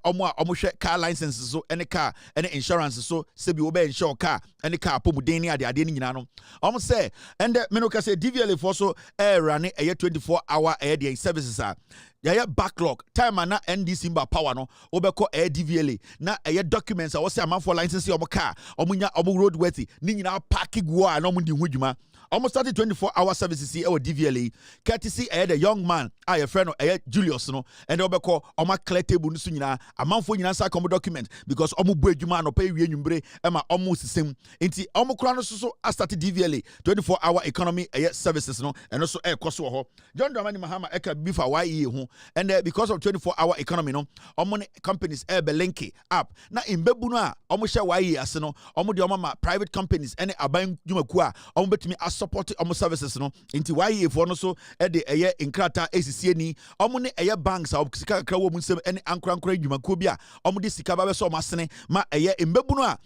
omo a omo hwe car license so any car any insurance so sebi wo be insure car any car pomuden ni ade ni nyina no omo say and me no ka say DVLA for so run 24-hour the services are ya backlog time na NDC mba power no obeko DVLA na documents a wo say amanfo license omo car omunya omo road worthy ni nyina park go a no mo di hu dwuma almost started 24-hour services here or DVLA courtesy the young man your friend Julius no and obeko oma clear table no so nyina amanfo nyina sa come document because omo bu adwuma no pay wie nwumbre ema omo sisem nti omo kura no so started DVLA 24-hour economy services no and so koso ho John Dramani Mahama eka bifa YE ho and because of 24-hour economy no omo companies belinki app na imbebu no a omo hye YE ase no omo de omo ma private companies and aban dwumaku a omo betumi support omo services no into YE for no so de inkrata esisi ni omo ne banks a sika kakra wo munsem ene ankra dwumaku bi a omo de sika ba be so masene ma imbebu no a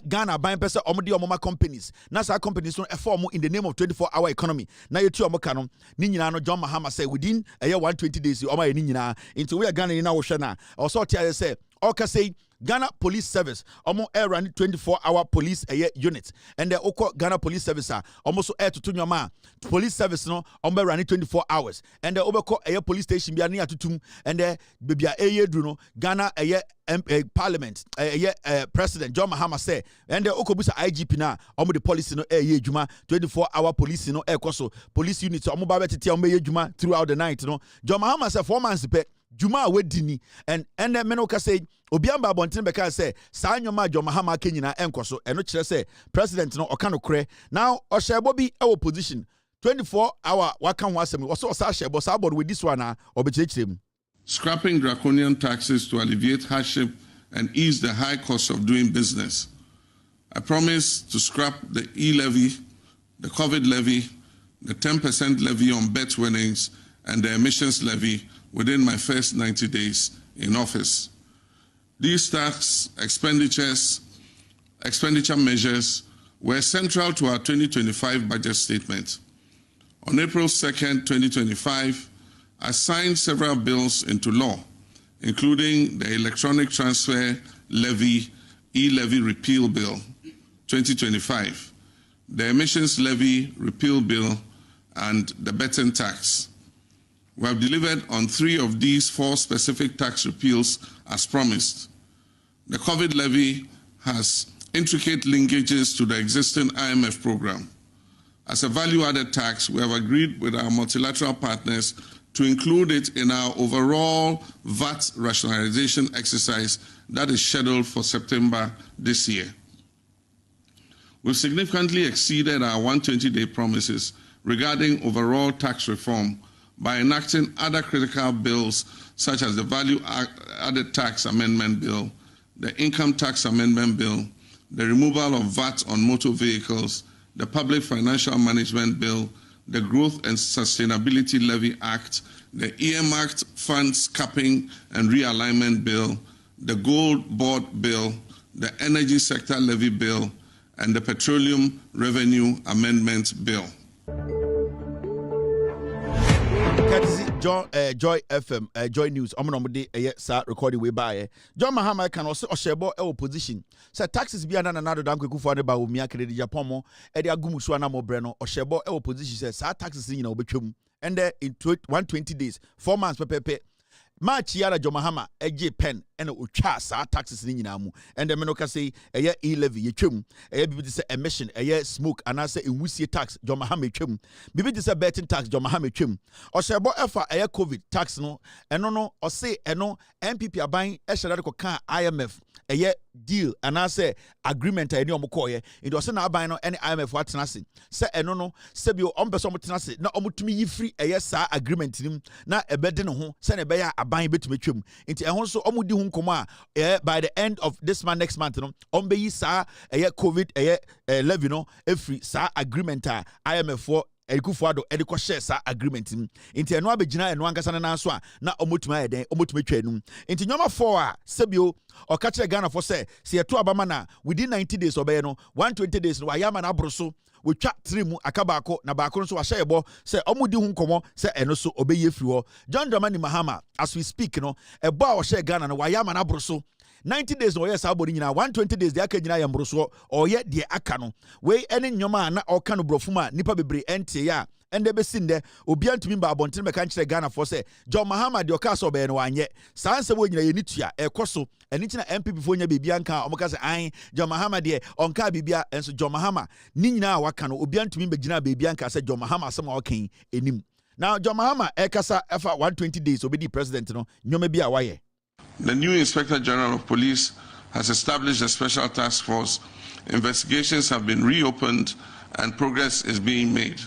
Ghana ban pese omo de omo ma companies na sa companies no form in the name of 24-hour economy na yetu omo ka no ni nyina no John Mahama say within 120 days omo ye ni nyina into we Ghana ni na wo hwe na also tell say oka say Ghana Police Service omo run 24-hour police unit and the oko Ghana Police Service almost to nyoma police service no omo run 24 hours and the obeko police station bia na atutum and the bibia dru no Ghana parliament president John Mahama say and the oko busa IGP na omo the police no adwuma 24-hour police no ekoso police unit omo ba betete omo adwuma throughout the night no John Mahama say 4 months pe Juma wedini and the menoka say obiamba bontin beka say sa nyoma John Mahama kenyina enkoso eno kire say president no oka no kre now oshebo bi position 24-hour waka ho asem wo so sa shebo sa board with this one obekirikirem scrapping draconian taxes to alleviate hardship and ease the high cost of doing business. I promise to scrap the e-levy, the COVID levy, the 10% levy on bet winnings, and the emissions levy within my first 90 days in office. These tax expenditure measures were central to our 2025 budget statement. On April 2nd, 2025, I signed several bills into law, including the Electronic Transfer Levy e-levy repeal bill 2025, the emissions levy repeal bill, and the betting tax. We have delivered on 3 of these 4 specific tax repeals as promised. The COVID levy has intricate linkages to the existing IMF program. As a value-added tax, we have agreed with our multilateral partners to include it in our overall VAT rationalization exercise that is scheduled for September this year. We've significantly exceeded our 120-day promises regarding overall tax reform by enacting other critical bills such as the Value-Added Tax Amendment Bill, the Income Tax Amendment Bill, the removal of VAT on motor vehicles, the Public Financial Management Bill, the Growth and Sustainability Levy Act, the Earmarked Funds Capping and Realignment Bill, the Gold Board Bill, the Energy Sector Levy Bill, and the Petroleum Revenue Amendment Bill. Joy FM, Joy News. I'm going to start recording way by John Mahama can also share opposition. So taxes be another than quick for the Baumia credit Japomo, Edia Gumuswana Mobreno, or Shebo opposition says taxes in Obechum. And there in 120 days, 4 months per pepe. March yara John Mahama, pen, and ucha sa taxes in Yinamu. And the Menoka say a year e-levy, ye chum, a year emission, a year smoke, and I say in Wissi tax, John Mahama chum. Bibi this a betting tax, John Mahama chum. Or Shabo Efa, a year COVID tax no, and no, or say, and no, MPP are buying a Shadako can IMF, a year deal, and I say agreement, a new Mokoye. It was not buying any IMF what's nothing. Say, and no, Sebio, Ombesomotinasi, no, omutumi free a year sa agreement him, not a bedding home, send a bear a buying bit to chum. Into also omudi hum koma, by the end of this month, next month, no, ombe sa a year COVID, a year levy, no, every sa agreement, IMF for. Edikufuado ediko share sa agreement inti eno abegina eno ankasa na nanso a na omotuma eden omotuma twanu inti nyoma 4 a sebio o ka kire Ghana for say se eto abama na within 90 days obey no 120 days no ayama na abroso we twa 3 mu akabako na baako nso wa share ebo say omudi hu nkomo say eno so obeye firi ho John Dramani Mahama as we speak no ebo a o share Ghana no ayama na abroso 90 days no yes abodi nyina 120 days de aka nyina yambroso oye de aka no we ene nyoma na oka no brofuma nipa bebre ente ya ende besinde obi antumi ba abonten be kan kire Ghana for say John Mahama de oka so be no anye sanse wo nyina ye nitua ekoso eni tina MPP fo nya bibia nka omoka say an John Mahama de onka bibia enso John Mahama ni nyina waka no obi antumi be gina bibia nka say John Mahama asem okan enim now John Mahama ekasa efa 120 days obedi president no nyoma bi a waye. The new Inspector General of Police has established a special task force. Investigations have been reopened and progress is being made.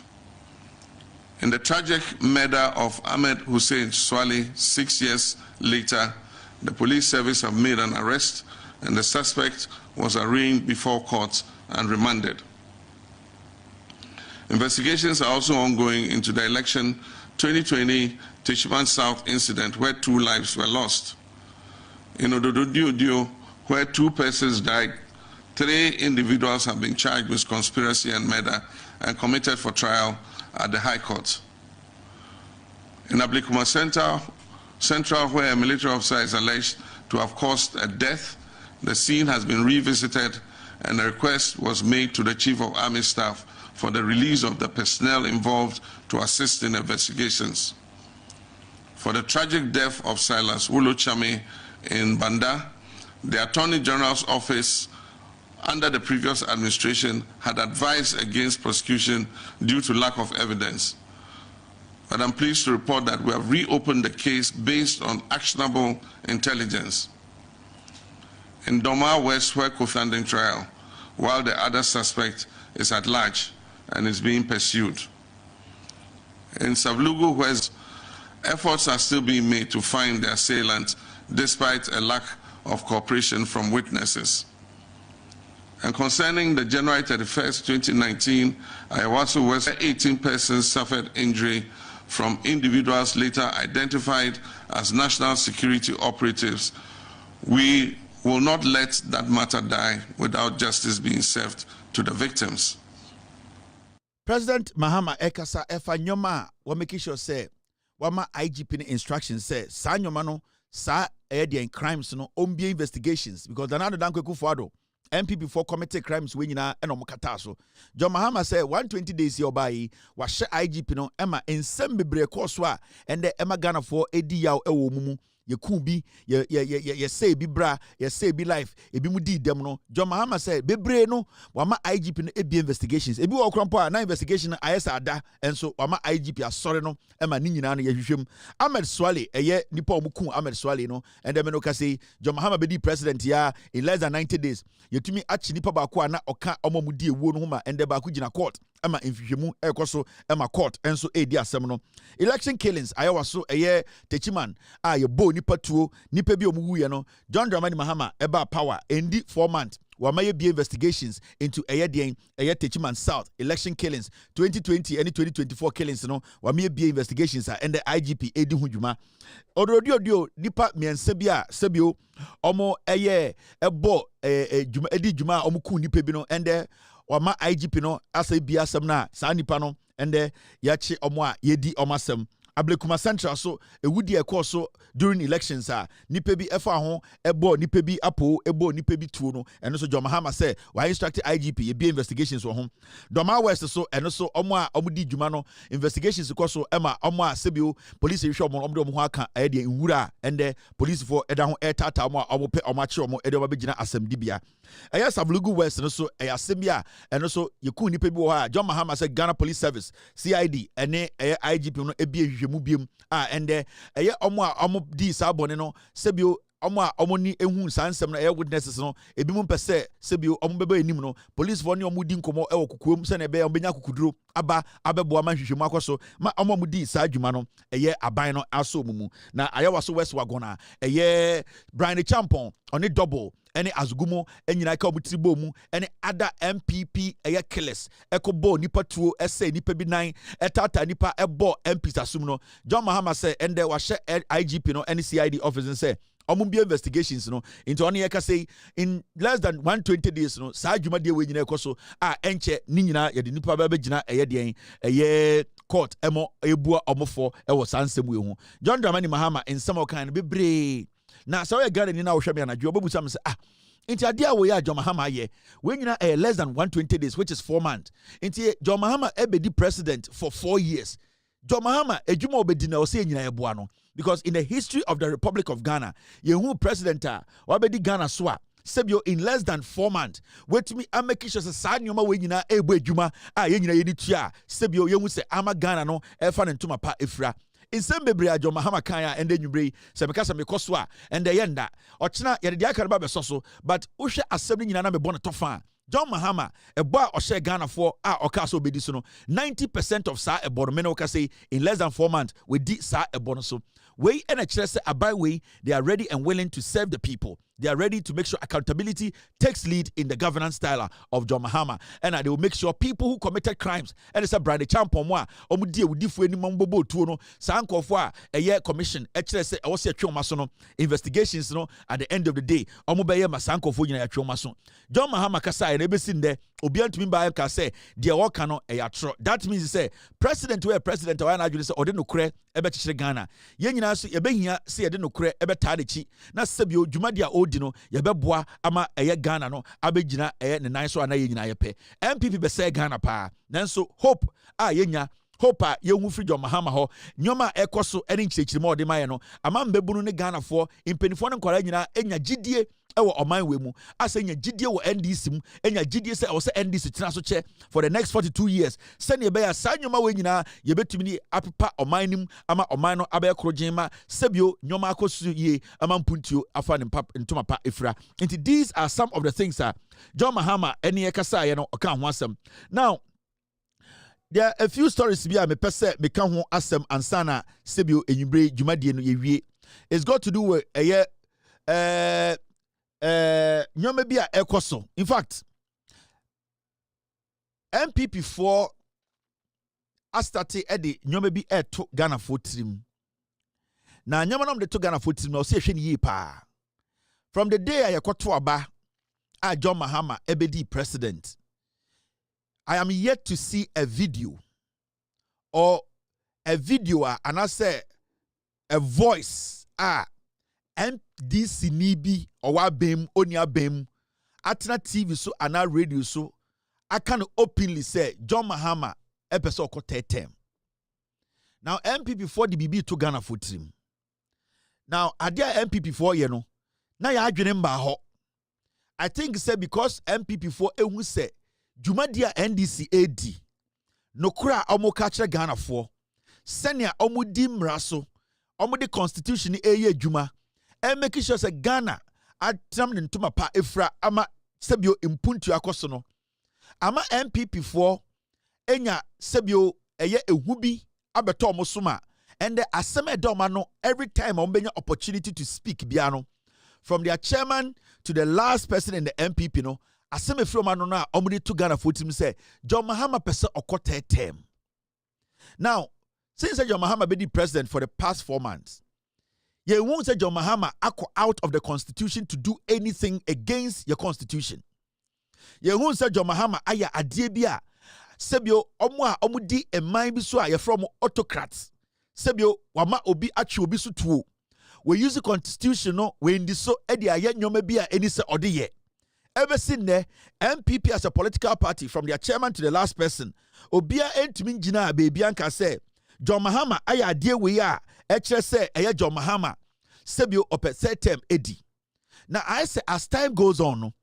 In the tragic murder of Ahmed Hussein Swale 6 years later, the police service have made an arrest and the suspect was arraigned before court and remanded. Investigations are also ongoing into the election 2020 Tishiman South incident where 2 lives were lost. In Odododio, where 2 persons died, 3 individuals have been charged with conspiracy and murder and committed for trial at the High Court. In Ablikuma Central, where a military officer is alleged to have caused a death, the scene has been revisited and a request was made to the Chief of Army Staff for the release of the personnel involved to assist in investigations. For the tragic death of Silas Wuluchame in Banda, the Attorney General's office under the previous administration had advised against prosecution due to lack of evidence. But I'm pleased to report that we have reopened the case based on actionable intelligence. In Doma West, where co-funding trial, while the other suspect is at large and is being pursued. In Savlugu, where Efforts are still being made to find the assailant despite a lack of cooperation from witnesses. And concerning the January 31st, 2019, Ayawaso West, 18 persons suffered injury from individuals later identified as national security operatives. We will not let that matter die without justice being served to the victims. President Mahama Ekasa Efa Nyoma, we make sure say, wama IGP instructions say, sa nyoma no, sa and crimes no, ombie investigations, because the nano danko kufuado, MPP for committed crimes when you na and omokataso. John Mahama said 120 days here by was IGP no, Emma in Sembebre Koswa, and the Emma Ghana for Edi Yao Ewo Mumu. Ye kubi ye say be bra ye say be life e bi mu di dem no. John Mahama said bebre no wama IGP no e be investigations e bi wo krampo na investigation ayesa ada enso wama IGP asore no e ma ni nyina no ye hwehwem. Ahmed Swale eye nipa omuku Ahmed Swale no and dem no ka say John Mahama be di president ya in less than 90 days yetumi achi nipa ba ko na oka omomudi ewo no homa and de ba ko gina court ama mfihwemu ekoso ama court enso edi asem no. Election killings ayawaso eye techiman a ye bo nipa tuo nipa bi omuwu ye no. John Dramani Mahama eba power endi 4 months wamaye be investigations into eye techiman south election killings 2020 and 2024 killings no wamaye be investigations and the IGP edi hudwuma ododio nipa miense bia sebio omo eye ebo dwuma edi dwuma omo ku nipa bi no and wama IGP no asa bia asem na sa nipa no ende yachi omo a yedi omasem Ablekuma Central so ewudi ekoso during elections nipa bi efa ho ebo nipa bi apo ebo nipa bi tuo no eno so John Mahama say why instruct IGP ye be investigations wo ho Doma West so eno so omo a omo di dwuma no investigations koso ema omo a sebio police hwe omo de omo ho aka e de nwura ende police for eda ho etata omo a omo pe omo achi omo e de omo begina asem dibia eya Savlugu West no so eya semia eno so yeku nipa bi wo ha John Mahama say Ghana Police Service CID ene IGP no ebie mubiem ende eye omo di sabone no sebio omo ni ehun sansem na witnesses no ebi mu pese sebio omo beba enim no police for ni omo di nkomo e wokukuom se na ebe ombenya kukuduro abebo ama hwehwemu akoso ma omo di sa adwuma no eye aban no aso mumu na ayawaso West Wagona eye Brian Champon oni double any azugumo enyina ka omutribo mu any other MPP eye killers ekobo nipa tuo ese nipa bi nan etata nipa ebo MPs asum no. John Mahama say ende wa hye IGP no NCID officer say omumbi investigations no into on yeka say in less than 120 days no sa adwuma de we nyina ekoso enche ni nyina ye de nipa ba begina eye de eye court emo ebua omofo ewo sansem we hu. John Dramani Mahama in some kind bebre na so we gare ni na wo hweme anadwo obabusa me say inti ade a wo ya John Mahama ye we nyina less than 120 days which is 4 months inti John Mahama ebedi president for 4 years. John Mahama ejuma obedi na o say nyina eboa no because in the history of the Republic of Ghana yehu president wabedi Ghana so a sebio in less than 4 months wetumi amake sure say sa nyoma we nyina ebo ejuma ye nyina ye di tua sebio yehu say ama Ghana no efa ne ntoma pa efra in Sembebre John Mahama kaya and then nwubre se meka se mekoso a and the yenda ochina ye de aka ba be so but wohwe asem nyina na me bɔ ne tofa John Mahama ebo a ohye Ghana for oka so obedi so no 90% of sa ebo no me no ka say in less than 4 months we di sa ebo no so we and a kire say abai we they are ready and willing to serve the people. They are ready to make sure accountability takes lead in the governance style of John Mahama. And they will make sure people who committed crimes, and it's a brand champon moi, omudi udifu any mambo tuno, sanko for a year commission, HSA, I was a chomasono, investigations no at the end of the day, omobeye masanko for a chomason. John Mahama Kasa and everything there, obian to me by Kase, dear Wakano, a yatro. That means he say, President where President or an say, or didn't cre, ebet Ghana. Yenina, Yebenia, say, I didn't cre, ebet Tadichi, not Sebio, Jumadia Odino, Yabeboa, ama eye Ghana no, abegina eye ne nice one na yepe. MPP be say Ghana pa. Nanso hope yenya. Hope yehu free John Mahama ho nyoma ekoso ene nchechirima ode maye no ama mbebunu ne Ghana fo impenifo ne nkwara nyina enya gidie ewo oman we mu asa enya gidie wo NDC mu enya gidie se o se NDC tena so che for the next 42 years sene ye be ya sa nyoma we nyina ye betumi ni apepa oman nim ama oman no abe krojinma sebio nyoma akosu ye ama mpuntio afa ne ntoma pa efra. Nti these are some of the things John Mahama ene ye kasa ye no oka ho asem. Now there are a few stories be me pese me kan ho asem ansana sebio enyubre dwumadie no yewie. It's got to do with nyoma bi a ekoso. In fact, MPP4 astarte edi nyoma bi eto Ghana for trim. Na nyoma nom de to Ghana for trim no se hwe ni yi pa. From the day I yakoto aba a John Mahama ebedi president, I am yet to see a video and I say a voice MDC nibi or wabem onia bem atna TV so and radio so I can openly say John Mahama episode ko term. Now MPP4 the BB to Ghana for team. Now adia MPP4 you know na ya adwene mba ho. I think say because MPP4 ehu say Jumadia NDC AD no kura omo ka kire Ghana for senia omo di mraso omo di constitution eye juma e make sure say Ghana atam ne ntoma pa efra ama sebio impuntu akoso no ama MPP4 enya sebio eye ehu bi abeto omo soma and the aseme doma no every time omo benya opportunity to speak biano from their chairman to the last person in the MPP no aseme from anona omudi to Ghana for team say John Mahama pese okote term. Now, since John Mahama be the president for the past 4 months, you won't say John Mahama out of the constitution to do anything against your constitution. You won't say John Mahama aya adiebia sebio omwa omudi eman bi so a from autocrats. Sebio wama obi achi obi so tuo. We use the constitution no we ndi so edi aye nyoma bi a eni se ode ye. Ever seen there, MPP as a political party from their chairman to the last person, Obia entimi njina baby anka say, John Mahama aya die we ya, eche say aya John Mahama, sebio ope term edi. Now I say as time goes on, no,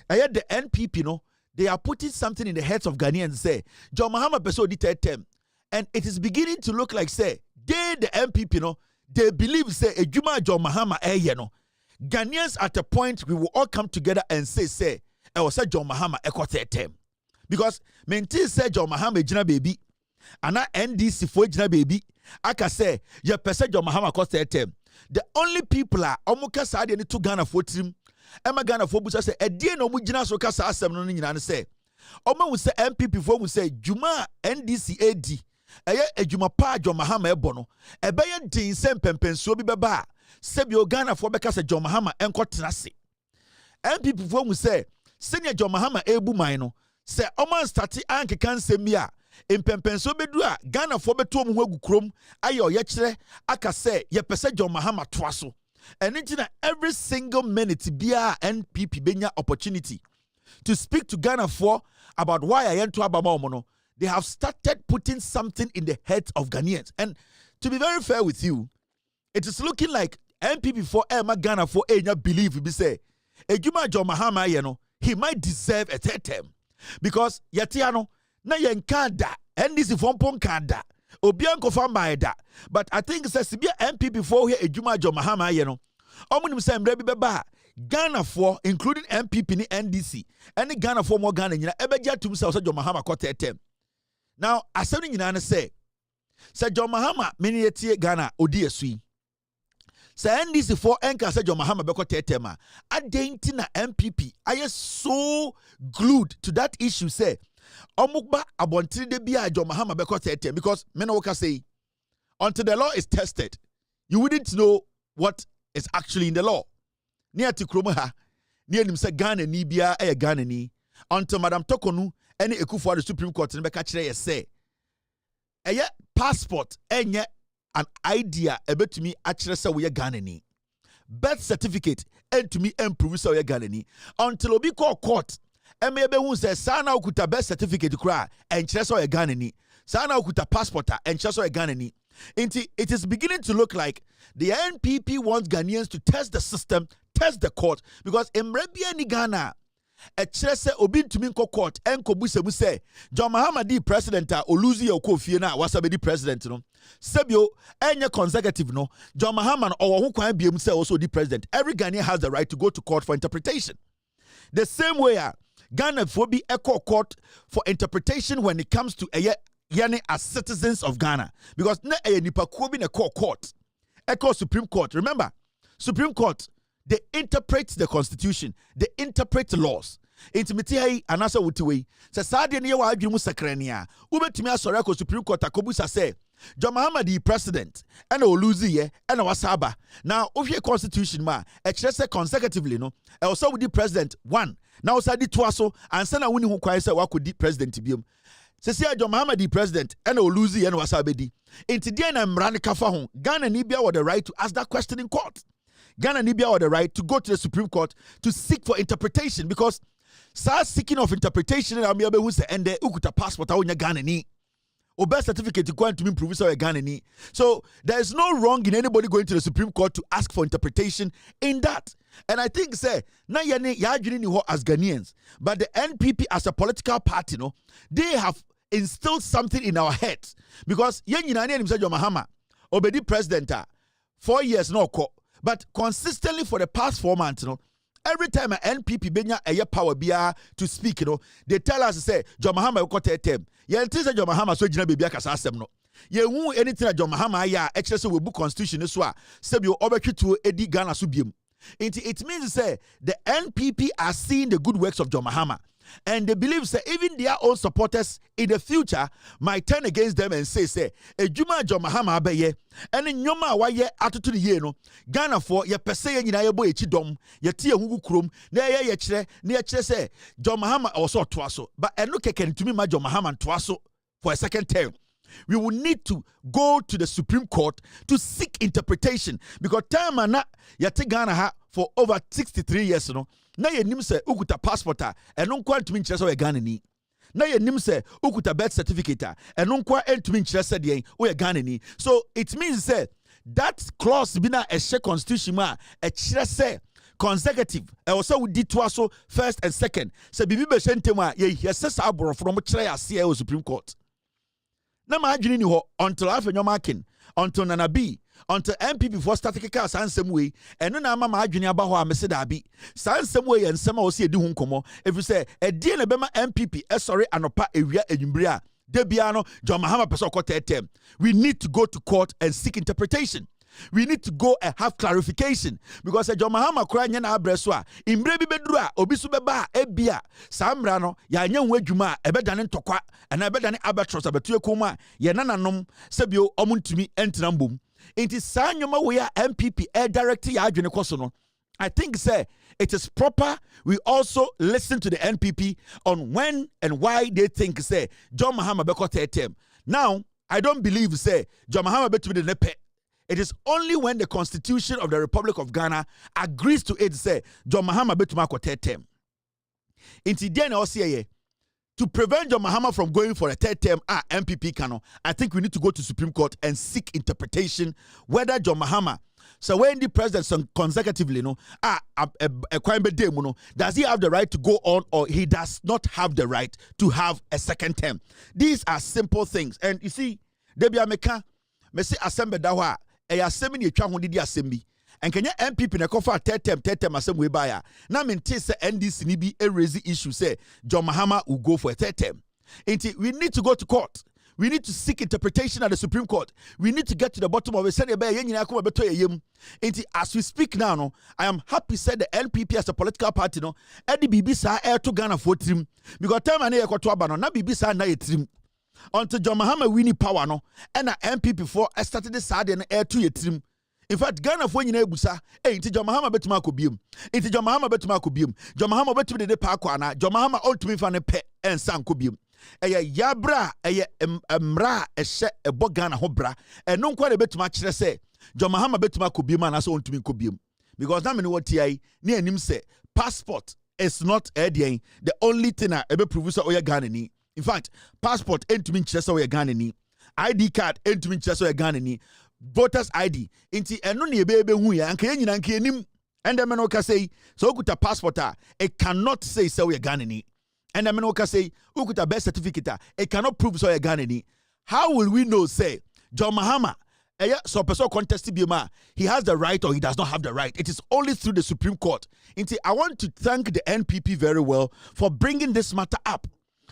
aya the NPP no, they are putting something in the heads of Ghanaians say, John Mahama peso di term, and it is beginning to look like say, they the MPP no, they believe say ejuma John Mahama no. Ghanaians at a point we will all come together and say I was say John Mahama ekote term because menti say John Mahama ejina baby ana NDC for ejina baby aka say ye pese John Mahama ekote term. The only people are omuka sa de ni to Ghana for team ema Ghana for busa say edie na omu jina so kasa asem no nyina ne say omo wu say MPP for wu say juma NDC AD eye ejuma pa John Mahama ebo no ebeye din sem pempensuo bi beba sebio Ghana for beka say John Mahama enko tenase MPP for mu say senior John Mahama ebu man no say oman start anke kan sem bia impempenso bedu a Ghana for beto mu agu krom aye oye kire aka say ye pese John Mahama toaso enitina every single minute bia NPP benya opportunity to speak to Ghana for about why I ento abama omo. They have started putting something in the heads of Ghanaians. And to be very fair with you, it is looking like MPP4 Emma Ghana for Enya believe we say Ejuma John Mahama he might deserve a third term. Because Yatiano na yenkada NDC Fompon Kanda Obianko Fambaida. But I think says be MPP4 here Ejuma John Mahama Omunim say mrebi beba Ghana for including MPP ni NDC any Ghana for more Ghana ebeja tum say John Mahama ko third term. Now, as something in say John Mahama, many years Ghana, Odi Sui. Say NDC for Enka, say John Mahama, Beko Tetema. Adentina MPP. I am so glued to that issue. Say, Omukba Abontri de Bia, John Mahama, Beko Tetem. Because, Menoka say, until the law is tested, you wouldn't know what is actually in the law. Near to Kromaha, near him say Ghana ni Bia, Ghana ni. Until Madam Tokonu, any Ekufu the Supreme Court and Bekachre say a passport enye an idea about to me actually say we are Ghanaian. Birth certificate and to me improve so we are Ghanaian until obi call court and maybe who say sana ukuta birth certificate cry and so we are Ghanaian. Sana ukuta passport and so we are Ghanaian. It is beginning to look like the NPP wants Ghanaians to test the system, test the court because in Rebia ni Ghana a chrese obi ntumi nko court enko busemu say John Mahama di president a oluzi ya okofie na wasabe di president no sebio enye consecutive no John Mahama no owo ho kwan biem say also di president. Every Ghanaian has the right to go to court for interpretation. The same way Ghana for be echo court for interpretation when it comes to yani as citizens of Ghana, because na nipa ko bi na court, Supreme Court. Remember, Supreme Court, they interpret the constitution, they interpret laws. Intimity hai anasa wutiwe. Sa sade ne wa adwene mu sakrania. Ubetumi asore akọ Supreme Court akobusa say John Mahama the president and o lose ye and wasaba. Now ohwe constitution ma e kire say consecutively no e also with the president one. Now osadi toaso ansa na woni hu kwai say wakodi president biom. Sesi John Mahama the president and o lose ye and wasabedi. Inti dia na mrane kafa ho. Ghana ni bia with the right to ask that question in court. Ghana ni bia with the right to go to the Supreme Court to seek for interpretation, because seeking of interpretation and I'm able to end there ukuta passport awunya Ghana ni or birth certificate to go and to improve so Ghana ni. So there is no wrong in anybody going to the Supreme Court to ask for interpretation in that. And I think say na yane ya adwene ni ho as Ghanaians, but the NPP as a political party, no, they have instilled something in our heads, because yen nyina ne John Mahama obedi president 4 years no ko, but consistently for the past 4 months, no, every time an NPP benya a power biya to speak, you know, they tell us say John Mahama ko term. Ye say John Mahama so gina bibia kasa asem no. Ye hu anything that John Mahama ya actually say we book constitution so a sebi obetwetu edi Ghana so biem. It means say the NPP are seeing the good works of John Mahama, and they believe say even their own supporters in the future might turn against them and say ejuma John Mahama abeye and nyoma wa ye atoto the ye no Ghana for ye pese ye nyina ye bo echi dom ye tie hugu krom na ye kire say John Mahama also toaso, but eno keke ntumi ma John Mahama toaso for a second term. We will need to go to the Supreme Court to seek interpretation, because time na yate Ghana ha for over 63 years, no. Na ye nim se ukuta passport eno nkwa ntumi nkyere so ye Ghana ni. Na ye nim se ukuta birth certificate eno nkwa ntumi nkyere se de o ye Ghana ni. So it means say that clause bi na ehye constitution ma e kyere se consecutive also we did twice so first and second. So bibi be hyentem a ye hye sa aborofo no mo kyere ase e Supreme Court. Na ma adwene ni ho until afenyomakin, until Nanabi, until MPP for static cars and some way, and no ma adwene aba ho amese da bi. San some way and some o se edi ho nkomo. If you say e die na bema MPP sorry anopa ewia enwumbre a de bia no John Mahama person ko tetem. We need to go to court and seek interpretation. We need to go and have clarification, because John Mahama kura nya na abreso a imbre bi beduru a obi so beba ebia samra no ya nya hu adwuma ebedane ntokwa na ebedane abatros abetu ekoma ye nananom sebio omuntumi entina mbom enti sanyoma we ya MPP direct ya adwene koso no. I think say it is proper we also listen to the NPP on when and why they think say John Mahama beko term. Now I don't believe say John Mahama betu the nepe. It is only when the Constitution of the Republic of Ghana agrees to it say John Mahama betuma ko third term. Inti den also to prevent John Mahama from going for a third term MPP cano, I think we need to go to Supreme Court and seek interpretation whether John Mahama, so when the president consecutively does he have the right to go on, or he does not have the right to have a second term. These are simple things, and you see Debia Meka me say assemble da ho a asem ni etwa ho didi asem bi enkenya MPP na kofa third term asem we buy na mente say NDC ni bi raise issue say John Mahama will go for a third term. We need to go to court. We need to seek interpretation at the Supreme Court. We need to get to the bottom of it. As we speak now, no, I am happy said the NPP as a political party, no, Eddie Bibisa air to Ghana for trim, because time and air to abano na Bibisa na trim. Until John Mahama winning power no, and a MPP for started the side and air to your trim. In fact, Ghana for you busa, into John Mahama betuma kubium, into John Mahama betuma kubium, John Mahama betu de parkwana, John Mahama ultimate fan pe and san kubium. Yabra, mra, she a bogana hobra, and no quite a betuma chere say, John Mahama betuma kubium and as on to me kubium. Because now, what TI near him say, passport is not the only thing I ever producer or Ghana ni. In fact, passport ain't to mean chesa we Ghana ni. ID card ain't to mean chesa we Ghana ni. Voters ID. Inti eno ni ebebe hu ya anke nyina anke nim. And the meno ka say so ukuta passport it cannot say so we Ghana ni. And the meno ka say ukuta birth certificate it cannot prove so we Ghana ni. How will we know say John Mahama so person contest bioma he has the right or he does not have the right? It is only through the Supreme Court. Inti I want to thank the NPP very well for bringing this matter up.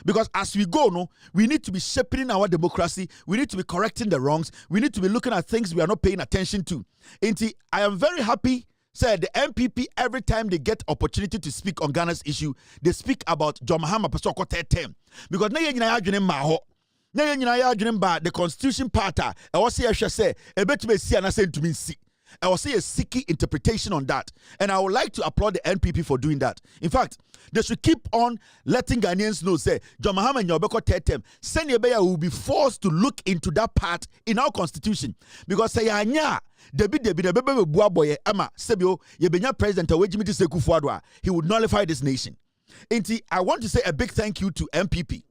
Because as we go, no, we need to be shaping our democracy. We need to be correcting the wrongs. We need to be looking at things we are not paying attention to. Inti, I am very happy. Said the MPP, every time they get opportunity to speak on Ghana's issue, they speak about John Mahama Pesoko third term. Because the constitution part, I was here say, a bit to see and send to me see. I will say a sicky interpretation on that. And I would like to applaud the NPP for doing that. In fact, they should keep on letting Ghanaians know, say, John Mahama and Yobeko Tetem, Senior Beya will be forced to look into that part in our constitution. Because say, Anya, the Buaboye, Ama, Sebio, Yebenya President, Awejimiti Seku Fuadwa, he would nullify this nation. Inti, I want to say a big thank you to NPP.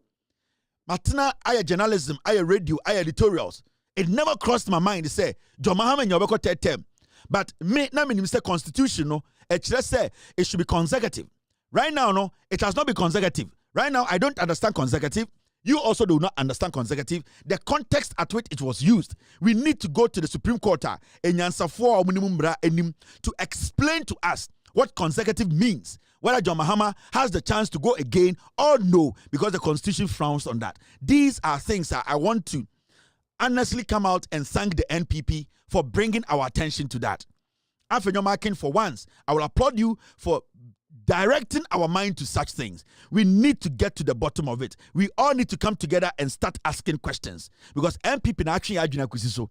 Martina, aya journalism, aya radio, aya editorials. It never crossed my mind to say, John Mahama and Yobeko Tetem. But me, na me say constitution, no, it should say it should be consecutive. Right now, no, it has not been consecutive. Right now, I don't understand consecutive. You also do not understand consecutive. The context at which it was used. We need to go to the Supreme Court to explain to us what consecutive means. Whether John Mahama has the chance to go again or no, because the Constitution frowns on that. These are things that I want to honestly come out and thank the NPP for bringing our attention to that. Afenyomakin, for once, I will applaud you for directing our mind to such things. We need to get to the bottom of it. We all need to come together and start asking questions. Because NPP na actually ajuna kusiso.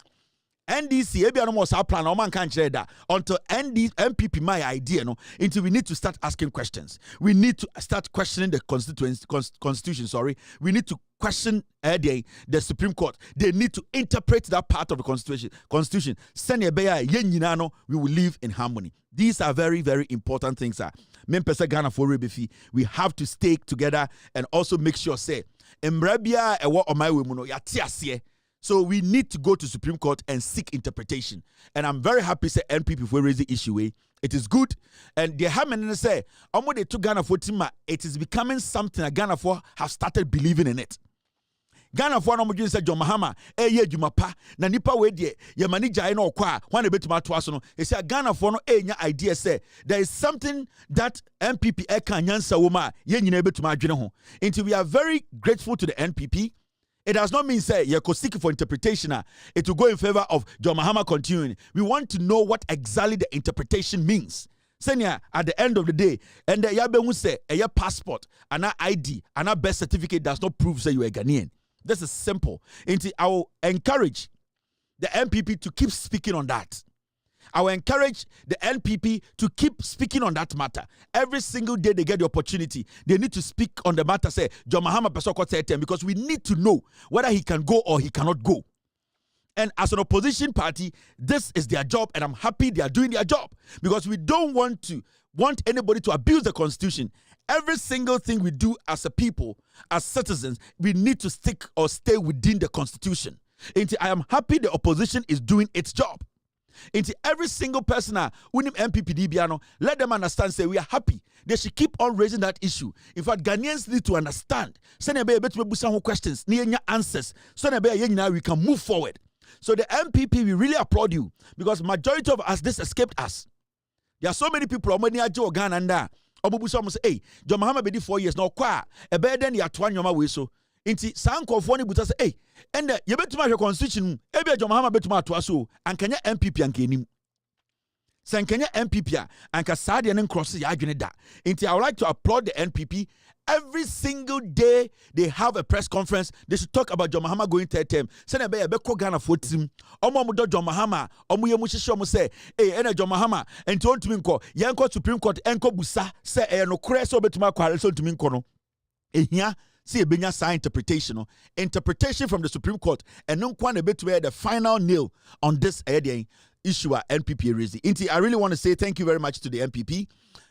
NDC, ebi ano mo sa plan, o man can't share that. Until NPP my idea, no, until we need to start asking questions. We need to start questioning the constitution, sorry. We need to question the Supreme Court. They need to interpret that part of the constitution. Send a beya yenyinano, we will live in harmony. These are very, very important things. Ghana for we have to stay together and also make sure say embrabia ewo omai wemuno yatiasie. So we need to go to Supreme Court and seek interpretation. And I'm very happy say NPP for raise the issue. It is good. And the Hamen say, Omo they took Ghana for Tima, it is becoming something that Ghana for have started believing in it. Ghana for no mo say John Mahama, ye jumapa, na nipa we de ye mani jai no kwa, wan e betuma to aso no. He say Ghana for no nya idea say there is something that NPP can nyansa woma, ye nyina betuma adwene ho. Until we are very grateful to the NPP. It does not mean say you could seek for interpretation. It will go in favor of John Mahama continuing. We want to know what exactly the interpretation means. Senior, at the end of the day, and the yabe will say a passport, an ID, and a birth certificate does not prove that you are a Ghanaian. This is simple. And I will encourage the NPP to keep speaking on that. I will encourage the NPP to keep speaking on that matter. Every single day they get the opportunity, they need to speak on the matter, say, John Mahama Pesoko Tetem, because we need to know whether he can go or he cannot go. And as an opposition party, this is their job, and I'm happy they are doing their job. Because we don't want anybody to abuse the Constitution. Every single thing we do as a people, as citizens, we need to stick or stay within the Constitution. And I am happy the opposition is doing its job. Into every single person unim MPP DBano, let them understand, say we are happy. They should keep on raising that issue. In fact, Ghanaians need to understand. Send a bit of questions, near answers. Send a bit we can move forward. So the MPP, we really applaud you because majority of us this escaped us. There are so many people many ajo Ghana and that. Obubusa say, hey, John Mahama be 4 years now. Kwa a better than ya twan yoma we so. Inti sanko foni buta say, hey, and you betuma your constitution, ebe John Mahama betuma to aso, and Kenya MPP and Kenim. San Kenya MPP and Kasadi and cross ya da. Inti I would like to applaud the NPP. Every single day they have a press conference. They should talk about John Mahama going third term. Send a beko Ghana for team. Omo mudo John Mahama. Omo yemushisho mo say, hey, ena John Mahama. And to minko, yanko Supreme Court enko busa say no kreso betuma kwa so to minko no. Ehia. See a benya sign interpretation from the Supreme Court and non kwane betwe the final nail on this issue at NPP raised. Inti, I really want to say thank you very much to the NPP.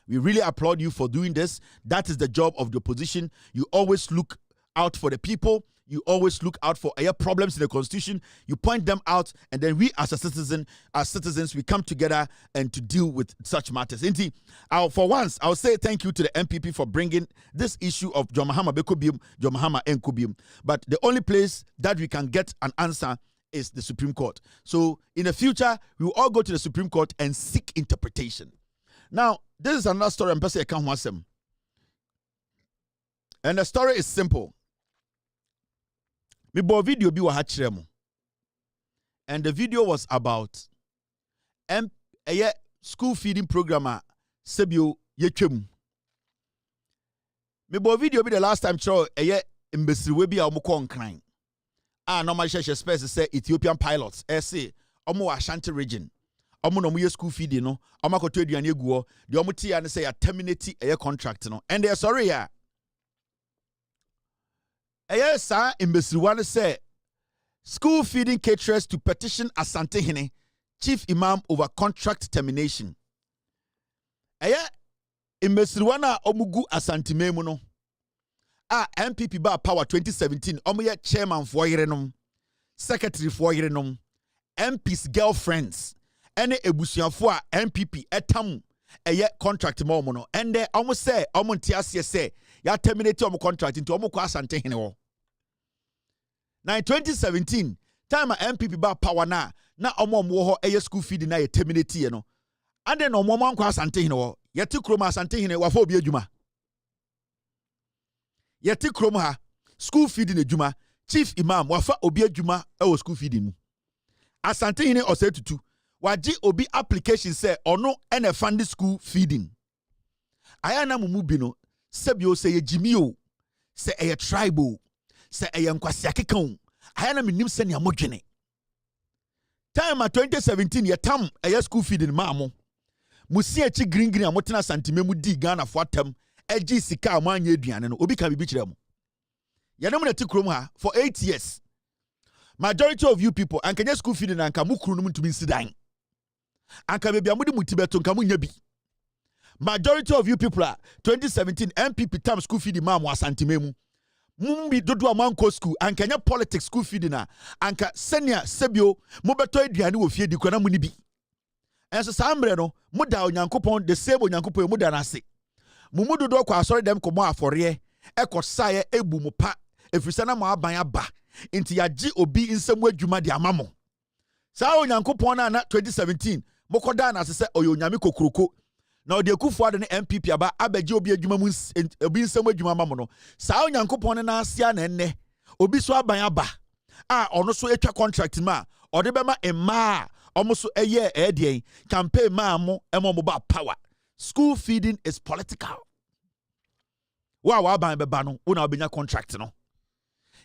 We really applaud you for doing this. That is the job of the opposition. You always look out for the people. You always look out for problems in the Constitution. You point them out, and then we as citizens, we come together and to deal with such matters. Inti, for once, I'll say thank you to the MPP for bringing this issue of John Mahama Bekobium, John Mahama Enkobium. But the only place that we can get an answer is the Supreme Court. So in the future, we will all go to the Supreme Court and seek interpretation. Now, this is another story. And the story is simple. Me bo video bi wa ha kire mo. And the video was about school feeding program sebio yetwem. Me bo video bi the last time show imbesiriwe bi a omko nkran. Normal share space say Ethiopian pilots say omo Ashanti region. Omo no mo school feeding no, omo akoto aduane eguo. De omo tia ne say ya terminate contract no. And they sorry ya. Sa imbesiriwa ne say school feeding caterers to petition Asante Hene chief imam over contract termination. Imbesiriwa na omugu Asante memu no. MPP ba power 2017 omoye chairman for yerenom, secretary for yerenom, MP's girlfriends ene ebusuafo a MPP etam contract mo no and omo say omo ntiase say ya terminate omo contract into omo kwa Asante Hene wo. Now in 2017 time MPP ba power na omo wo ho school feeding na ye terminate ye no and then omo man kwa Asante Hene wo yeti kroma Asante Hene wa fa obi adwuma. Yeti krom ha school feeding adwuma chief imam wafa obi adwuma e school feeding mu. Asante Hene osetutu waji obi application say ono ene fund school feeding. Aya na mumu bi no sebio say ye jimio say e tribal say e nkwasi akeka. Aya na menim se ne amodwene. Time 2017 ye tam e school feeding maamo. Musi echi green amotena santime mu di Ghana for atem. Eji sika amanye aduane no obi ka bibi kire mo. Yanem na tikrom ha for 8 years. Majority of you people anka school feeding anka mukuru no ntumi nsidan. Anka bebia mudi mutibeto nka munya bi. Majority of you people 2017 MPP tam school feeding ma mo Asante mu. Mumbi dodo amanko school anka nya politics school feeding na anka senior sebio mobeto aduane wo fie di kwana mu ni bi. Enso sambre no muda onyankopon the same onyankopon muda na ase. Mumudu do kwa sorry dem komo afore ekosaye ebu mu pa efirisa na mo aban aba nti yaji obi nsemu adwuma de amamo sa onyankopon na 2017 mokoda na se oyo nyame kokroko na ode kufu ade ne MPP aba abaji obi adwuma mu obi nsemu adwuma amamo no sa onyankopon na asia na enne obi so aban aba ono so etwa contract ma ode bema emma omo so eye campaign ma mo emo ba power. School feeding is political. Wa ban beba no una obenya contract no.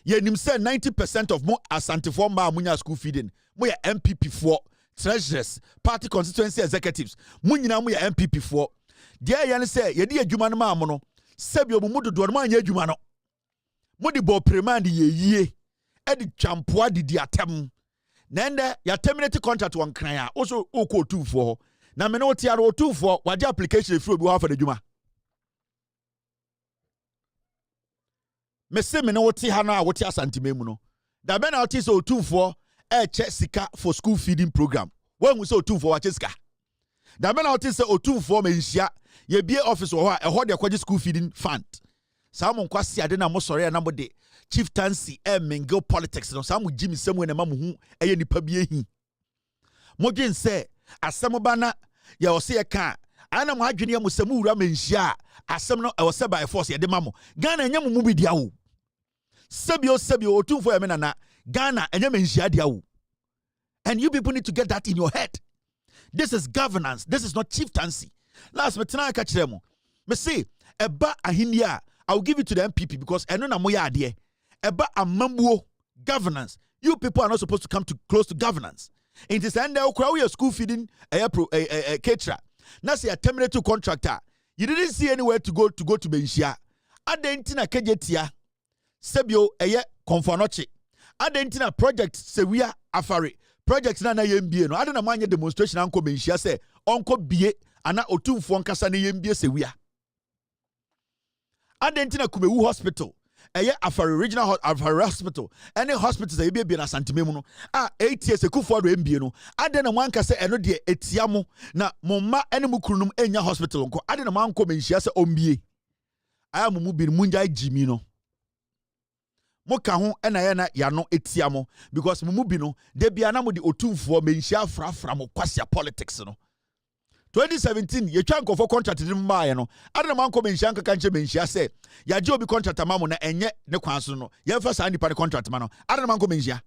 Ye nim say 90% of mo Asante for ma munya school feeding. Mo ya MPP for treasurers, party constituency executives. Mo nyina mo ya MPP for. Dia ya ne say ye di adwuma no ma mo no. Sebi omo dodo no ma anya adwuma no. Mo di bo premand ye yie. E di champoa di atem. Nende ya terminate contract wan kran a also oko tu for. Na me no tiaro tu for waje application free obi wa fa adwuma. Me se me no ti ha na wote Asante memu no. Da be na wote so tu for che sika for school feeding program. When we say tu for wache sika. Da be na wote say tu for me nhia ye bie office wo ha e ho de kwaje school feeding fund. Sa mo nkwase ade na mo sore na mo de chieftaincy mingle politics no sa mo jimi semu na ma mo hu eye nipa bie hi. Mo dwen say asem ba na ya ose ye ka ana mo adwene mo semu wura menhia asem no e wose by force ye de mamo Ghana enya mo bi dia wo sebio otumfo ye me na Ghana enya menhia dia wo. And you people need to get that in your head. This is governance, this is not chieftaincy. Last me tena ka kire mo me say eba ahinia I will give it to the MPP because eno na mo ya ade eba amambuo governance. You people are not supposed to come close to governance. It is end we school feeding caterer. Now say a terminate contractor. You didn't see anywhere to go to Benshia. Adentina kejetia. Sebio konfanoche. Adentina project sewia afari. Project na yembie no. Adena manye demonstration anko Benshia say onko bie ana otumfo nkasa na yembie sewia. Adentina kumewu hospital. Afari regional Afari hospital. Any hospitals that you be na Asante memu no. 8 years ekufo do mbie no. Ade na mwanka se eno de etiamo na momma ene mukrunum enya hospital nko. Ade na manko menhia se ombie. Aya mumu bi munja jimi no. Moka ho ena ye na ya no etiamo because mumu bi no de bia na mo de otumfo menhia frafra mo kwasia politics no. 2017 ye twa nkofo contract ni mbaye no adena man ko menhia nkaka nche menhia se ya je obi contract amamo na enye ne kwan so no ye fa sa nipa contract ma no adena man ko menhia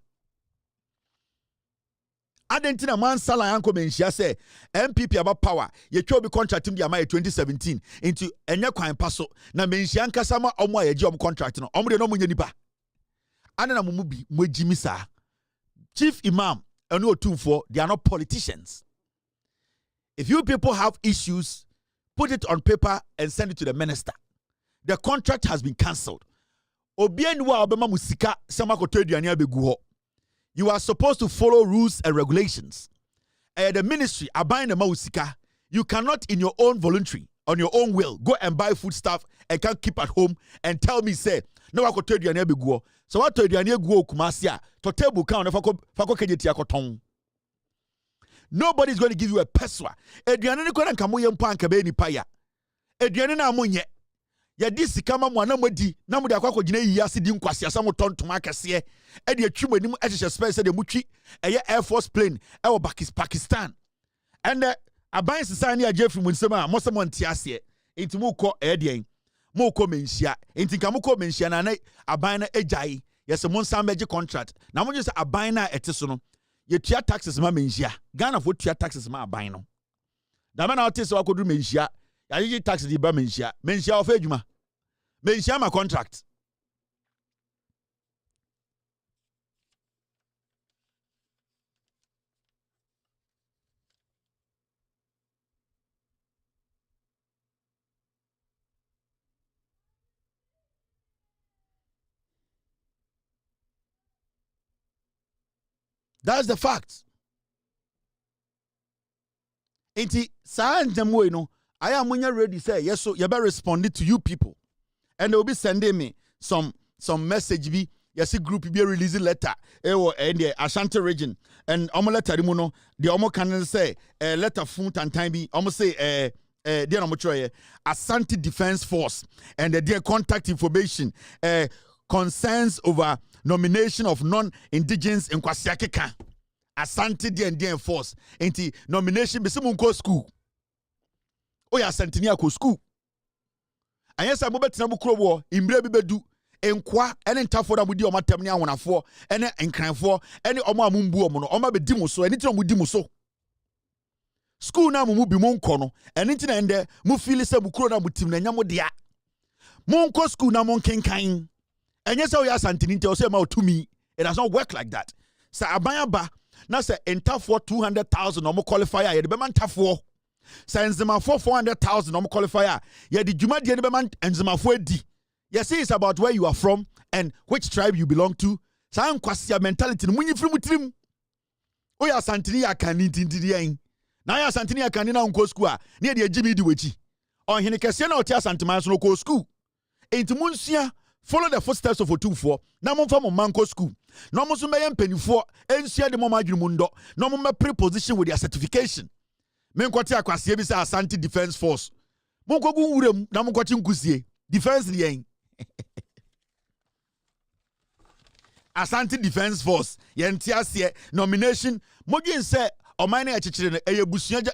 adentina man sala yanko menhia se MPP aba power ye twa obi contract ndi ama 2017 into enye kwan paso na menhia nkasa ma omo ye je omo contract no omo de no munye nipa adena mo mu bi mo jimi sa chief imam and no 2-4 they are not politicians. If you people have issues, put it on paper and send it to the minister. The contract has been cancelled. You are supposed to follow rules and regulations. The ministry are buying the musika. You cannot, in your own voluntary, on your own will, go and buy food stuff and can't keep at home and tell me, say, no, I could tell you an go. So what told you an go kumasia to table count of a nobody's going to give you a peswa. Eduane ko na kamo ye mpa anka be ni paya. Eduane na amonye. Ya disi kama mwana modi na mudi akwa gina yi ase di nkwase asamo tontom akese. E de atwum anim ehye space de mutwi eye Air Force plane e wo Pakistan. And aban sisa ni agefri mu nsem a mosemo ntiase. Enti mu ko e de mu ko menhia. Enti kamo ko menhia na aban na ejai. Yese mo nsan beje contract. Na mo se aban na ete no ye tua taxes ma menhia. Ghana for tua taxes ma aban no. Da na ote se wakodu menhia. Ya yi tax di ba menhia. Menhia of adwuma. Menhia ma contract. That's the fact. Enti sa njamo no I am ready say yes so you better respond to you people. And they will be sending me some message be yes group be releasing letter and the Ashanti region and omo letter mu no the omo can say letter fun time be omo say dear omo Ashanti Defense Force and their contact information concerns over nomination of non-indigenous in Kwasiakeka. Asante DND force. Enti nomination be simunko school. Oya Asantini ako school. Anyesa mo betina bu krobo imbre bi bedu enkwa ene ntafo da mudi o matam ne awonafo ene enkranfo ene omo amumbu omo no oma be di mo so ene ti no mudi mo so. School na mu bi mo nko no ene ti na ende mu feel se bu kro na mutim na nyamo dia. Mo nko school na mo nkenkan. Anyesa oya Asantini nte o se ma otumi. It does not work like that. Sa abanya ba na say entafo 200,000 omo qualifier ye de be man tafo. Sa enzemafo 400,000 omo qualifier ye de dwuma de be man enzemafo edi. You see it's about where you are from and which tribe you belong to. Sa nkwasia mentality munyi firi mutirim. Oya Asantini ya kani tindidi yen. Na ya Asantini ya kani na unko school a ne de agimi di wechi. Ohene kese na oti Asanteman so no ko school. Enti munsia follow the footsteps of Otumfo. Na momfa mo manko school. No mo so meyem penifo ensia de mo madwunu mundo. No mo pre-position with their certification. Menkwati akwase bi say Ashanti Defense Force. Monkogu wurem na monkwati nkusie. Defense ni yen. Ashanti Defense Force. Yenti ase nomination modwen say oman na echichire no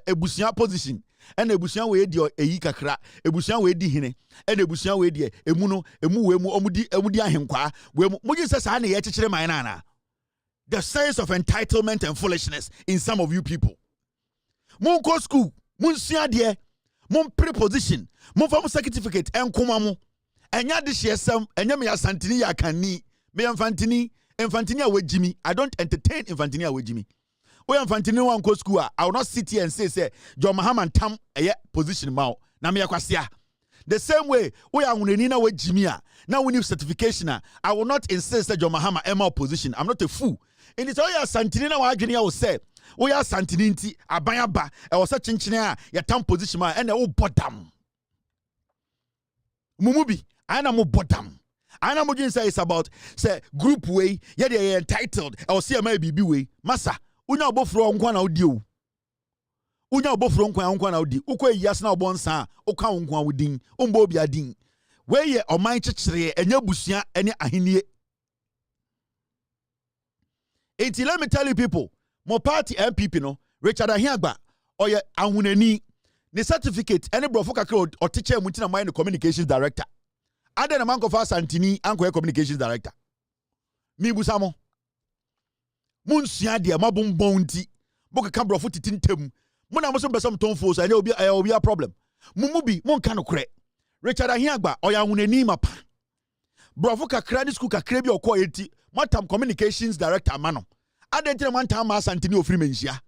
ebusia position. And ebusia we di eyi kakra ebusia we di hene and ebusia we di emu no emu we mu omudi ahenkwa we mu modwen say sa na ye echichire man na. The sense of entitlement and foolishness in some of you people. Mon go school, mon sua de, mon preposition, mon fam certificate enkoma mo. Enya de hyesem, enya me Asantini ya kani, me Infantini a wejimi. I don't entertain Infantini a wejimi. We Infantini wan go school I will not sit here and say John Mahama tam position ma na me yakwasia. The same way we are uneni na wejimi a na we need certification I will not insist that John Mahama ema position. I'm not a fool. In it all ya Santini na wa adwene will say we are Santini nti aban aba e wo se chinchine a ya tam position ma e na wo bodam mumubi ana mo bodam ana mo say is about say group way ye dey entitled e wo se ma bibi way masa unya obofro nkwa na odi o unya obofro nkwa na odi ukọ yas na obonsa uka nkwa wodin umbo obi adin we ye oman chichire enya busua ene ahenie. Let me tell you people, my party MPP no Richard Ahiagba oye ahunani ne certificate any brofo kakra or teacher mutina mind communications director. Ada na manko fa Santini anko communications director. Mi busamo. Munsua de mabombon nti boka ka brofo titintam. Muna mo so besom tonfo so obi a problem. Mumubi mon ka no kre. Richard Ahiagba oya hunani mapa. Brofo kakra ni school kakra bi okọ eti matam communications director mano. Ada nti na mantam ma Santini ofiri menhia.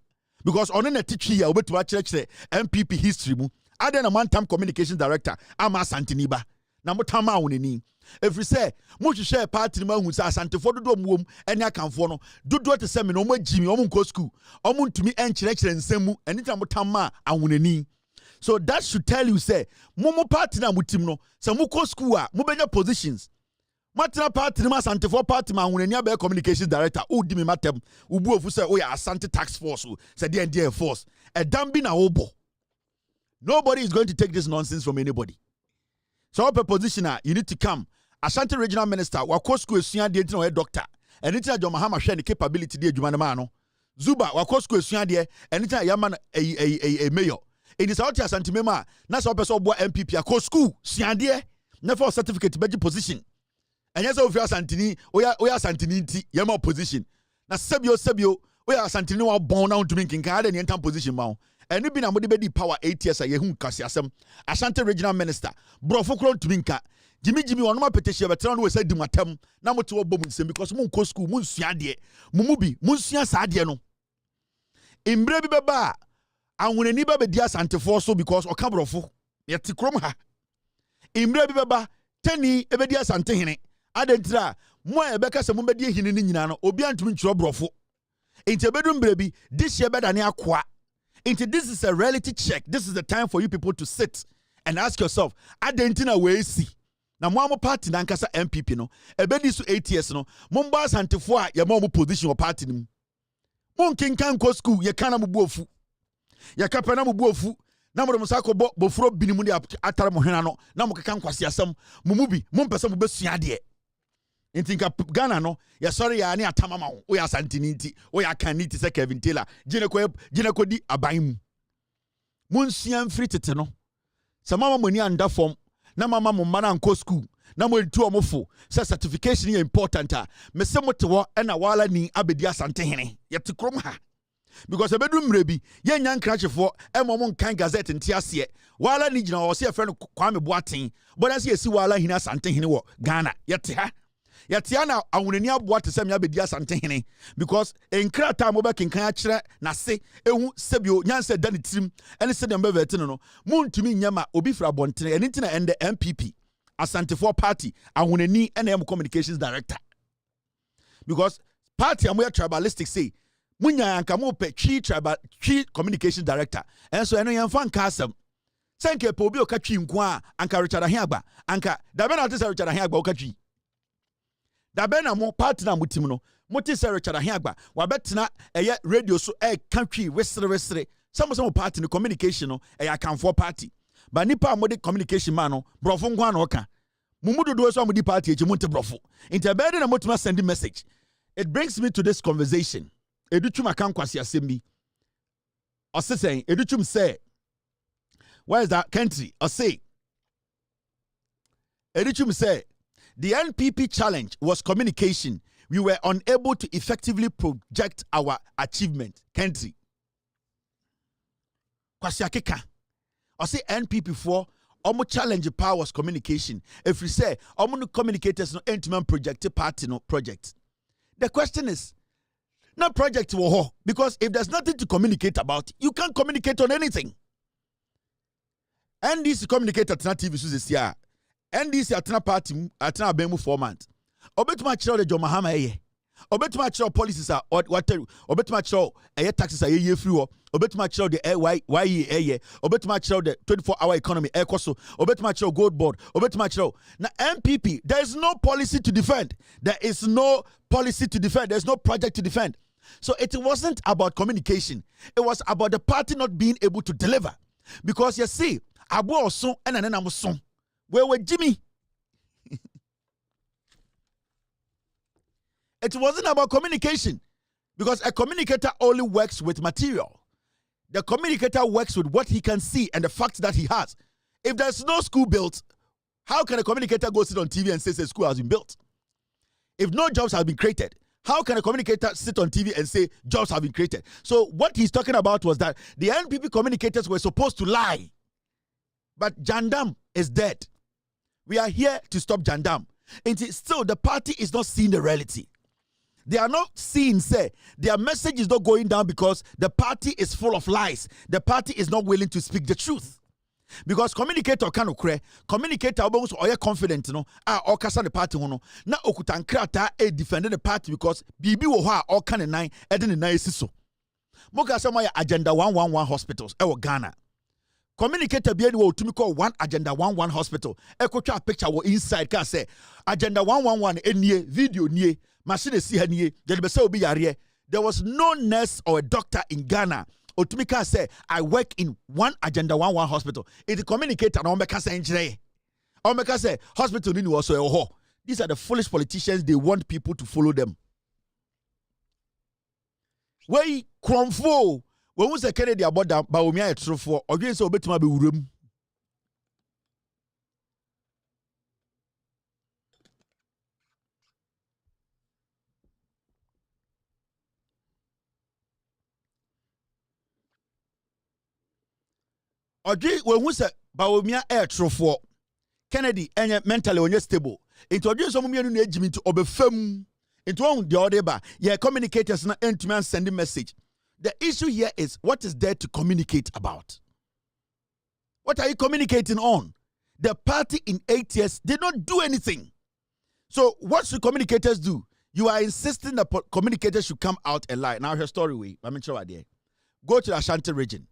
Because on a teacher ya obetu church MPP history mu. Ada na mantam communications director ama Santini ba. Na motama hunani. If we say, much share party man who says Santefo do wom any akamfo no do to semi no mo jimi omun ko school omun to me enchire nsemu anytime motama ahunani. So that should tell you say momo party na mutim no se mu ko school a mo benya positions matena party ma Santefo party ma ahunani abe communications director o di me matem ubu ofu say o ya Asante tax force say the force e dambi na obo. Nobody is going to take this nonsense from anybody. So up a positioner, you need to come. Ashanti regional minister, wako school esuya de no doctor. Anything John Mahama share the capability de adwuma ma no. Zuba wako school esuya de anything yaman a mayor. In this out Ashanti mema, na so person bo MPP akọ school suya de na for certificate beji position. Enya so ofi Asantini, oya Asantini nti yema position. Na sebio oya Asantini wa bon na ntumi nkinka de ne position ma. Eni bi na mode bedi power 8 years a yehu kasi asem. Ashanti regional minister, brofo kro ntumi nka. Jimmy onoma petition betra no we say di matam na mote wo bom nsem because mun ko school mun sua de mumubi mun sua sa de no imbre bi beba ahunani ba be di Asantefo so because oka brofo yete krom ha imbre bi beba tani e be di Asante hene adentira mo e be ka se mun be di hene ni nyina no obi antumi nkyro brofo enti bedum brebi this year beda ne akoa enti this is a reality check. This is the time for you people to sit and ask yourself adentina we see na mo party na nkasa MPP no ebedi so 8 years no mo mba Asantefo a ye mo position o party nim mo nkenkan ko school ye kana mo buofu ye kapana mo buofu na mo musa ko bofuro binimu de atare mo hena no na mo keka nkwase asem mo mubi mo mpese mo besua de ntinka Ghana no ye sorry ya ne atamama wo ya Santini nti wo ya kaniti se Kevin Taylor gine ko di aban mu munsia mfiri tete no se mama moni anda form na mama mo mana nko school na mo ntu omofo say certification is important me se motewo na wala ni abedi Asante hene yete krom ha because ebedu mrebi ye nya nkrachefo mo nkan gazette ntiase wala ni gina wo se friend Kwame Boaten boda se esi wala hina Asante hene wo Ghana yete ha yete na awunani aboa te se me abedi Asante hene because enkrata mo be kenkan a kire na se ehu sebio nyanse dani trim ene se dem be vetino no muntumi nyama obi fra bontene ene ntina ende MPP Asantefo party awunani ene communications director because party amoya tribalistic say munya anka mo pe chi communications director enso eno yemfa nka asem senke pe obi okatwi nko a anka Richard Ahiagba anka da be na te Richard Ahiagba okatwi da be na mo party na mutim no mo te Richard Ahiagba wa betena eye radio so katwi wesere some party no communication no akanfo party ba nipa amode communication man no brofo ngwa na oka mumudodo so amodi party eji monte brofo interbedding na motuma send message. It brings me to this conversation. Educhum akankwasi asembi osesen educhum say where is that country or say educhum say the NPP challenge was communication. We were unable to effectively project our achievement country kwasi akeka or say NPP for almost challenge power was communication. If we say almost communicators no intimate project party no project, the question is no project wo because if there's nothing to communicate about, you can't communicate on anything. NDC communicate at TV so this year. NDC at party at bemu 4 months. Obetuma chiro de John Mahama eye. Obetuma chiro policies are what obetuma chiro taxes are ye free wo. Obetuma chiro the eye. Obetuma chiro the 24-hour economy ekoso. Obetuma chiro gold board. Obetuma chiro na MPP. There is no policy to defend. There is no policy to defend. There's no project to defend. So it wasn't about communication. It was about the party not being able to deliver. Because you see, Abu Osun and Anenamuson. Where were Jimmy? It wasn't about communication. Because a communicator only works with material. The communicator works with what he can see and the facts that he has. If there's no school built, how can a communicator go sit on TV and say a school has been built? If no jobs have been created, how can a communicator sit on TV and say jobs have been created? So what he's talking about was that the NPP communicators were supposed to lie. But Jandam is dead. We are here to stop Jandam. And still, the party is not seeing the reality. They are not seeing, say, their message is not going down because the party is full of lies. The party is not willing to speak the truth. Because communicator can okre, communicator almost or confident, no, or kasa the party, no, na okutankrata e defending the party because bibi wo ha or can nine, eden nine siso. Moka sama agenda 111 hospitals, Ghana. Communicator be any to me call one agenda 111 hospital. Eko twa picture wo inside can say agenda 111 enie video nie machine see nie dey be say obi yare. There was no nurse or a doctor in Ghana. Otumika say I work in one agenda 111 hospital. It communicator na omeka say enjire. Omeka say hospital ni wo so e ho. These are the foolish politicians. They want people to follow them. Wey kromfo when we say Kennedy about that, but we are true for audience or better be room. Audience when we say but we are true for Kennedy and mentally on your stable. Into audience some me no ejimi to obefam. Into on the other ba yeah communicators na entime sending message. The issue here is what is there to communicate about? What are you communicating on? The party in 8 years did not do anything. So what should communicators do? You are insisting that communicators should come out and lie. Now your story way. I'm sure idea. Go to the Ashanti region.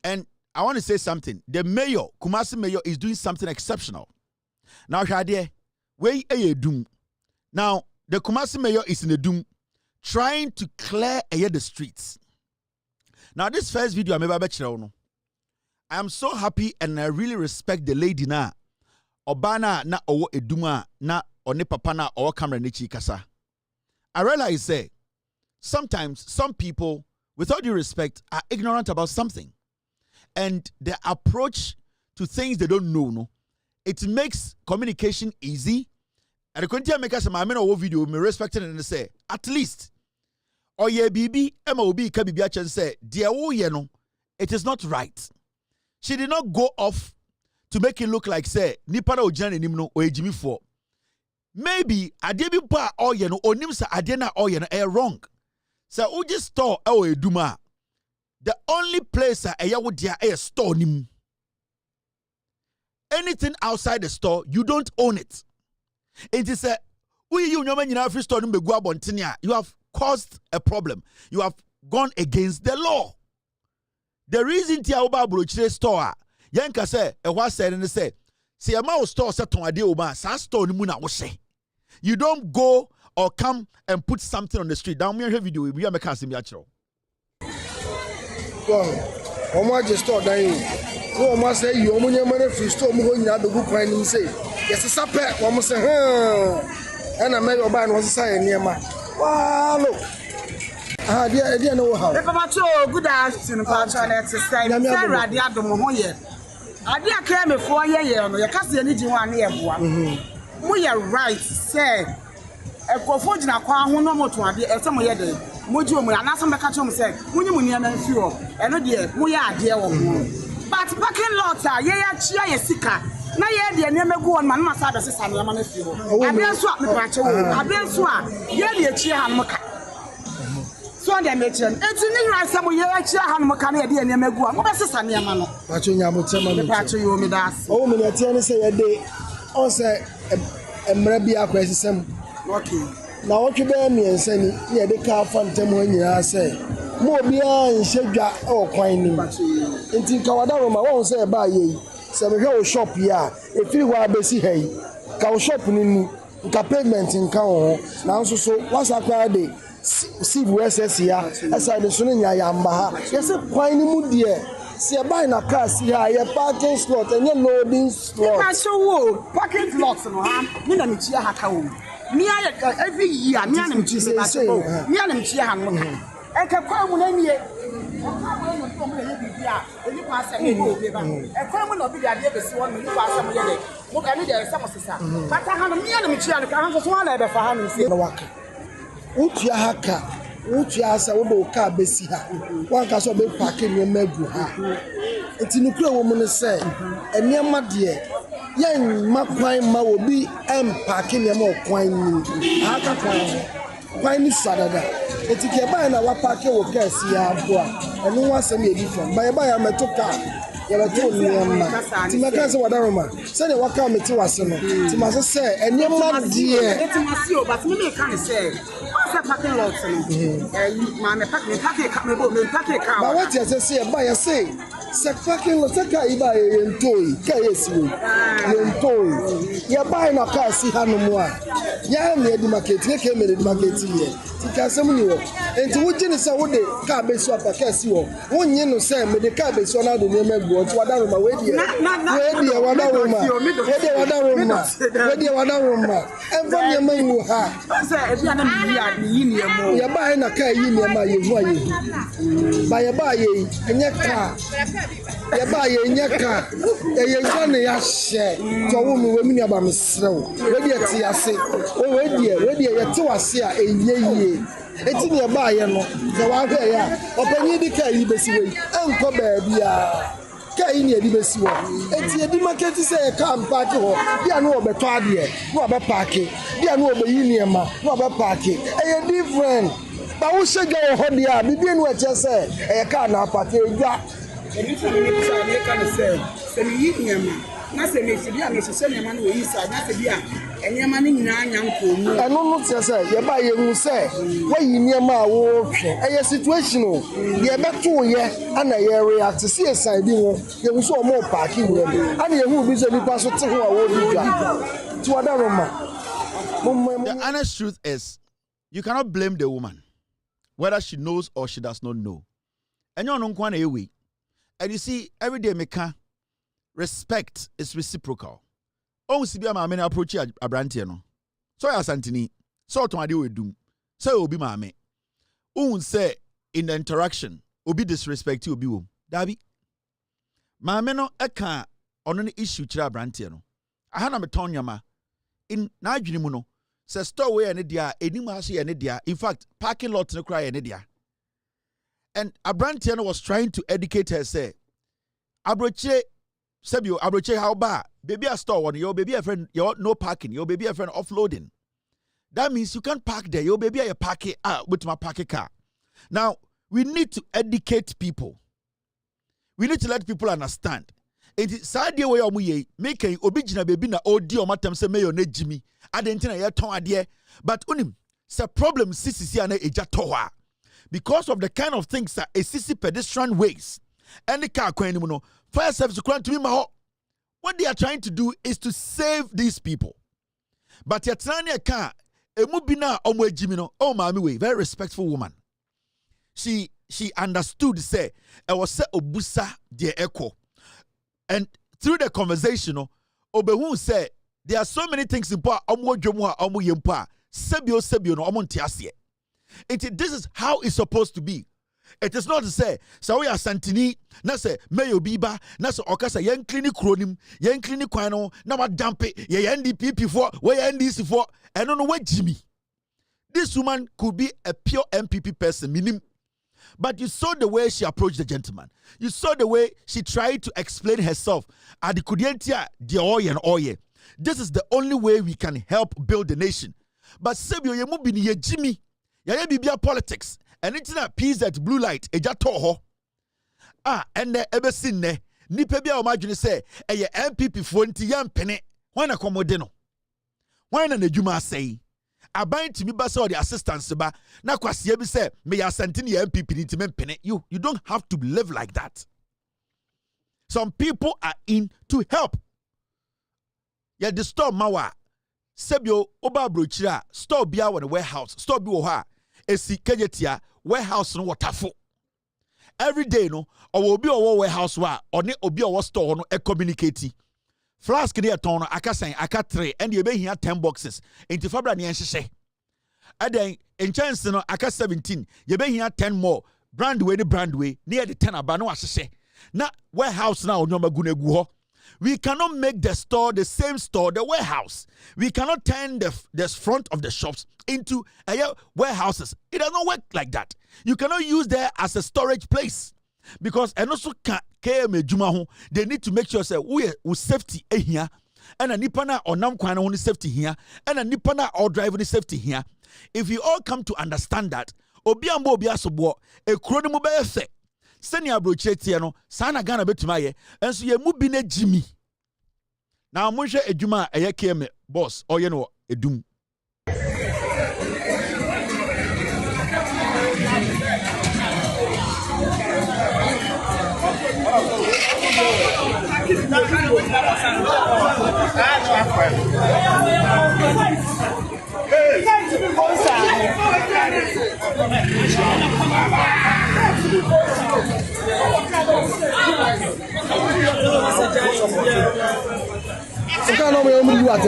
And I want to say something. The mayor, Kumasi mayor, is doing something exceptional. Now idea. Where a doom. Now the Kumasi mayor is in the doom, trying to clear the streets. Now, this first video, I am so happy and I really respect the lady na. Obana na owo eduma na one papa na owo camera nichi kasa. I realize say sometimes some people, with all due respect, are ignorant about something. And their approach to things they don't know, no, it makes communication easy. And the continue make us a video, me respecting and say, at least, or ye bibi, MOB kabibi say, dear oh no, it is not right. She did not go off to make it look like say, Nipana Ojani Nimno or Ejimi for. Maybe Adebi ba or no, or Nimsa Adena or wrong. So Uji store or Duma. The only place a yawodia a store nim. Anything outside the store, you don't own it. It is a you have caused a problem. You have gone against the law. The reason tia oba brochire store yanka say e wa say ne say see a ma store say ton ade oba sa store ni mu na wo say. You don't go or come and put something on the street. Down me video we make us me akiro. Well, omo just store dan you. Omo say you omo nyama free store mo go nyina do go kwan ni say. Yes, sapɛ wɔn sɛ ɛna mɛyɛ ɔbaa na wɔn sisa yɛ nneɛma waalo deɛ no wɔ ha. Epapacho good afternoon pacho na ɛte sɛ sɛ radio adom ho yɛ ade akra mefoɔ yɛ no yɛ kasa yɛ ni gyi ho ane yɛ boa mo yɛ right sɛ ekofo gyina kwa ho no moto ade ɛsɛ mo yɛ de mo gyi mo anasa mɛka kyerɛ mo sɛ mo nyi mo nneɛma mfi hɔ ɛno deɛ mo yɛ adeɛ wɔ ho but parking lot a yɛ akyia yɛ sika na ye de ne megu on man masa be sesa ne ma na fi ho aben so a me pache wo aben so a ye de achi ha no ka so on the mechen enti ni ra se mo ye achi ha no ka na ye de ne megu a mo be sesa ne ma no pache nya mo tema me pache yo me das o me na tie ne se ye de on se emra bi akwa sesam okay na wotwe be mi ensani ye de ka fa ntem ho nyina se mo bia nhedwa o kwan nim enti ka wada roma won se ba ye se me hwe o shop ya e firi wa besi hai ka o shop ni ni ka payment nka ho na nso so wasa kwa de sivu ss ya esa de so nya ya mba ha yese kwan ni mu de se buy na car si ha ye parking slot enye loading slot ka so wo parking slot no ha me na me chia ha ka wo me every year me na me chia se ba so me na me chia ha no ka e ka kwa mu na nie ya eni kwa asa me no be ba e kwa mu no bi dia be si won me kwa asa mo ye de mo ka ni de esa mo sisa bata ha no me ya no me chia no ka han so wala e be fa ha no si waka utua haka utua asa wo do ka besi ha wan ka so be pack ni magu ha enti nukura wo mu ne se eniema de yen makwan ma obi pack ni ma okwan ni aka kwan ni sadada enti ke ba na wa pack wo ka si ya bo a enu wa se me different ba ya metoka ya beto niema ti maka se wadaroma se ne waka meti wase no ti ma se eniema de enti ma si o but me ka ne se parking lot no ma me pack ka me bo me pack ka ba what you say ba ya say se parking lot se ka iba ye ntoi ka yesiwo ye ntoi ya ba na ka si hanu a ya me di market ke me di market ye ti ka se mu ni wo enti wo gine se wo de ka be so apa ka si wo wo nye no se me de ka be so na do ne magu o ti wadaro ma we di wadaro ma enfa ne magu ha se e bia na mi ya ni ni emo ya ba na ka yi ni ma ye hu aye ba ya ba ye enye ka ya ba ye enye ka e ye gwa ne ya hye to wo mi we mi ni aba mesrew we di ati ase o we di ye te wase a enye eti ne ba ye no se wa hwe ya opanyi di ka yi besi we enko ba bia ka yi ne di besi wo eti edi market se e ka mpaki ho bia no obeto ade no obe parki bia no obe yi ne ma no obe parki e different ba wo shege ho dia bibie no eche se e ka na parki egwa eni so ni kusa ni ka ne se ni yi ne ma na se me si bia me se ne ma no yi sa na se bia enyema ni nyina nya nkomu eno no tie se ye ba ye hu se wayi niema a wo hwe eye situation o ye beto ye ana ye react see a side wo ye hu so mo parking wo ana ye hu bi so nipa so te ho a wo bi dwa ti wada roma. The honest truth is you cannot blame the woman whether she knows or she does not know. And you know kwana ewe. And you see every day meka respect is reciprocal. On sibia ma me na approach abrante no so ya santini so to ade wedum say obi ma me un say in the interaction obi disrespect obi wom dabi ma me no eka ono ne issue kira abrante no aha na me ton nyama in na adwene mu no say store we ene dia enim aso ye ne dia in fact parking lot ne cry ene dia and abrante no was trying to educate her say abroche Sebio abroche how ba baby a store one your baby a friend your no parking your baby a friend offloading. That means you can't park there. Your baby a park with my parking car. Now we need to educate people. We need to let people understand. And sadie way omuye make obijina baby na odi o matam se mayo na jimi. Adentina ye ton ade but unim se problem sisi na eja towa. Because of the kind of things that a sisi pedestrian ways. And the car kwen mu no fire service kwan to me ma. What they are trying to do is to save these people. But yatrani aka emubina omo ejimi no oh mami we very respectful woman. She understood say I was say obusa de echo. And through the conversation no obehu say there are so many things in pa omo dwemu a omo yempa sebio no omo ntiase. This is how it's supposed to be. It is not to say, so we are Santini, na say, Mayo Biba, na so Okasa, yen clinic chronim, yen clinic quano, na what dump it, ye NDP for, where NDC for, and on where Jimmy. This woman could be a pure MPP person, minimum. But you saw the way she approached the gentleman. You saw the way she tried to explain herself. Adikudientia, the oye. This is the only way we can help build the nation. But Sebio, ye mubini ye Jimmy, ye bibia politics. And it's not peace at blue light, eja toho. And the ebesin ne, ni pebia o majuni say, ye MPP for yam pene, wana komodeno. Wana ne juma say, I bind to me basa or the assistance ba, na kwa siebi say, me ya santini MPP ni timen pene. You don't have to live like that. Some people are in to help. Ya the store mawa, sebio oba brochira, store biya wana warehouse, store biwa ha, esi kejetia, warehouse no waterful. Every day no, or obi or warehouse wa, or ne obi or store no communicate. Flask near tono, aka saying aka 3, and you may here 10 boxes. Into Fabra ni she. And then in chance no aka 17, you may here 10 more. Brand way, near the 10 abano ashe. Na warehouse now no magunegu ho. We cannot make the store the same store, the warehouse. We cannot turn the front of the shops into warehouses. It does not work like that. You cannot use there as a storage place. Because and also KM Juma, they need to make sure say we safety here. And a nipana or nam kwana only safety here. And a nipana or driving safety here. If you all come to understand that, obiambo obiasobo, a chronomo be effect. Senior brochetiano, sana gana betumaye, and so ye mubine Jimmy. Now, Musha Ejuma, a yakem boss, or you know, a doom. So can I know me what?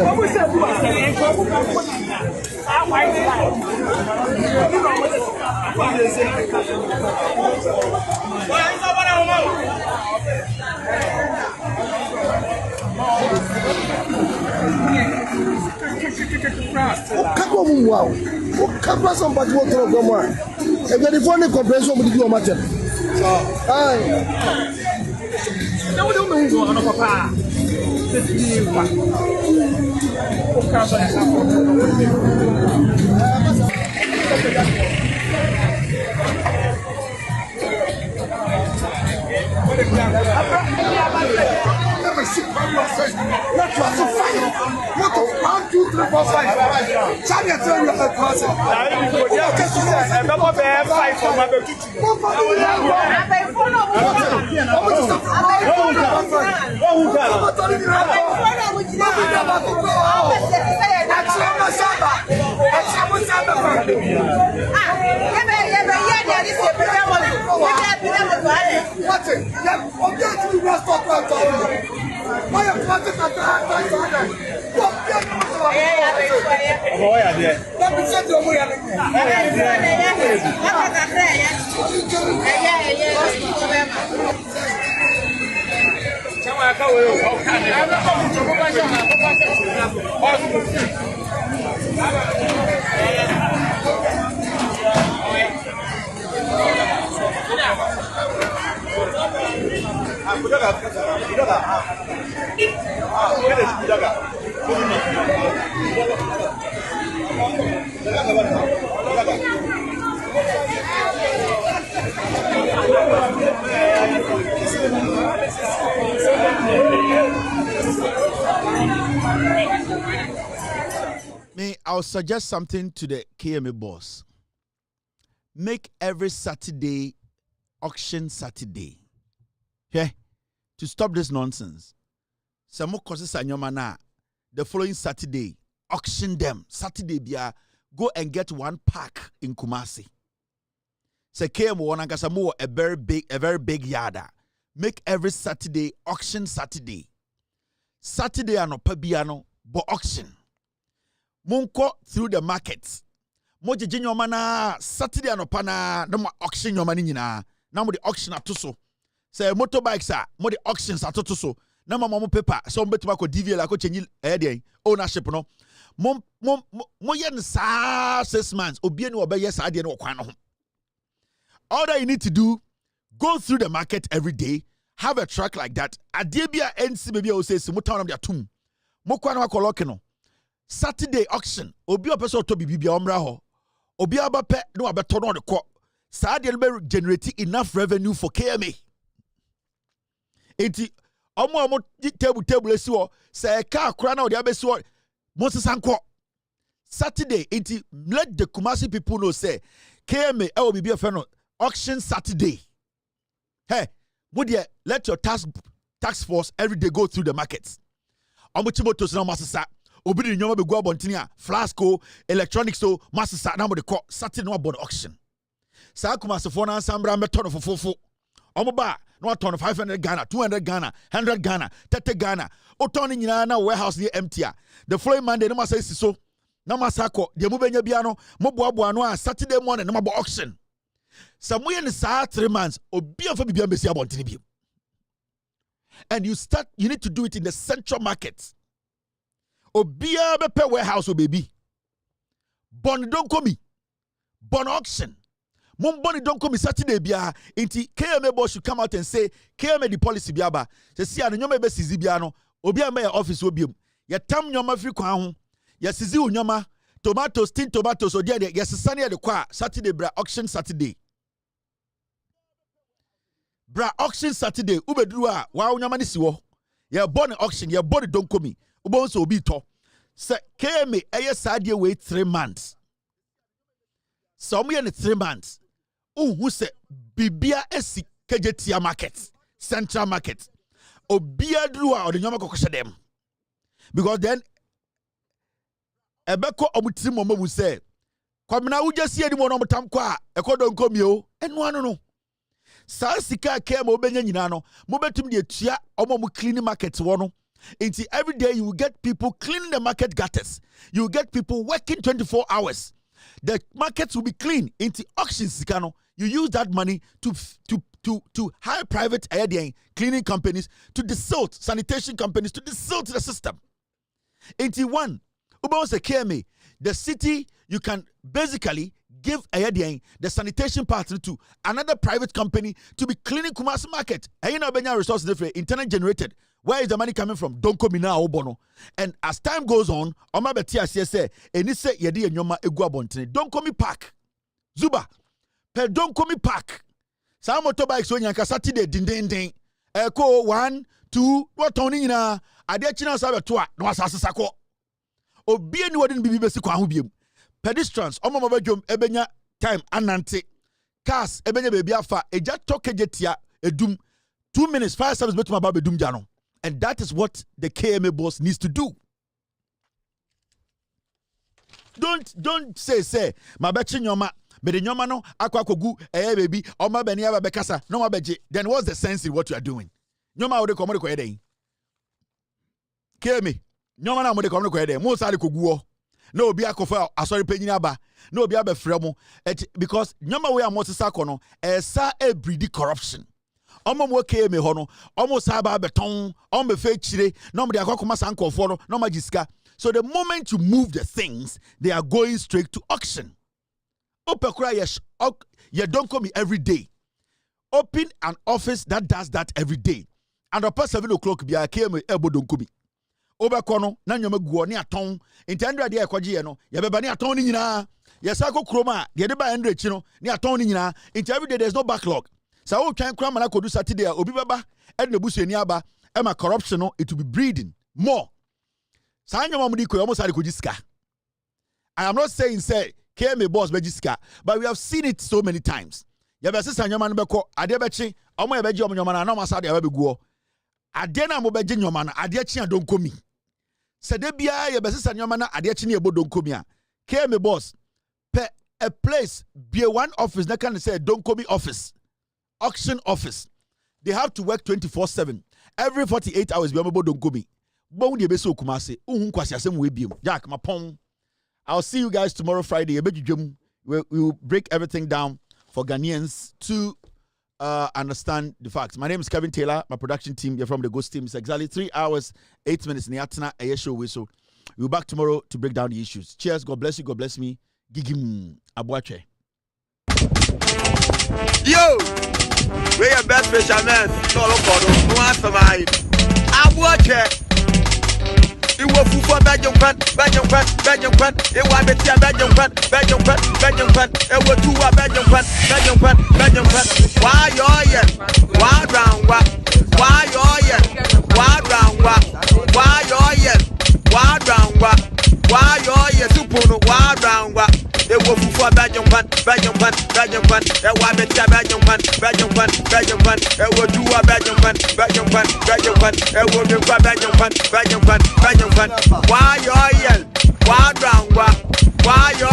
Wow. Capra somebody want to go on. If the phone comprehension will do a matter. No, papa. I'll suggest something to the KMA boss. Make every Saturday auction Saturday. Yeah, to stop this nonsense. Some more courses are na. The following Saturday, auction them. Saturday, bia, go and get one pack in Kumasi. Say KMA wanagasamu a very big yada. Make every Saturday auction Saturday. Saturday ano pabiano bo auction. Munko through the markets. Moje jinyo mana Saturday anopana na auction yo mani nyina. Na mo the auction atoso. Say motorbikes are mo the auctions atoso. Na mo paper so mbetuma ko DVL ko chenyi ownership no. Mo yen sa 6 months obi eni obeye sa de no kwan no. All that you need to do, go through the market every day, have a truck like that. Adebia NC baby o say mo town am dia tum. Mo kwan no akoloke no. Saturday auction. Obi opeso to bibia omra ho. Obi abape no abeto no de ko. Saturday no generate enough revenue for KMA. Enti omo table esi wo say car kra na odi abesi wo Mosesanko. Saturday enti let the Kumasi people know say KMA e will be a friend auction Saturday. Hey, let your task force every day go through the markets. Omochimoto na masasa. Obidi nyoma be go abontinia flasco electronics so masasa na mo de call Saturday no about auction. Sa Kumasifo na sambra meton of fofo. Omoba no ton 500 Ghana, 200 Ghana, 100 Ghana, 30 Ghana. O ton nyina na warehouse near empty. The following Monday no masa so na masako de mo benya bia no mo boaboa no a Saturday morning no mo auction. Samuye ni saa 3 months obi afa bibia mbesi abontini bi. and you need to do it in the central market. Obia bepe warehouse o baby. Bon don't come me. Bon auction. Mom bonnie don't come Saturday bia. Inti KMA boss should come out and say KMA the policy biaba. Se si anu nyoma be sizi bia no. Obia me office obium. Ya tam nyoma free kwa ho. Ya sizi unyoma. Tomatoes, tin tomatoes, or there, yes, sunny at the qua Saturday, bra auction Saturday. Bra auction Saturday, Ubedua, wow, Yamani siwo. Ya born auction, your body don't come me. Ubon so be to. Say, KMA, a Saturday wait 3 months. Some year 3 months. Who say, Bibia esi kejetia market, central market. Obia drua or the Yamako them. Because then, Ebeko omutiri momo mu say kwamina wujasi edi mo no mutam kwa ekodo nkomi o enu anu no sa sika ke mo benya nyina no mo betum de atua omo mu cleaning market wo no until every day you will get people cleaning the market gutters, you will get people working 24 hours, the markets will be clean. Into auction sika no, you use that money to hire private cleaning companies to desilt sanitation companies to desilt the system. Into one KMA, the city, you can basically give the sanitation part to another private company to be cleaning Kumasi market. And you know, resources different, internet generated. Where is the money coming from? Don't come in now, Obono. And as time goes on, Oma Betia say, and he say, Yedi and Yoma Eguabontine. Don't come me park. Zuba. Per don't come me park. Some motorbikes when you can Saturday, ding. Echo 1, 2, what Tony na? Adiachina Sabatua, no Sasako. Obi ani wadin bibi besi kwa ho biem. Pedestrians omo mabadwom ebenya time anante. Cars ebenya bebi afa eja tokejetia edum 2 minutes 5 service betuma ba bedum jano. And that is what the KMA boss needs to do. Don't say mabechi nyoma be the nyoma no akwa kogu baby oma beni aba bekasa no mabeje. Then what's the sense in what you are doing? Nyoma wo de komo de ko yeden. KMA nyoma na mo de komo ko yede mo sare koguo na obi akofa asori panyina ba na obi abefrɛ mo because nyoma we amosisa kono esa e breed corruption omo mo KMA ho no omo sa ba beton omo fe chire na omo de akokoma sankofo no na magiska. So the moment you move the things, they are going straight to auction. Opekura you don't come every day. Open an office that does that every day. And upon 7 o'clock be a KMA ebo don't come. Obekono na nyoma guo ne aton intendra de ekwaje no ye beba ne aton ni nyina ye sa ko kroma de de ba 100 chi no ne aton ni nyina into every day there's no backlog. Sa wo twan krama na kodu Saturday obi beba e na busuani aba e ma corruption no it will be breeding more. Sa nyoma mu di ko almost ko jiska. I am not saying say KMA boss be jiska, but we have seen it so many times. Ye be sesa nyoma no be ko ade be chi omo ye be ji omo nyoma na ma sa de be guo ade na mo be ji nyoma na ade chi adon komi. Sede bia ye besisa nyoma na ade chi ne ebodo nkomi a KMA boss per a place be one office that can say don't komi office auction office they have to work 24/7 every 48 hours be ebodo nkomi bon de beso Kumasi uhun kwasi asem we biem Jack Mapon. I'll see you guys tomorrow Friday. We will break everything down for Ghanaians to understand the facts. My name is Kevin Taylor. My production team, you're from the Ghost team. It's exactly 3 hours, 8 minutes. Niatana Ayesho Wiso. We'll be back tomorrow to break down the issues. Cheers. God bless you. God bless me. Gigim Abuache. Yo! We're your best fishermen. No, no answer mine. Abuache. You will for Belgium Pan. It was Betia Belgium Pan. It was two Belgium Pan. Why you're why round what? Why you're Supuno, why round what? It was for Belgium Pan. It was Betia Belgium Pan. It was two Belgium Pan. It was the Belgium Pan. Why you're why round what? Why you're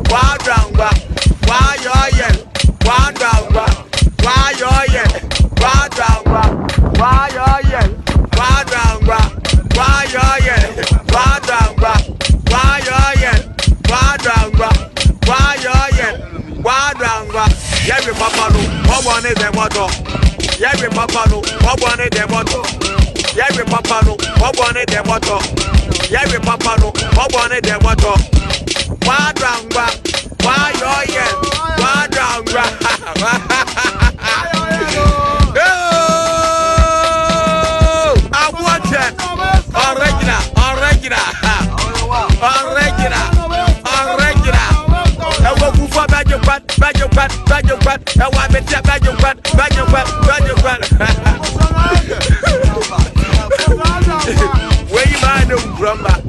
why round what? Why you're why round what? Why you're why round what? Why you're why round what? Why you're why round what? Why you're why round what? Why you're why round what? Yeah, we papa no. What one is that what? Yeah, we papa no, what one of them moto. Yeah, we papa no, what one of them moto. Yeah, we papa no, what one of them moto. Why dranga? Why yo yeah? Why dranga? Oh, I want it. Original. I will move for bad. I want me to bad. Where you mind, don't grumble.